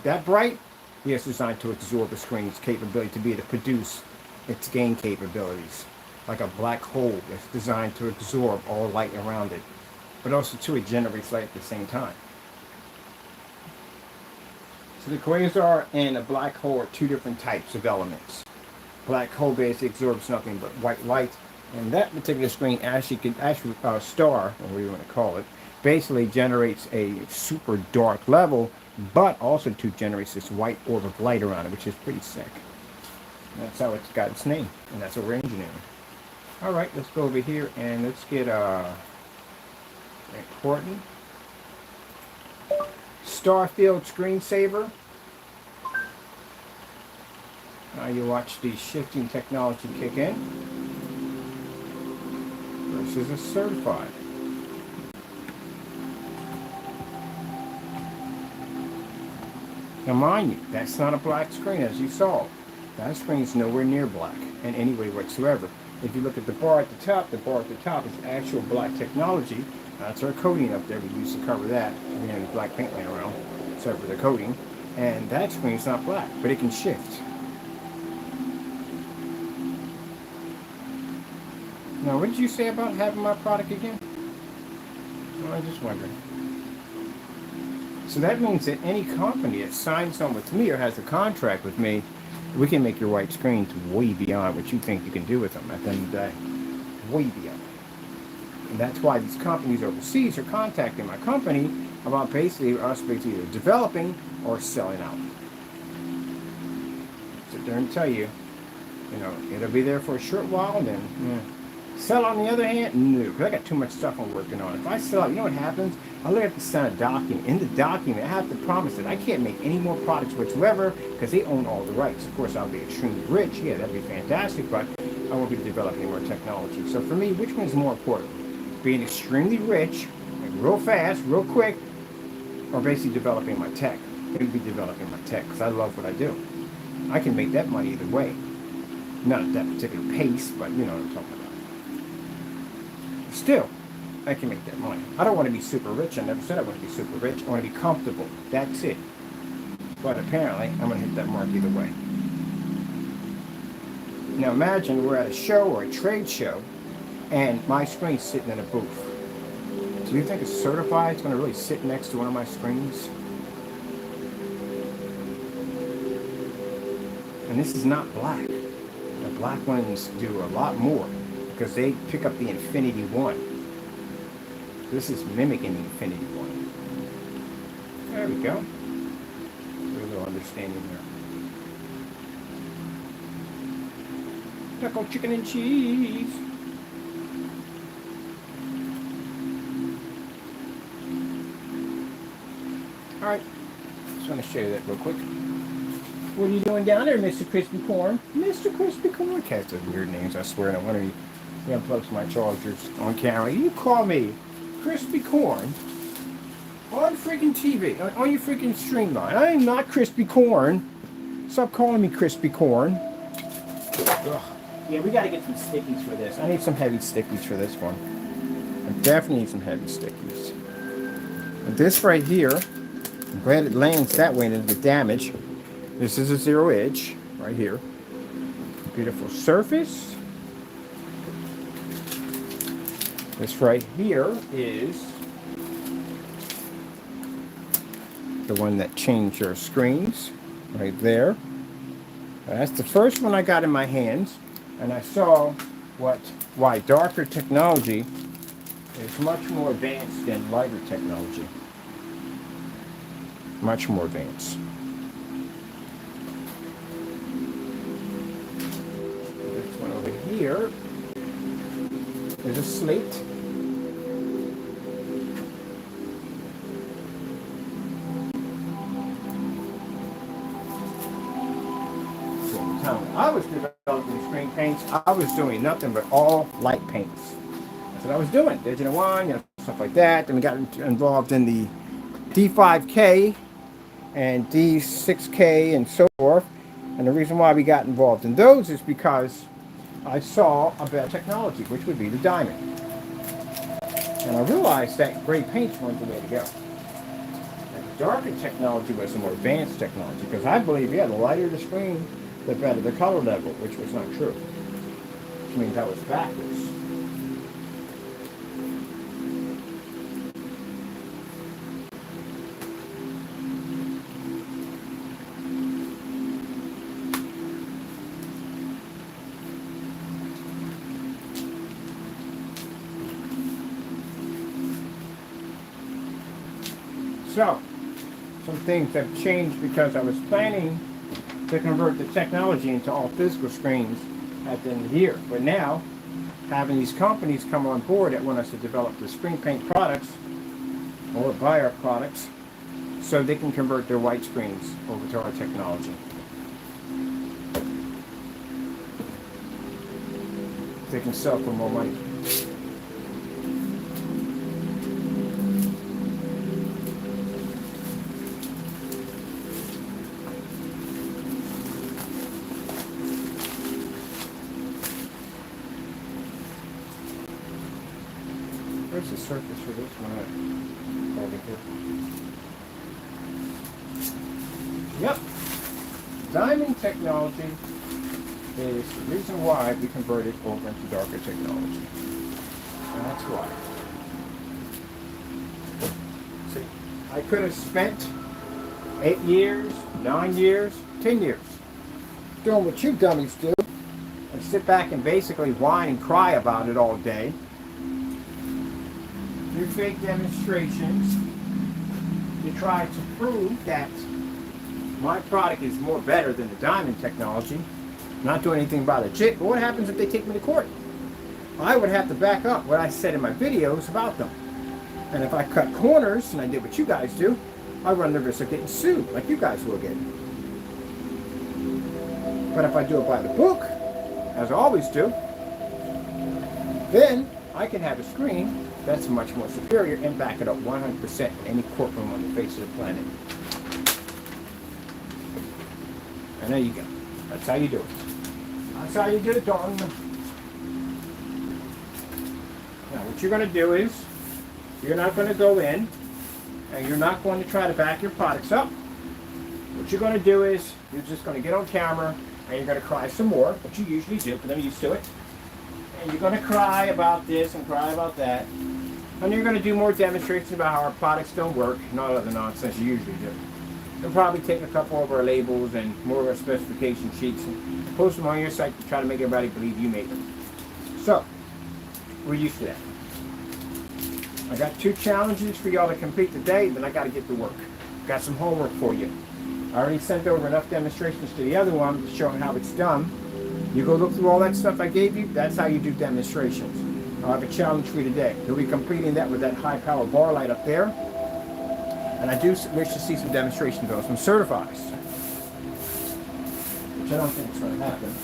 that bright, it's designed to absorb the screen's capability to be able to produce its gain capabilities. Like a black hole that's designed to absorb all light around it. But also, too, it generates light at the same time. So the quasar and a black hole are 2 different types of elements. Black hole basically absorbs nothing but white light. And that particular screen star, or whatever you want to call it, basically generates a super dark level, but also too generates this white orb of light around it, which is pretty sick. And that's how it's got its name, and that's what we're engineering. All right, let's go over here and let's get important Starfield screensaver. Now you watch the shifting technology kick in. Versus a certified. Now mind you, that's not a black screen as you saw. That screen's nowhere near black in any way whatsoever. If you look at the bar at the top is actual black technology. That's our coating up there. We used to cover that. We had black paint laying around, except for the coating. And that screen's not black, but it can shift. Now, what did you say about having my product again? Well, I'm just wondering. So that means that any company that signs on with me or has a contract with me, we can make your white screens way beyond what you think you can do with them at the end of the day. Way beyond. And that's why these companies overseas are contacting my company about basically us either developing or selling out. Sit there and tell you, it'll be there for a short while, and then sell on the other hand, no, because I got too much stuff I'm working on. If I sell out, you know what happens? I look at the Senate document. In the document, I have to promise that I can't make any more products whatsoever because they own all the rights. Of course, I'll be extremely rich. Yeah, that'd be fantastic, but I won't be developing more technology. So for me, which one's more important? Being extremely rich, like real fast, real quick, or basically developing my tech? Maybe be developing my tech because I love what I do. I can make that money either way. Not at that particular pace, but you know what I'm talking about. Still, I can make that money. I don't want to be super rich. I never said I want to be super rich. I want to be comfortable. That's it. But apparently, I'm going to hit that mark either way. Now imagine we're at a show or a trade show, and my screen's sitting in a booth. Do you think a certified is going to really sit next to one of my screens? And this is not black. The black ones do a lot more because they pick up the Infinity One. This is mimicking the Infinity One. There we go. A little understanding there. Taco chicken and cheese. Alright, just want to show you that real quick. What are you doing down there, Mr. Crispy Corn? Mr. Crispy Corn. Cats have weird names, I swear. No wonder he unplugs my chargers on camera. You call me Crispy Corn on freaking TV, on your freaking stream line. I am not Crispy Corn. Stop calling me Crispy Corn. Ugh. Yeah, we got to get some stickies for this. I need some heavy stickies for this one. I definitely need some heavy stickies. And this right here, I'm glad it lands that way and doesn't get damaged. This is a 0 edge right here. Beautiful surface. This right here is the one that changed your screens right there. That's the first one I got in my hands, and I saw why darker technology is much more advanced than lighter technology. Much more advanced. This one over here is a slate. I was developing screen paints. I was doing nothing but all light paints. That's what I was doing. Digital One, stuff like that. Then we got involved in the D5K and D6K and so forth. And the reason why we got involved in those is because I saw a better technology, which would be the diamond. And I realized that gray paints weren't the way to go. And darker technology was the more advanced technology, because I believe, the lighter the screen, the better the color level, which was not true. Which means I was backwards. So, some things have changed because I was planning to convert the technology into all physical screens at the end of the year. But now, having these companies come on board that want us to develop the screen paint products or buy our products so they can convert their white screens over to our technology. They can sell for more money. Where's the surface for this one? Over here. Yep. Diamond technology is the reason why we converted over into darker technology. And that's why. See, I could have spent 8 years, 9 years, 10 years doing what you dummies do and sit back and basically whine and cry about it all day. Do fake demonstrations to try to prove that my product is more better than the diamond technology. Not doing anything about it. But what happens if they take me to court? I would have to back up what I said in my videos about them. And if I cut corners, and I did what you guys do, I run the risk of getting sued, like you guys will get. But if I do it by the book, as I always do, then I can have a screen that's much more superior and back it up 100% in any courtroom on the face of the planet. And there you go. That's how you do it. That's how you do it, Dawn. Now, what you're going to do is, you're not going to go in, and you're not going to try to back your products up. What you're going to do is, you're just going to get on camera, and you're going to cry some more, which you usually do, because I'm used to it. And you're going to cry about this and cry about that. And you're going to do more demonstrations about how our products don't work, and all other nonsense you usually do. You'll probably take a couple of our labels and more of our specification sheets and post them on your site to try to make everybody believe you made them. So, we're used to that. I got 2 challenges for y'all to complete today, then I got to get to work. Got some homework for you. I already sent over enough demonstrations to the other one to show how it's done. You go look through all that stuff I gave you, that's how you do demonstrations. I have a challenge for you today. You'll be completing that with that high power bar light up there. And I do wish to see some demonstration videos, some certifies. Which I don't think is going to happen.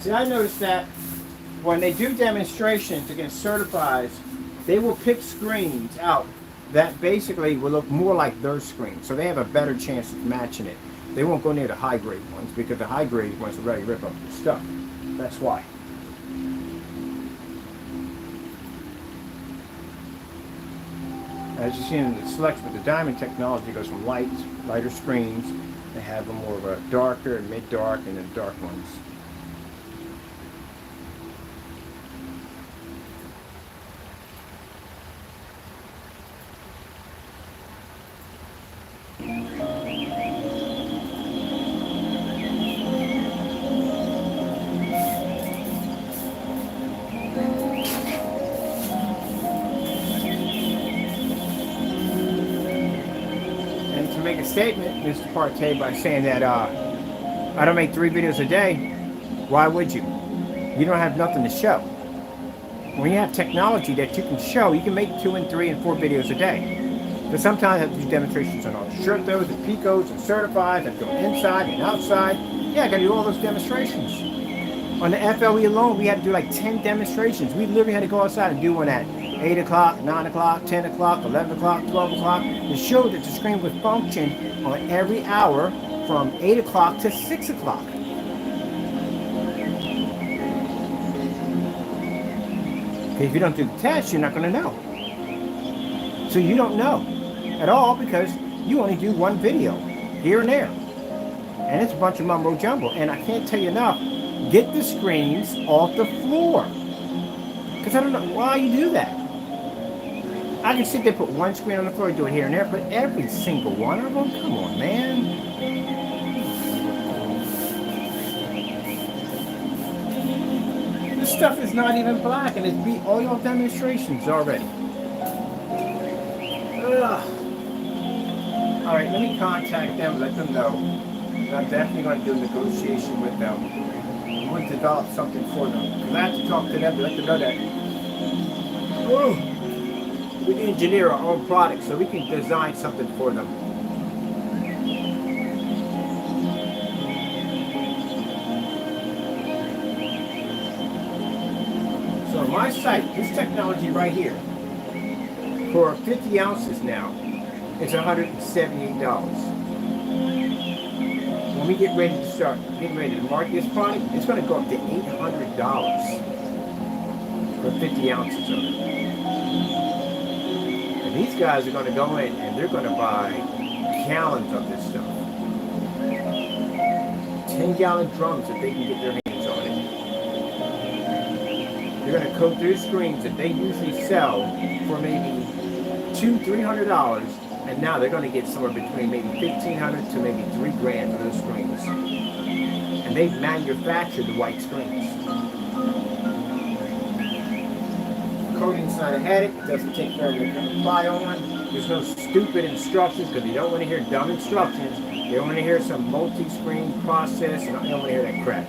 See, I noticed that when they do demonstrations against certifies, they will pick screens out that basically will look more like their screen. So they have a better chance of matching it. They won't go near the high grade ones because the high grade ones will really rip up the stuff. That's why. As you see in the selection with the diamond technology, it goes from lighter screens. They have a more of a darker, mid-dark, and then dark ones. Make a statement, Mr. Partey, by saying that I don't make 3 videos a day. Why would you? You don't have nothing to show. When you have technology that you can show, you can make 2 and 3 and 4 videos a day. But sometimes I have to do demonstrations on all the shirt those and picos and certifies and go inside and outside. Yeah, I got to do all those demonstrations. On the FLE alone, we had to do like 10 demonstrations. We literally had to go outside and do one at 8 o'clock, 9 o'clock, 10 o'clock, 11 o'clock, 12 o'clock, to show that the screen would function on every hour from 8 o'clock to 6 o'clock. If you don't do the test, you're not going to know. So you don't know at all because you only do 1 video here and there. And it's a bunch of mumbo jumbo. And I can't tell you enough, get the screens off the floor. Because I don't know why you do that. I can sit there, put 1 screen on the floor, do it here and there, but every single one of them? Come on, man. This stuff is not even black, and it's beat all your demonstrations already. Ugh. All right, let me contact them, let them know. I'm definitely going to do a negotiation with them. I'm going to develop something for them. Because I have to talk to them to let them know that we engineer our own products so we can design something for them. So on my site, this technology right here, for 50 ounces now, it's $178. When we get ready to start getting ready to market this product, it's going to go up to $800 for 50 ounces of it. And these guys are going to go in and they're going to buy gallons of this stuff. 10-gallon drums if they can get their hands on it. They're going to coat their screens that they usually sell for maybe $200-300, and now they're going to get somewhere between maybe $1,500 to maybe $3,000 for those screens. And they've manufactured the white screens. Coating's not a headache. It doesn't take forever to apply on. There's no stupid instructions because they don't want to hear dumb instructions. They want to hear some multi-screen process, and they don't want to hear that crap.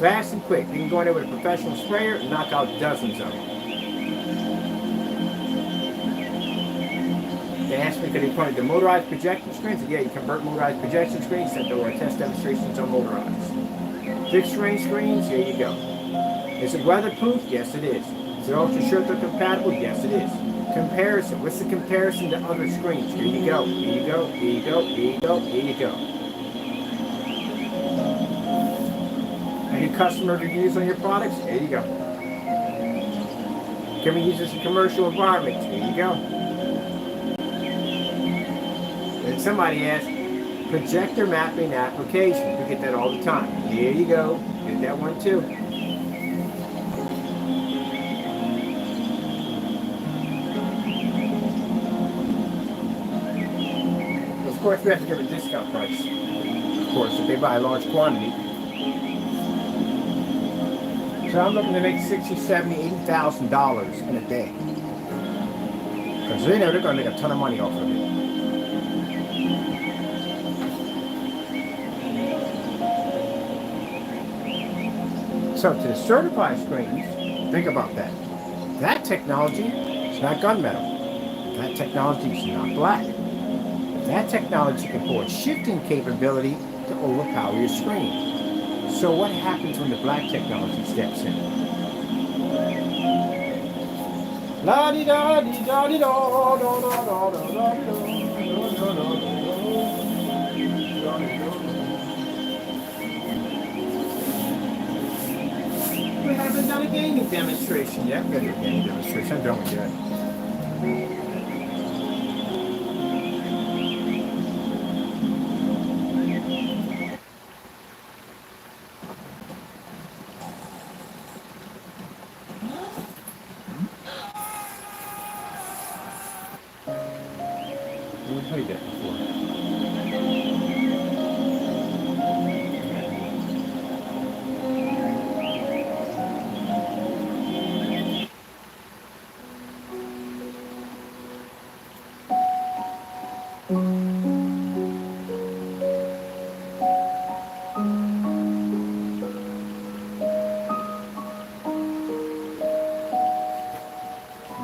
Fast and quick. You can go in there with a professional sprayer and knock out dozens of them. asked me, could they put the motorized projection screens? I said, yeah, you convert motorized projection screens, send over test demonstrations on motorized. Fixed screen screens, here you go. Is it weatherproof? Yes, it is. Is it ultra short compatible? Yes, it is. Comparison. What's the comparison to other screens? Here you go. Here you go. Here you go. Here you go. Here you go. Any customer reviews on your products? Here you go. Can we use this in commercial environments? Here you go. And somebody asked, projector mapping application. We get that all the time. Here you go. Get that one too. Of course, we have to give a discount price. Of course, if they buy a large quantity. So I'm looking to make $60,000, $70,000, $80,000 in a day. Because they know they're going to make a ton of money off of it. So to the certified screens, think about that. That technology is not gunmetal. That technology is not black. That technology can provide shifting capability to overpower your screen. So what happens when the black technology steps in? La di da di da di da da da da da da We haven't done a gaming demonstration yet. I'm going to do a gaming demonstration. I'm done with that. I played that before.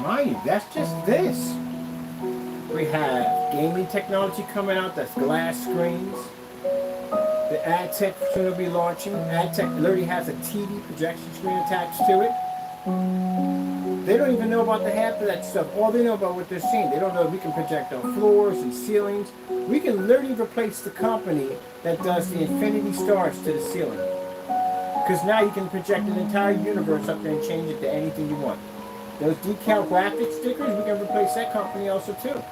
Mind you, that's just this. We have gaming technology coming out, that's glass screens. The AdTech soon will be launching. AdTech literally has a TV projection screen attached to it. They don't even know about the half of that stuff. All they know about what they're seeing. They don't know we can project on floors and ceilings. We can literally replace the company that does the infinity stars to the ceiling. Because now you can project an entire universe up there and change it to anything you want. Those decal graphic stickers, we can replace that company also too.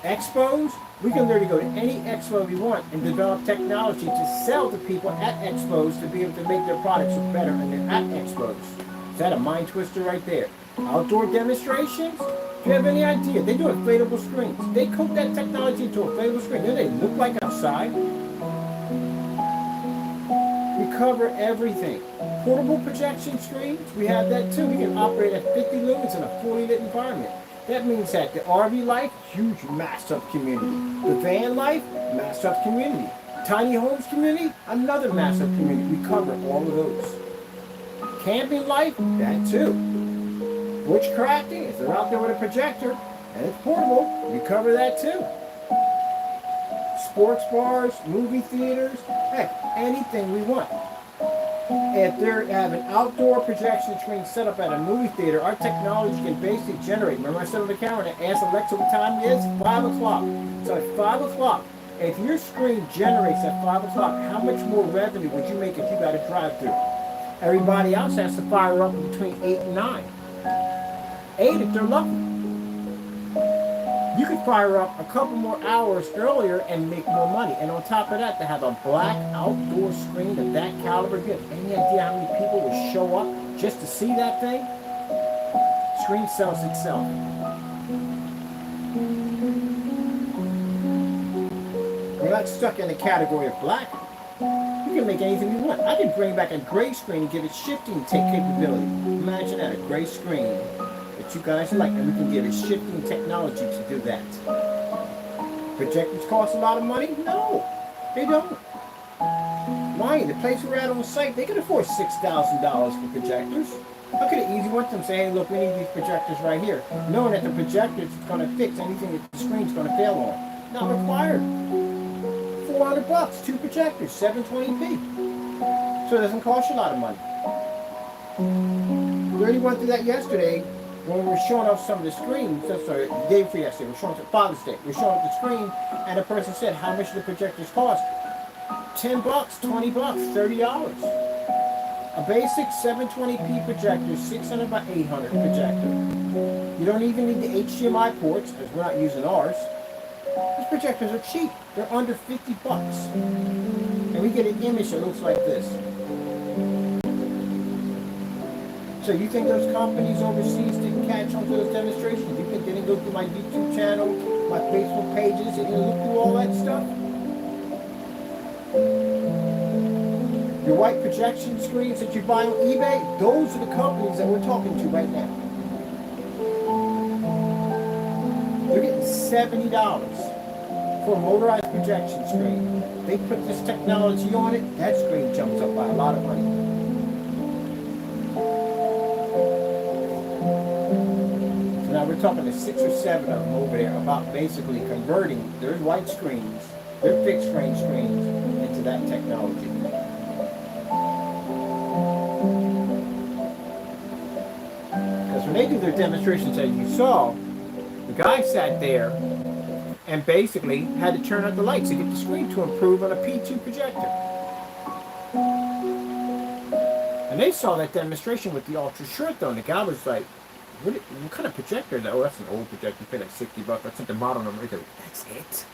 Expos, we can literally go to any expo we want and develop technology to sell to people at expos to be able to make their products look better when they're at expos. Is that a mind twister right there? Outdoor demonstrations? Do you have any idea? They do inflatable screens. They coat that technology into a inflatable screen. Then they look like outside. We cover everything. Portable projection screens, we have that too. We can operate at 50 lumens in a fully lit environment. That means that the RV life, huge mass up community. The van life, mass up community. Tiny homes community, another mass up community. We cover all of those. Camping life, that too. Witchcrafting, if they're out there with a projector and it's portable, we cover that too. Sports bars, movie theaters, heck, anything we want. If they have an outdoor projection screen set up at a movie theater, our technology can basically generate. Remember I said on the camera and asked Alexa what time it is? 5 o'clock. So at 5 o'clock, if your screen generates at 5 o'clock, how much more revenue would you make if you got a drive-through? Everybody else has to fire up between 8 and 9. 8 if they're lucky. You could fire up a couple more hours earlier and make more money. And on top of that, to have a black outdoor screen of that caliber, you have any idea how many people will show up just to see that thing? Screen sells itself. We're not stuck in the category of black. We can make anything we want. I can bring back a gray screen and give it shifting capability. Imagine that, a gray screen that you guys like, and we can give it shifting technology to do that. Projectors cost a lot of money? No, they don't. Why? The place we're at on site, they can afford $6,000 for projectors. I could have easily went to them saying, hey, look, we need these projectors right here, knowing that the projectors is going to fix anything that the screen's going to fail on. Not required. $400, 2 projectors, 720p. So it doesn't cost you a lot of money. We already went through that yesterday when we were showing off some of the screens. Sorry, the day before yesterday, we were showing off Father's Day. We were showing off the screen, and a person said, how much do the projectors cost? $10, $20, $30. A basic 720p projector, 600 by 800 projector. You don't even need the HDMI ports, as we're not using ours. These projectors are cheap. They're under $50. And we get an image that looks like this. So you think those companies overseas didn't catch on to those demonstrations? You think they didn't go through my YouTube channel, my Facebook pages, they didn't look through all that stuff? Your white projection screens that you buy on eBay, those are the companies that we're talking to right now. You're getting $70 for a motorized projection screen. They put this technology on it, that screen jumps up by a lot of money. So now we're talking to 6 or 7 of them over there about basically converting their white screens, their fixed screen screens, into that technology. When they do their demonstrations that you saw, the guy sat there and basically had to turn out the lights to get the screen to improve on a P2 projector. And they saw that demonstration with the ultra short though, and the guy was like, what kind of projector is that? Oh, that's an old projector, you pay like $60. That's not the model number. He goes, that's it?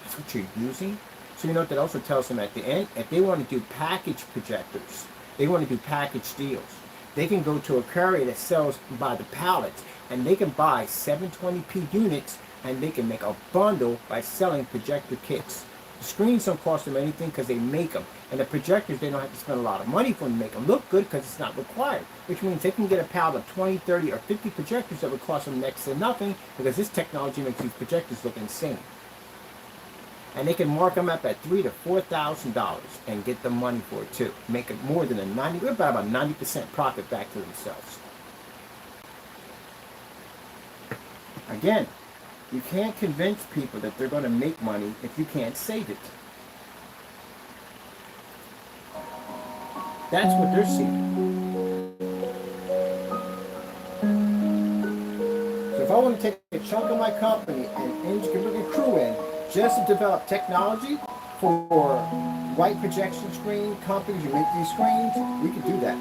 That's what you're using? So you know what that also tells them at the end? If they want to do package projectors, they want to do package deals. They can go to a courier that sells by the pallets, and they can buy 720p units, and they can make a bundle by selling projector kits. The screens don't cost them anything because they make them, and the projectors, they don't have to spend a lot of money for them to make them look good because it's not required, which means they can get a pallet of 20, 30, or 50 projectors that would cost them next to nothing because this technology makes these projectors look insane. And they can mark them up at $3,000 to $4,000 and get the money for it too. Make it more than about 90% profit back to themselves. Again, you can't convince people that they're going to make money if you can't save it. That's what they're seeing. So if I want to take a chunk of my company and bring a crew in, just to develop technology for white projection screen companies who make these screens, we could do that.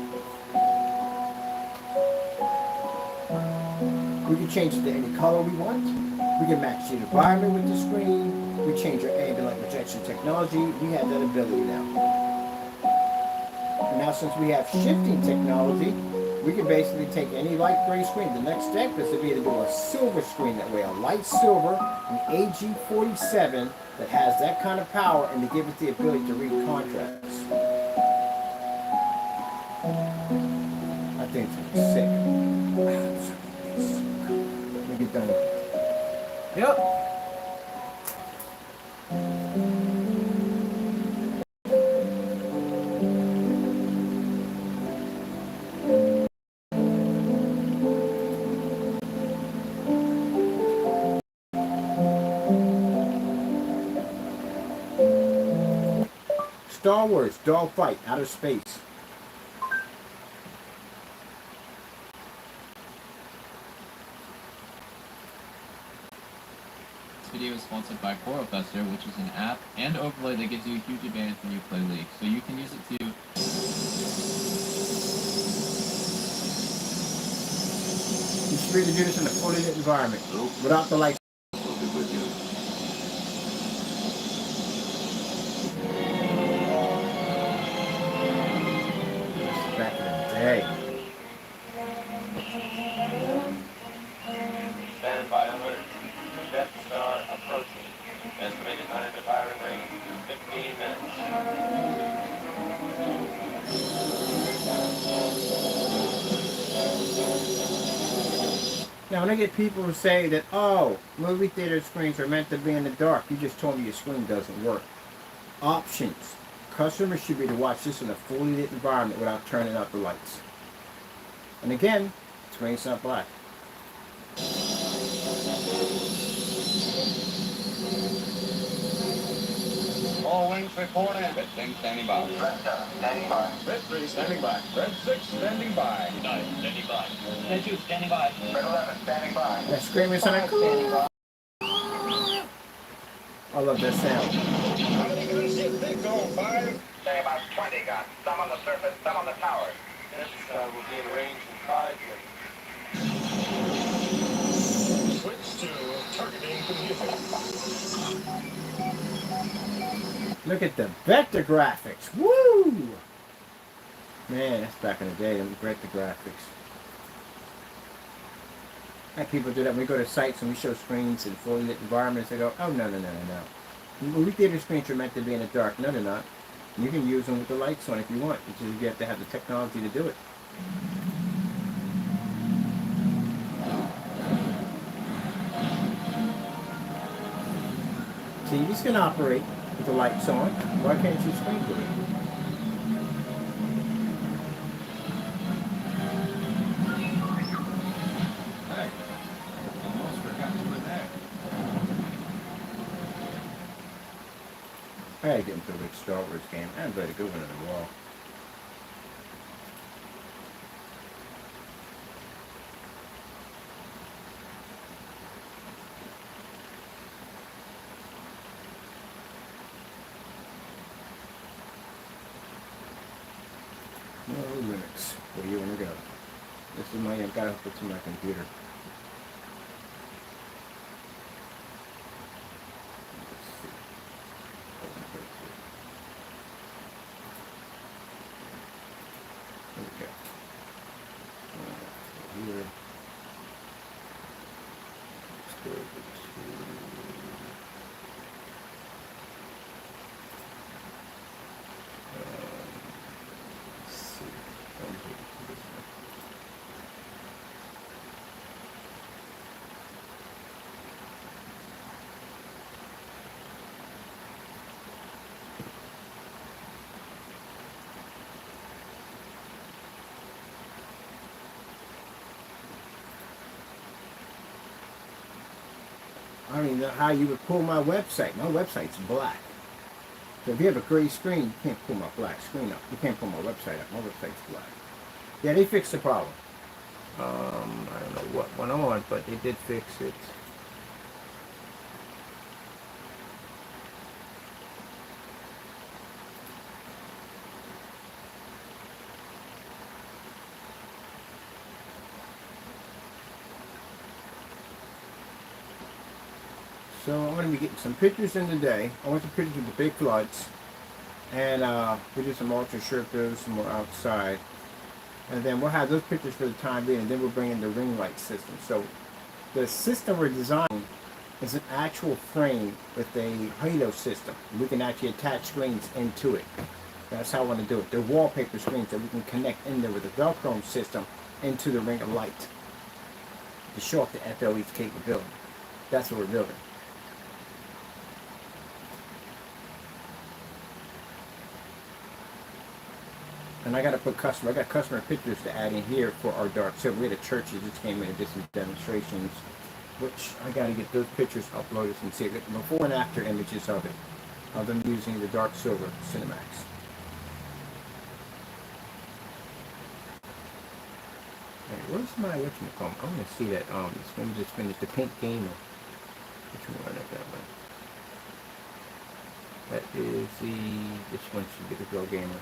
We can change it to any color we want. We can match the environment with the screen. We change our ambient light projection technology. We have that ability now. And now since we have shifting technology, we can basically take any light gray screen. The next step is to be able to do a silver screen that way, a light silver, an AG47 that has that kind of power and to give it the ability to read contrasts. I think it's sick. Let me get done with it. Yep. Star Wars, dogfight, outer space. This video is sponsored by Coralfester, which is an app and overlay that gives you a huge advantage when you play League. So you can use it to... You should be able to do this in a fully lit environment without the lights. Back in the day. Stand by alert. Death Star approaching. Estimated time to firing range 15 minutes. Now when I get people who say that, oh, movie theater screens are meant to be in the dark, you just told me your screen doesn't work. Options. Customers should be able to watch this in a fully lit environment without turning out the lights. And again, screen's not black. All wings report in. Red wing standing by. Red 7 standing by. Red 3 standing by. Red 6 standing by. 9 standing by. Red 2 standing by. Red 11 standing by. That screaming sound. Standing by. I love that sound. Big Goal 5. Say about 20 guns. Some on the surface, some on the towers. This will be in range in 5 minutes. Switch to targeting computer. Look at the vector graphics. Woo! Man, that's back in the day, them vector graphics. And people do that when we go to sites and we show screens in fully lit environments. They go, oh, no. Movie theater screens are meant to be in the dark. No, they're not. You can use them with the lights on if you want. You have to have the technology to do it. TVs can operate with the lights on. Why can't you screen do it? Hey, almost forgot you were there. I gotta get into a big Star Wars game. I haven't played a good one in a while. No Linux. Where do you want to go? This is my, I've got to hook it to my computer. Let's see. There we go. Here. Let's go over to... let's see. Over to this one. I don't even know how you would pull my website. My website's black. So if you have a gray screen, you can't pull my black screen up. You can't pull my website up. My website's black. Yeah, they fixed the problem. I don't know what went on, but they did fix it. So I'm going to be getting some pictures in today. I want some pictures of the big floods. And we did some ultra sherpas, some more outside. And then we'll have those pictures for the time being, and then we'll bring in the ring light system. So the system we're designing is an actual frame with a halo system. We can actually attach screens into it. That's how I want to do it. They're wallpaper screens that we can connect in there with a Velcro system into the ring of light to show off the FLE's capability. That's what we're building. And I got customer pictures to add in here for our dark silver. We had a church that just came in and did some demonstrations, which I got to get those pictures uploaded and see the before and after images of it, of them using the dark silver CINEMAX. Hey, where's my whatchamacallit? I want to see that. This one just finished the Pink Gamer. Which one is that one? That is the. This one should be the Girl Gamer.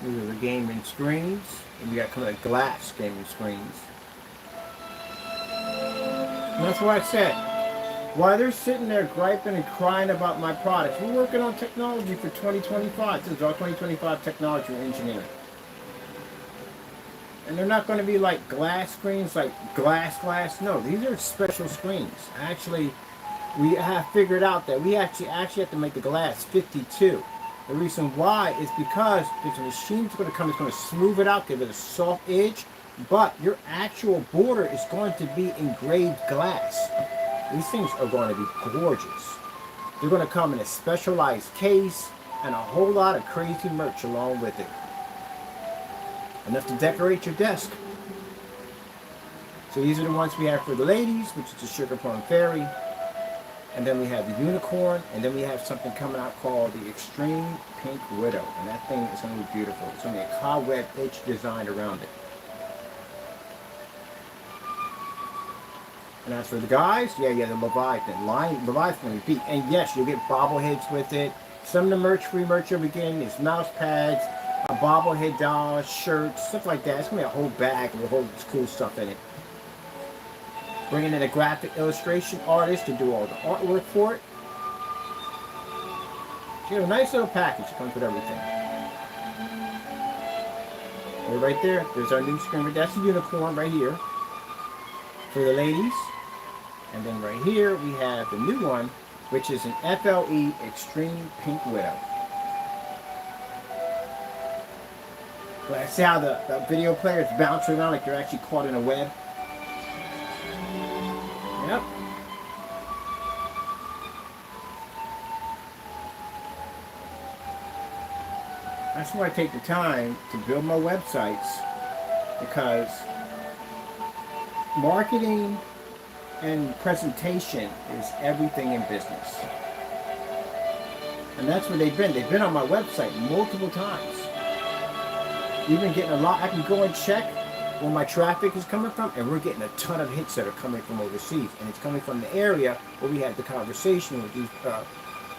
These are the gaming screens, and we got kind of glass gaming screens. And that's why I said, while they're sitting there griping and crying about my products, we're working on technology for 2025. This is our 2025 technology we're engineering. And they're not going to be like glass screens, like glass. No, these are special screens. Actually, we have figured out that we actually have to make the glass 52. The reason why is because there's a machine that's going to come, it's going to smooth it out, give it a soft edge, but your actual border is going to be engraved glass. These things are going to be gorgeous. They're going to come in a specialized case and a whole lot of crazy merch along with it. Enough to decorate your desk. So these are the ones we have for the ladies, which is the Sugar Plum Fairy. And then we have the Unicorn, and then we have something coming out called the Extreme Pink Widow. And that thing is going to be beautiful. It's going to be a cobweb edge design around it. And as for the guys, yeah, the Leviathan. Leviathan will be beat. And yes, you'll get bobbleheads with it. Some of the merch, free merch you'll be getting is mouse pads, a bobblehead dolls, shirts, stuff like that. It's going to be a whole bag with all this cool stuff in it. Bringing in a graphic illustration artist to do all the artwork for it. So you have a nice little package. It comes with everything. And right there, there's our new screen. That's the Unicorn right here for the ladies. And then right here, we have the new one, which is an FLE Extreme Pink Widow. But see how the video player is bouncing around like you're actually caught in a web? Yep. That's why I take the time to build my websites, because marketing and presentation is everything in business. And that's where they've been. They've been on my website multiple times. Even getting a lot, I can go and check where my traffic is coming from, and we're getting a ton of hits that are coming from overseas. And it's coming from the area where we had the conversation with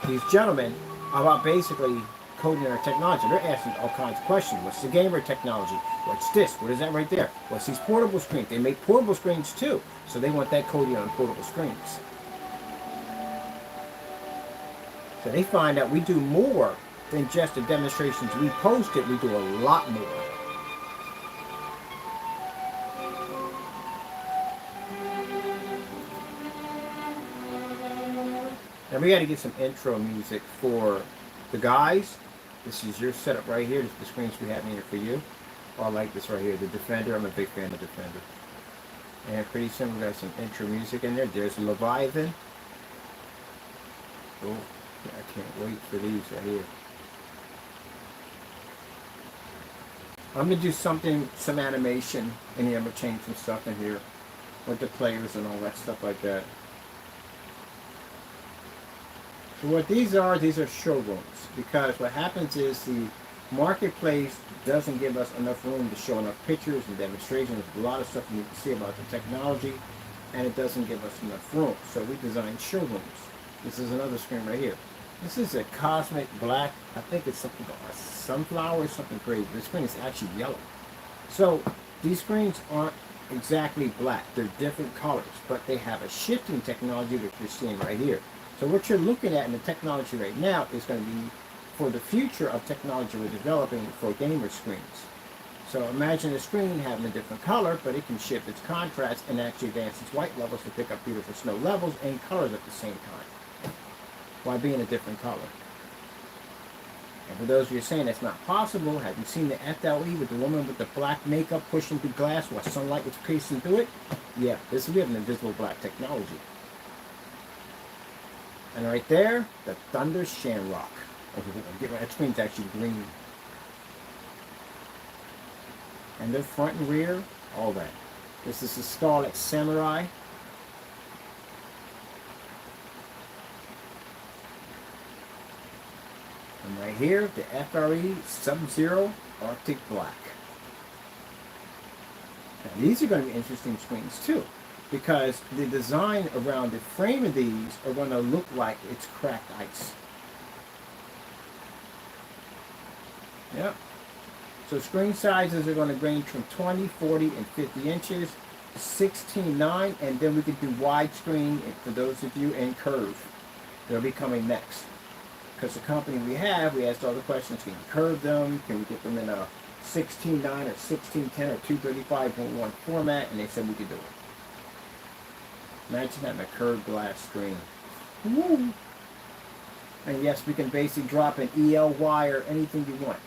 these gentlemen about basically coding our technology. They're asking all kinds of questions. What's the gamer technology? What's this? What is that right there? What's these portable screens? They make portable screens too, so they want that coding on portable screens. So they find out we do more than just the demonstrations we posted. We do a lot more. And we got to get some intro music for the guys. This is your setup right here. This is the screens we have in here for you. Oh, I like this right here, the Defender. I'm a big fan of Defender. And pretty soon we got some intro music in there. There's Leviathan. Oh, I can't wait for these right here. I'm going to do some animation in here. I'm going to change some stuff in here with the players and all that stuff like that. So what these are showrooms, because what happens is the marketplace doesn't give us enough room to show enough pictures and demonstrations. There's a lot of stuff you need to see about the technology, and it doesn't give us enough room. So we designed showrooms. This is another screen right here. This is a cosmic black, I think it's something called a sunflower or something crazy. This screen is actually yellow. So these screens aren't exactly black. They're different colors, but they have a shifting technology that you're seeing right here. So what you're looking at in the technology right now is going to be for the future of technology we're developing for gamer screens. So imagine a screen having a different color, but it can shift its contrast and actually advance its white levels to pick up beautiful snow levels and colors at the same time, while being a different color. And for those of you saying that's not possible, have you seen the FLE with the woman with the black makeup pushing through glass while sunlight was piercing through it? Yeah, we have an invisible black technology. And right there, the Thunder Shamrock. That screen's actually green. And the front and rear, all that. This is the Scarlet Samurai. And right here, the FRE Sub-Zero Arctic Black. Now these are going to be interesting screens too, because the design around the frame of these are going to look like it's cracked ice. Yep. So screen sizes are going to range from 20, 40, and 50 inches, 16:9, and then we can do widescreen for those of you in curve. They'll be coming next. Because the company we asked all the questions, can you curve them? Can we get them in a 16:9 or 16:10 or 235.1 format? And they said we could do it. Imagine having a curved glass screen. Woo! And yes, we can basically drop an EL wire, anything you want.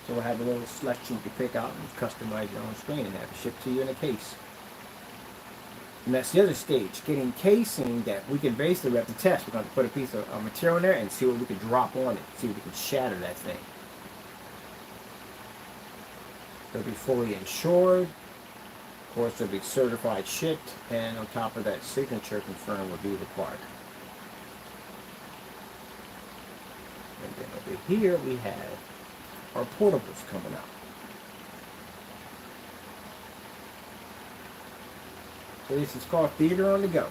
So we'll have a little selection to pick out and customize your own screen and have it shipped to you in a case. And that's the other stage, getting casing that we can basically have to test. We're going to put a piece of material in there and see what we can drop on it, see if we can shatter that thing. It'll be fully insured. Of course, it'll be certified shipped, and on top of that, signature confirmed will be required. And then over here we have our portables coming out. So this is called Theater on the Go.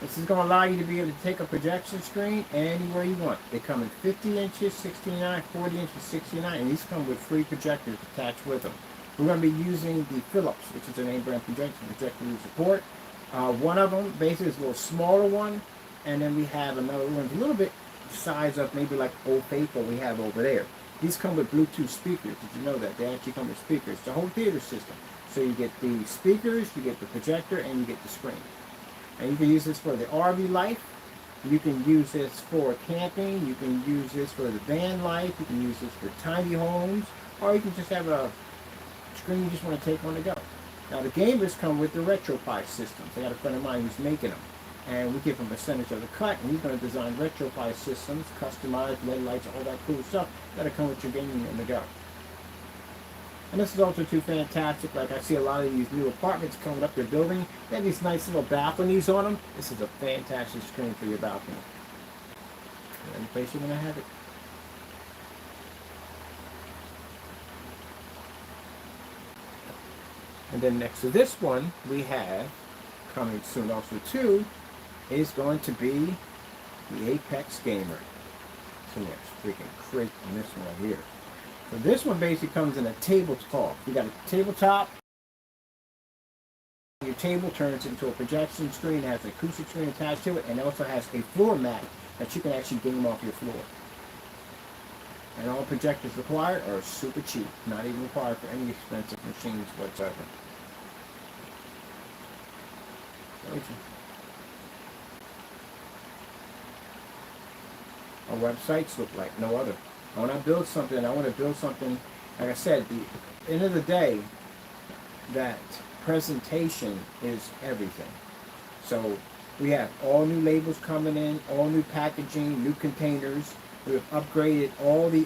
This is going to allow you to be able to take a projection screen anywhere you want. They come in 50 inches, 69, 40 inches, 69, and these come with free projectors attached with them. We're going to be using the Philips, which is an AMBIENT projector we support. One of them basically is a little smaller one, and then we have another one, a little bit the size of maybe like Old Faithful we have over there. These come with Bluetooth speakers. Did you know that? They actually come with speakers. It's a home theater system. So you get the speakers, you get the projector, and you get the screen. And you can use this for the RV life. You can use this for camping. You can use this for the van life. You can use this for tiny homes. Or you can just have a screen you just want to take on the go. Now the gamers come with the RetroPie systems. I got a friend of mine who's making them. And we give him a percentage of the cut, and he's going to design RetroPie systems, customized LED lights, all that cool stuff that'll come with your gaming on the go. And this is also too fantastic. Like I see a lot of these new apartments coming up, they're building. They have these nice little balconies on them. This is a fantastic screen for your balcony. Any place you're going to have it. And then next to this one, we have, coming soon also too, is going to be the Apex Gamer. So there's freaking crate on this one right here. So this one basically comes in a tabletop. You got a tabletop. Your table turns into a projection screen, has an acoustic screen attached to it, and also has a floor mat that you can actually game off your floor. And all projectors required are super cheap, not even required for any expensive machines whatsoever. Our websites look like no other. When I build something, I want to build something, like I said, the end of the day, that presentation is everything. So we have all new labels coming in, all new packaging, new containers. We've upgraded all the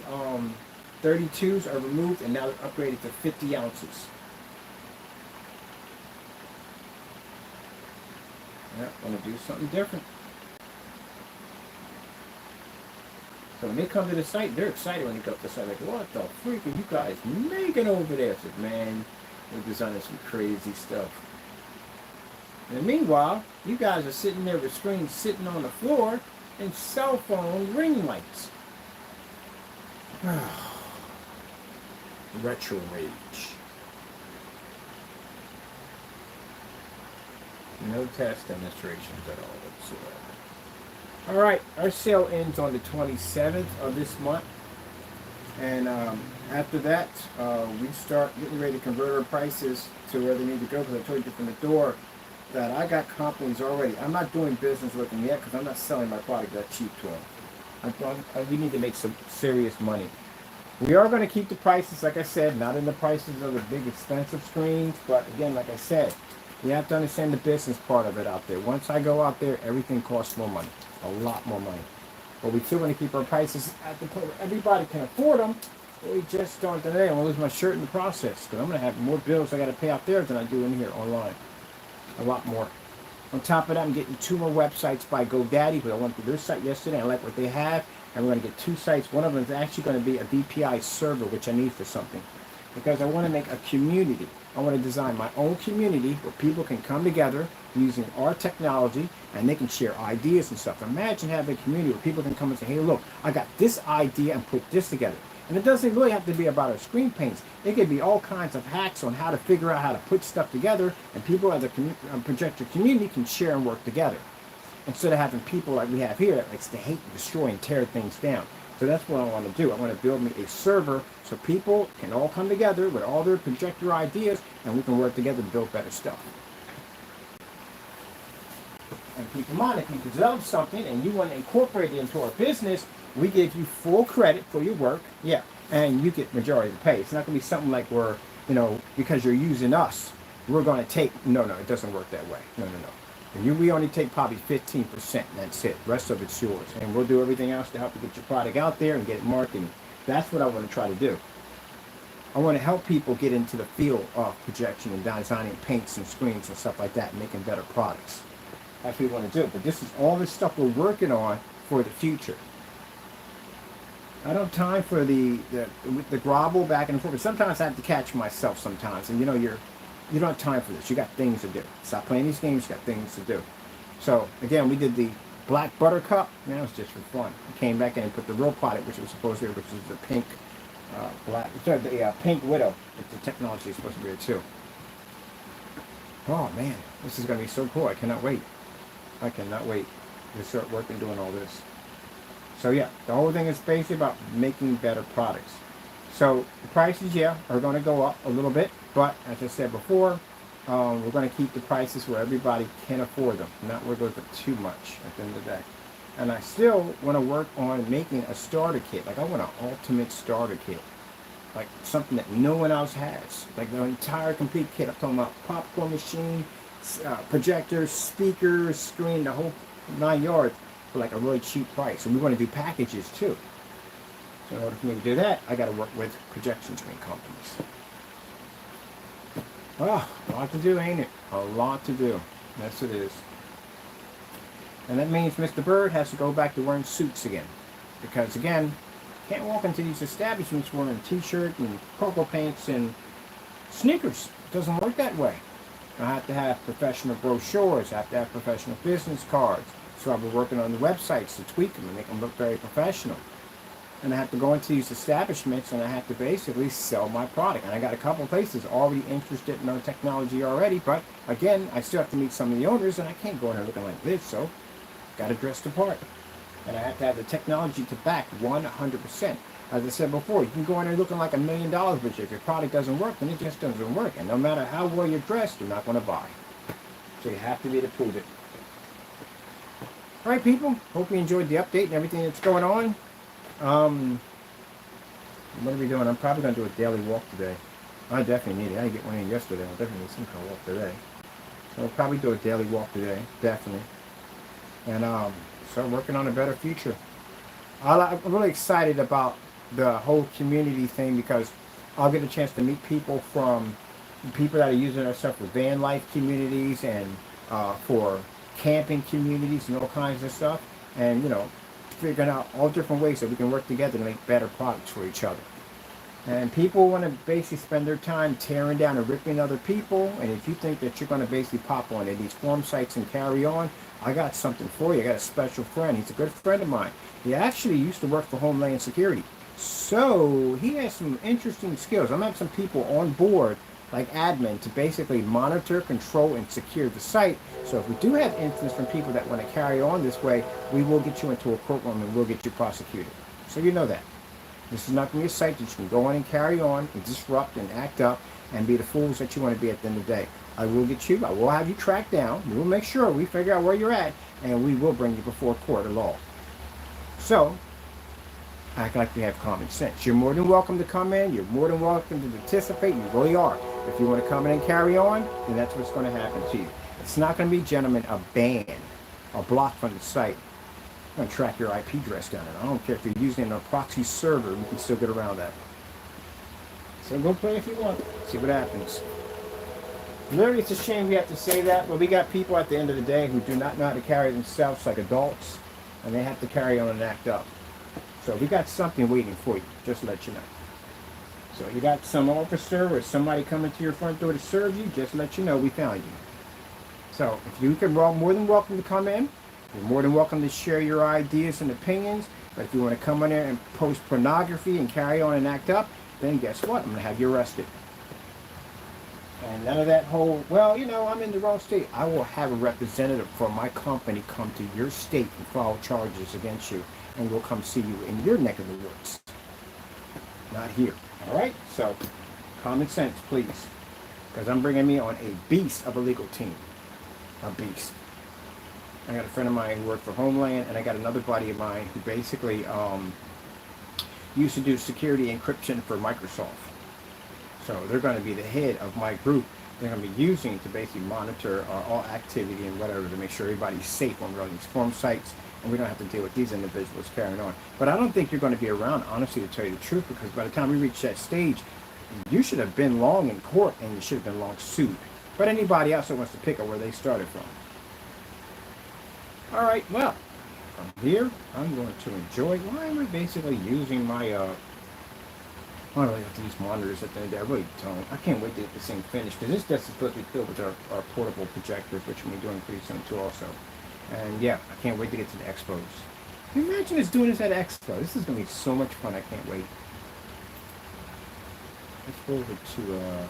32s are removed, and now they're upgraded to 50 ounces. Yeah, want to do something different. So when they come to the site, they're excited when they go to the site. Like, what the freak are you guys making over there? I said, man, we're designing some crazy stuff. And meanwhile, you guys are sitting there with screens sitting on the floor and cell phone ring lights. Retro rage. No test demonstrations at all whatsoever. Alright, our sale ends on the 27th of this month. And after that, we start getting ready to convert our prices to where they need to go. Because I told you from the door that I got companies already. I'm not doing business with them yet because I'm not selling my product that cheap to them. We need to make some serious money. We are going to keep the prices, like I said, not in the prices of the big expensive screens. But again, like I said, you have to understand the business part of it out there. Once I go out there, everything costs more money. A lot more money. But we still want to keep our prices at the point where everybody can afford them. We just don't today. I'm going to lose my shirt in the process. Because I'm going to have more bills I got to pay out there than I do in here online. A lot more. On top of that, I'm getting 2 more websites by GoDaddy. But I went to their site yesterday. I like what they have. And we're going to get 2 sites. One of them is actually going to be a VPI server, which I need for something. Because I want to make a community. I want to design my own community where people can come together using our technology and they can share ideas and stuff. Imagine having a community where people can come and say, hey, look, I got this idea and put this together. And it doesn't really have to be about our screen paints. It could be all kinds of hacks on how to figure out how to put stuff together, and people as a projector community can share and work together. Instead of having people like we have here that likes to hate and destroy and tear things down. So that's what I want to do. I want to build me a server so people can all come together with all their projector ideas and we can work together to build better stuff. And keep in mind, if you develop something and you want to incorporate it into our business, we give you full credit for your work. Yeah. And you get majority of the pay. It's not going to be something like where, because you're using us, we're going to take, no, it doesn't work that way. No. And we only take probably 15%, and that's it. The rest of it's yours. And we'll do everything else to help you get your product out there and get it marketing. That's what I want to try to do. I want to help people get into the field of projection and designing paints and screens and stuff like that, and making better products. That's what we want to do. But this is all the stuff we're working on for the future. I don't have time for the grovel back and forth. But sometimes I have to catch myself sometimes. And you don't have time for this. You got things to do. Stop playing these games. You got things to do. So again, we did the black buttercup. That was just for fun. I came back in and put the real product, which was supposed to be, which is the pink pink widow. The technology is supposed to be there too. Oh man, this is going to be so cool. I cannot wait. To start working doing all this. So yeah, the whole thing is basically about making better products. So the prices, are going to go up a little bit, but as I said before, we're going to keep the prices where everybody can afford them, not where it goes up too much at the end of the day. And I still want to work on making a starter kit. Like I want an ultimate starter kit, like something that no one else has. Like the entire complete kit. I'm talking about popcorn machine, projectors, speakers, screen, the whole 9 yards for like a really cheap price. And we want to do packages too. So in order for me to do that, I got to work with projection screen companies. Oh, a lot to do, ain't it? A lot to do. Yes, it is. And that means Mr. Bird has to go back to wearing suits again. Because again, can't walk into these establishments wearing a t-shirt and cocoa paints and sneakers. It doesn't work that way. I have to have professional brochures. I have to have professional business cards. So I've been working on the websites to tweak them and make them look very professional. And I have to go into these establishments and I have to basically sell my product. And I got a couple of places already interested in our technology already. But again, I still have to meet some of the owners and I can't go in there looking like this. So got to dress the part. And I have to have the technology to back 100%. As I said before, you can go in there looking like $1 million, but if your product doesn't work, then it just doesn't work. And no matter how well you're dressed, you're not going to buy. So you have to be able to prove it. All right, people. Hope you enjoyed the update and everything that's going on. What are we doing? I'm probably going to do a daily walk today. I definitely need it. I didn't get one in yesterday. I'll definitely need some kind of walk today. So I'll probably do a daily walk today. Definitely. And start working on a better future. I'm really excited about the whole community thing because I'll get a chance to meet people from people that are using our stuff for van life communities and for camping communities and all kinds of stuff. And, figuring out all different ways that we can work together to make better products for each other. And people want to basically spend their time tearing down and ripping other people. And if you think that you're going to basically pop on these forum sites and carry on, I got something for you. I got a special friend. He's a good friend of mine. He actually used to work for Homeland Security. So he has some interesting skills. I'm having some people on board, like admin, to basically monitor, control, and secure the site. So if we do have influence from people that want to carry on this way, we will get you into a courtroom and we'll get you prosecuted. So you know that. This is not going to be a site that you can go on and carry on and disrupt and act up and be the fools that you want to be at the end of the day. I will get you. I will have you tracked down. We will make sure we figure out where you're at and we will bring you before a court of law. So, act like we have common sense. You're more than welcome to come in. You're more than welcome to participate. You really are. If you want to come in and carry on, then that's what's going to happen to you. It's not going to be, gentlemen, a ban, a block from the site. I'm going to track your IP address down. And I don't care if you're using a proxy server, we can still get around that. So go play if you want. See what happens. Literally, it's a shame we have to say that, but we got people at the end of the day who do not know how to carry themselves like adults, and they have to carry on and act up. So we got something waiting for you, just to let you know. So you got some officer or somebody coming to your front door to serve you, just to let you know we found you. So if you can, more than welcome to come in. You're more than welcome to share your ideas and opinions. But if you want to come in there and post pornography and carry on and act up, then guess what? I'm going to have you arrested. And none of that whole, well, I'm in the wrong state. I will have a representative from my company come to your state and file charges against you. And we'll come see you in your neck of the woods. Not here. All right? So, common sense, please. Because I'm bringing me on a beast of a legal team. A beast. I got a friend of mine who worked for Homeland, and I got another buddy of mine who basically used to do security encryption for Microsoft. So they're going to be the head of my group. They're going to be using to basically monitor all activity and whatever to make sure everybody's safe when we're on these forum sites, and we don't have to deal with these individuals carrying on. But I don't think you're going to be around, honestly, to tell you the truth, because by the time we reach that stage, you should have been long in court and you should have been long sued. But anybody else that wants to pick up where they started from. All right, well, from here, I'm going to enjoy. Why am I basically using my, I don't really have to use monitors at the end of the day. I really don't. I can't wait to get this thing finished, because this desk is supposed to be filled with our portable projectors, which we'll be doing pretty soon too also. And yeah, I can't wait to get to the expos. Imagine us doing this at Expo. This is going to be so much fun. I can't wait. Let's go over to,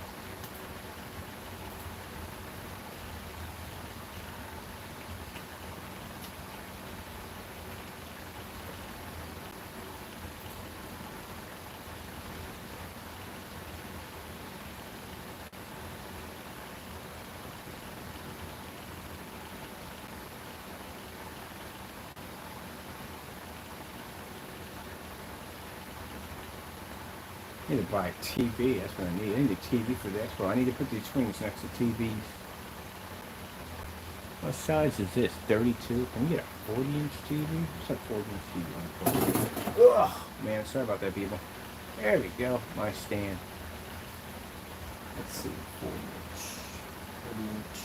I need to buy a TV. That's what I need. I need a TV for the Expo. I need to put these screens next to TVs. What size is this? 32? Can we get a 40-inch TV? What's that 40-inch TV? Ugh! Man, sorry about that, people. There we go. My stand. Let's see. 40-inch. 40-inch.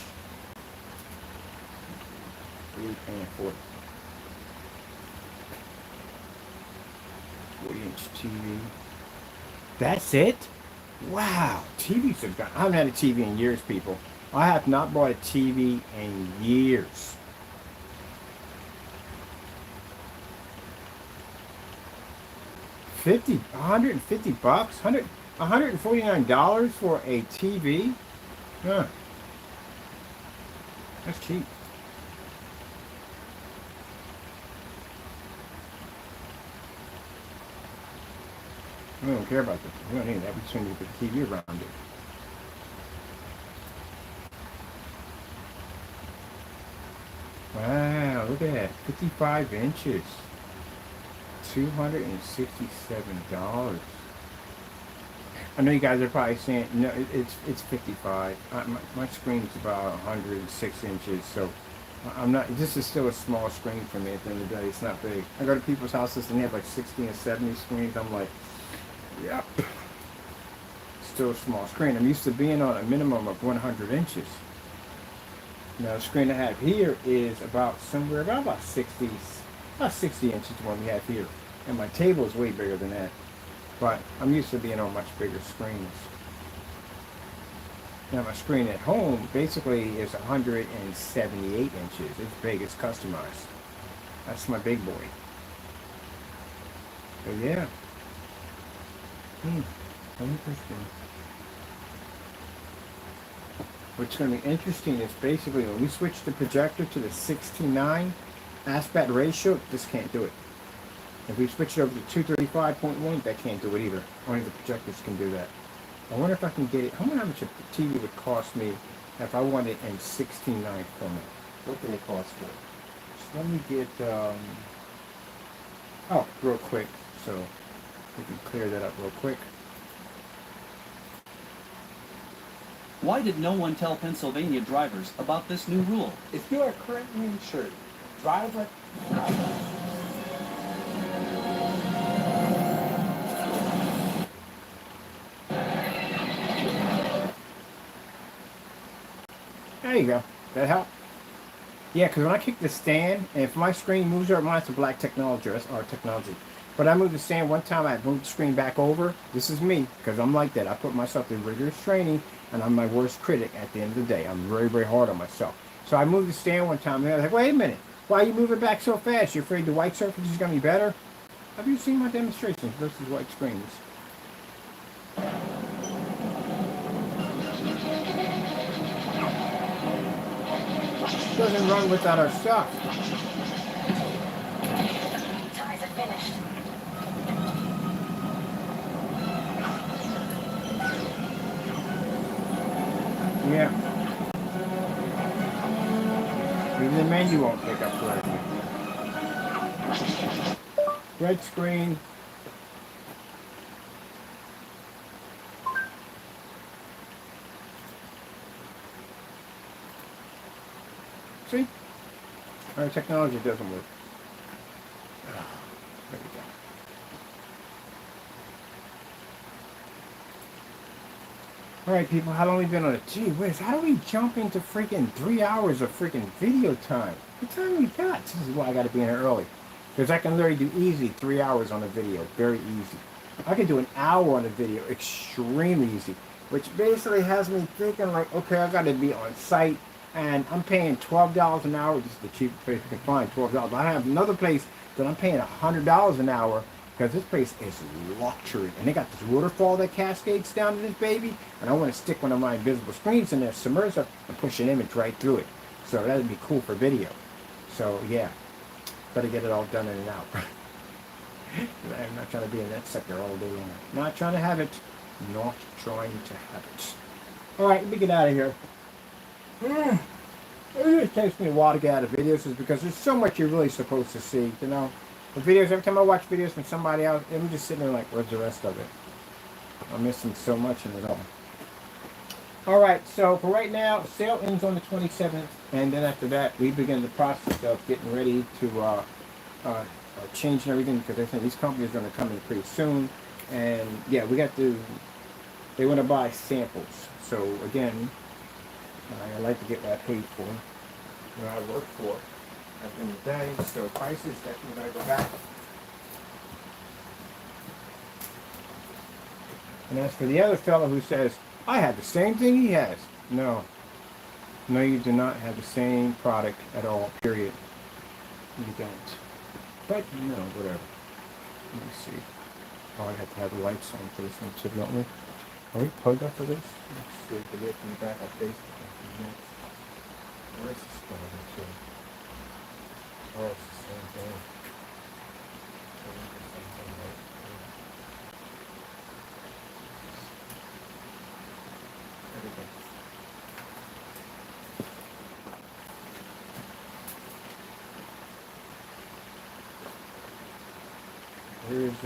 3 and 40. 40-inch TV. That's it? Wow. TVs have gone. I haven't had a TV in years, people. I have not bought a TV in years. $150, $149 for a TV? Huh. That's cheap. We don't care about this. We don't need that. We just need to put the TV around it. Wow, look at that. 55 inches. $267. I know you guys are probably saying, no, it's 55. My screen's about 106 inches, so I'm not, this is still a small screen for me at the end of the day. It's not big. I go to people's houses and they have like 60 and 70 screens. I'm like, yep. Still a small screen. I'm used to being on a minimum of 100 inches. Now the screen I have here is about somewhere about 60 inches the one we have here. And my table is way bigger than that. But I'm used to being on much bigger screens. Now my screen at home basically is 178 inches. It's big, it's customized. That's my big boy. So yeah. Interesting. What's going to be interesting is basically when we switch the projector to the 16:9 aspect ratio, this can't do it. If we switch it over to 235.1, that can't do it either. Only the projectors can do that. I wonder if I can get it. I wonder how much a TV would cost me if I want it in 16:9 format. What can it cost me? So let me get, oh, real quick. So we can clear that up real quick. Why did no one tell Pennsylvania drivers about this new rule? If you are currently insured, drive like... There you go. That help? Yeah, because when I kick the stand, and if my screen moves over, mine's a black technology, that's our technology. But I moved the stand one time, I moved the screen back over. This is me, because I'm like that. I put myself through rigorous training, and I'm my worst critic at the end of the day. I'm very, very hard on myself. So I moved the stand one time, and I was like, wait a minute. Why are you moving back so fast? You're afraid the white surface is going to be better? Have you seen my demonstrations versus white screens? Doesn't run without our stuff. Ties are finished. Yeah. We Even the menu won't pick up for everything. Red screen. See? Our technology doesn't work. There we go. Alright people, how long have we been on it? Gee whiz, how do we jump into freaking 3 hours of freaking video time? What time we got? This is why I gotta be in here early. Because I can literally do easy 3 hours on a video. Very easy. I can do an hour on a video. Extremely easy. Which basically has me thinking like, okay, I gotta be on site. And I'm paying $12 an hour. This is the cheapest place you can find, $12. I have another place that I'm paying $100 an hour because this place is luxury. And they got this waterfall that cascades down to this baby. And I want to stick one of my invisible screens in there, submerge up, and push an image right through it. So that would be cool for video. So yeah, better get it all done in and out. I'm not trying to be in that sector all day long. Not trying to have it. Not trying to have it. All right, let me get out of here. It takes me a while to get out of videos is because there's so much you're really supposed to see, you know. The videos, every time I watch videos from somebody else, I'm just sitting there like, where's the rest of it? I'm missing so much in it all. Alright, so for right now, sale ends on the 27th, and then after that, we begin the process of getting ready to changing everything, because I think these companies are going to come in pretty soon. And yeah, we got to, they want to buy samples. So again, I like to get what I paid for, what I work for at the end of the day. So prices, definitely gotta go back. And as for the other fellow who says, I have the same thing he has. No. No, you do not have the same product at all, period. You don't. But, you know, whatever. Let me see. Oh, I have to have the lights on for this one too, don't we? Are we plugged up for this? Let's see if we get from the back of Facebook. Where's this going to? Oh, it's the same thing. There we go. Here's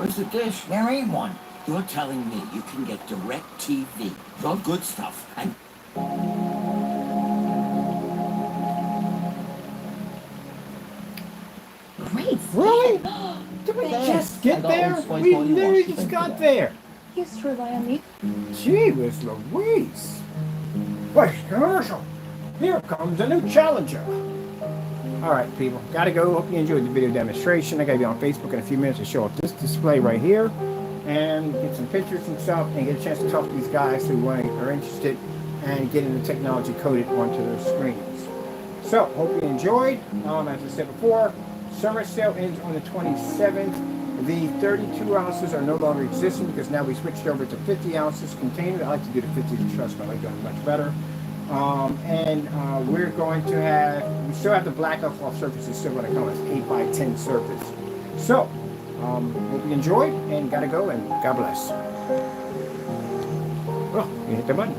Where's the dish? There ain't one. You're telling me you can get direct TV, the good stuff, and... Great. really? Did we just get there? We literally just got there. You used to rely on me. Gee whiz Louise. Wait, commercial. Here comes a new challenger. Alright people, gotta go. Hope you enjoyed the video demonstration. I gotta be on Facebook in a few minutes to show off this display right here and get some pictures and stuff and get a chance to talk to these guys who are interested and getting the technology coded onto their screens. So, hope you enjoyed. As I said before, summer sale ends on the 27th. The 32 ounces are no longer existing because now we switched over to 50 ounces container. I like to do the 50 to trust me, I like doing it much better. We're going to have, we still have the black off surface, it's still going to come as 8x10 surface. So, hope you enjoyed and gotta go and God bless. Well, you hit the button.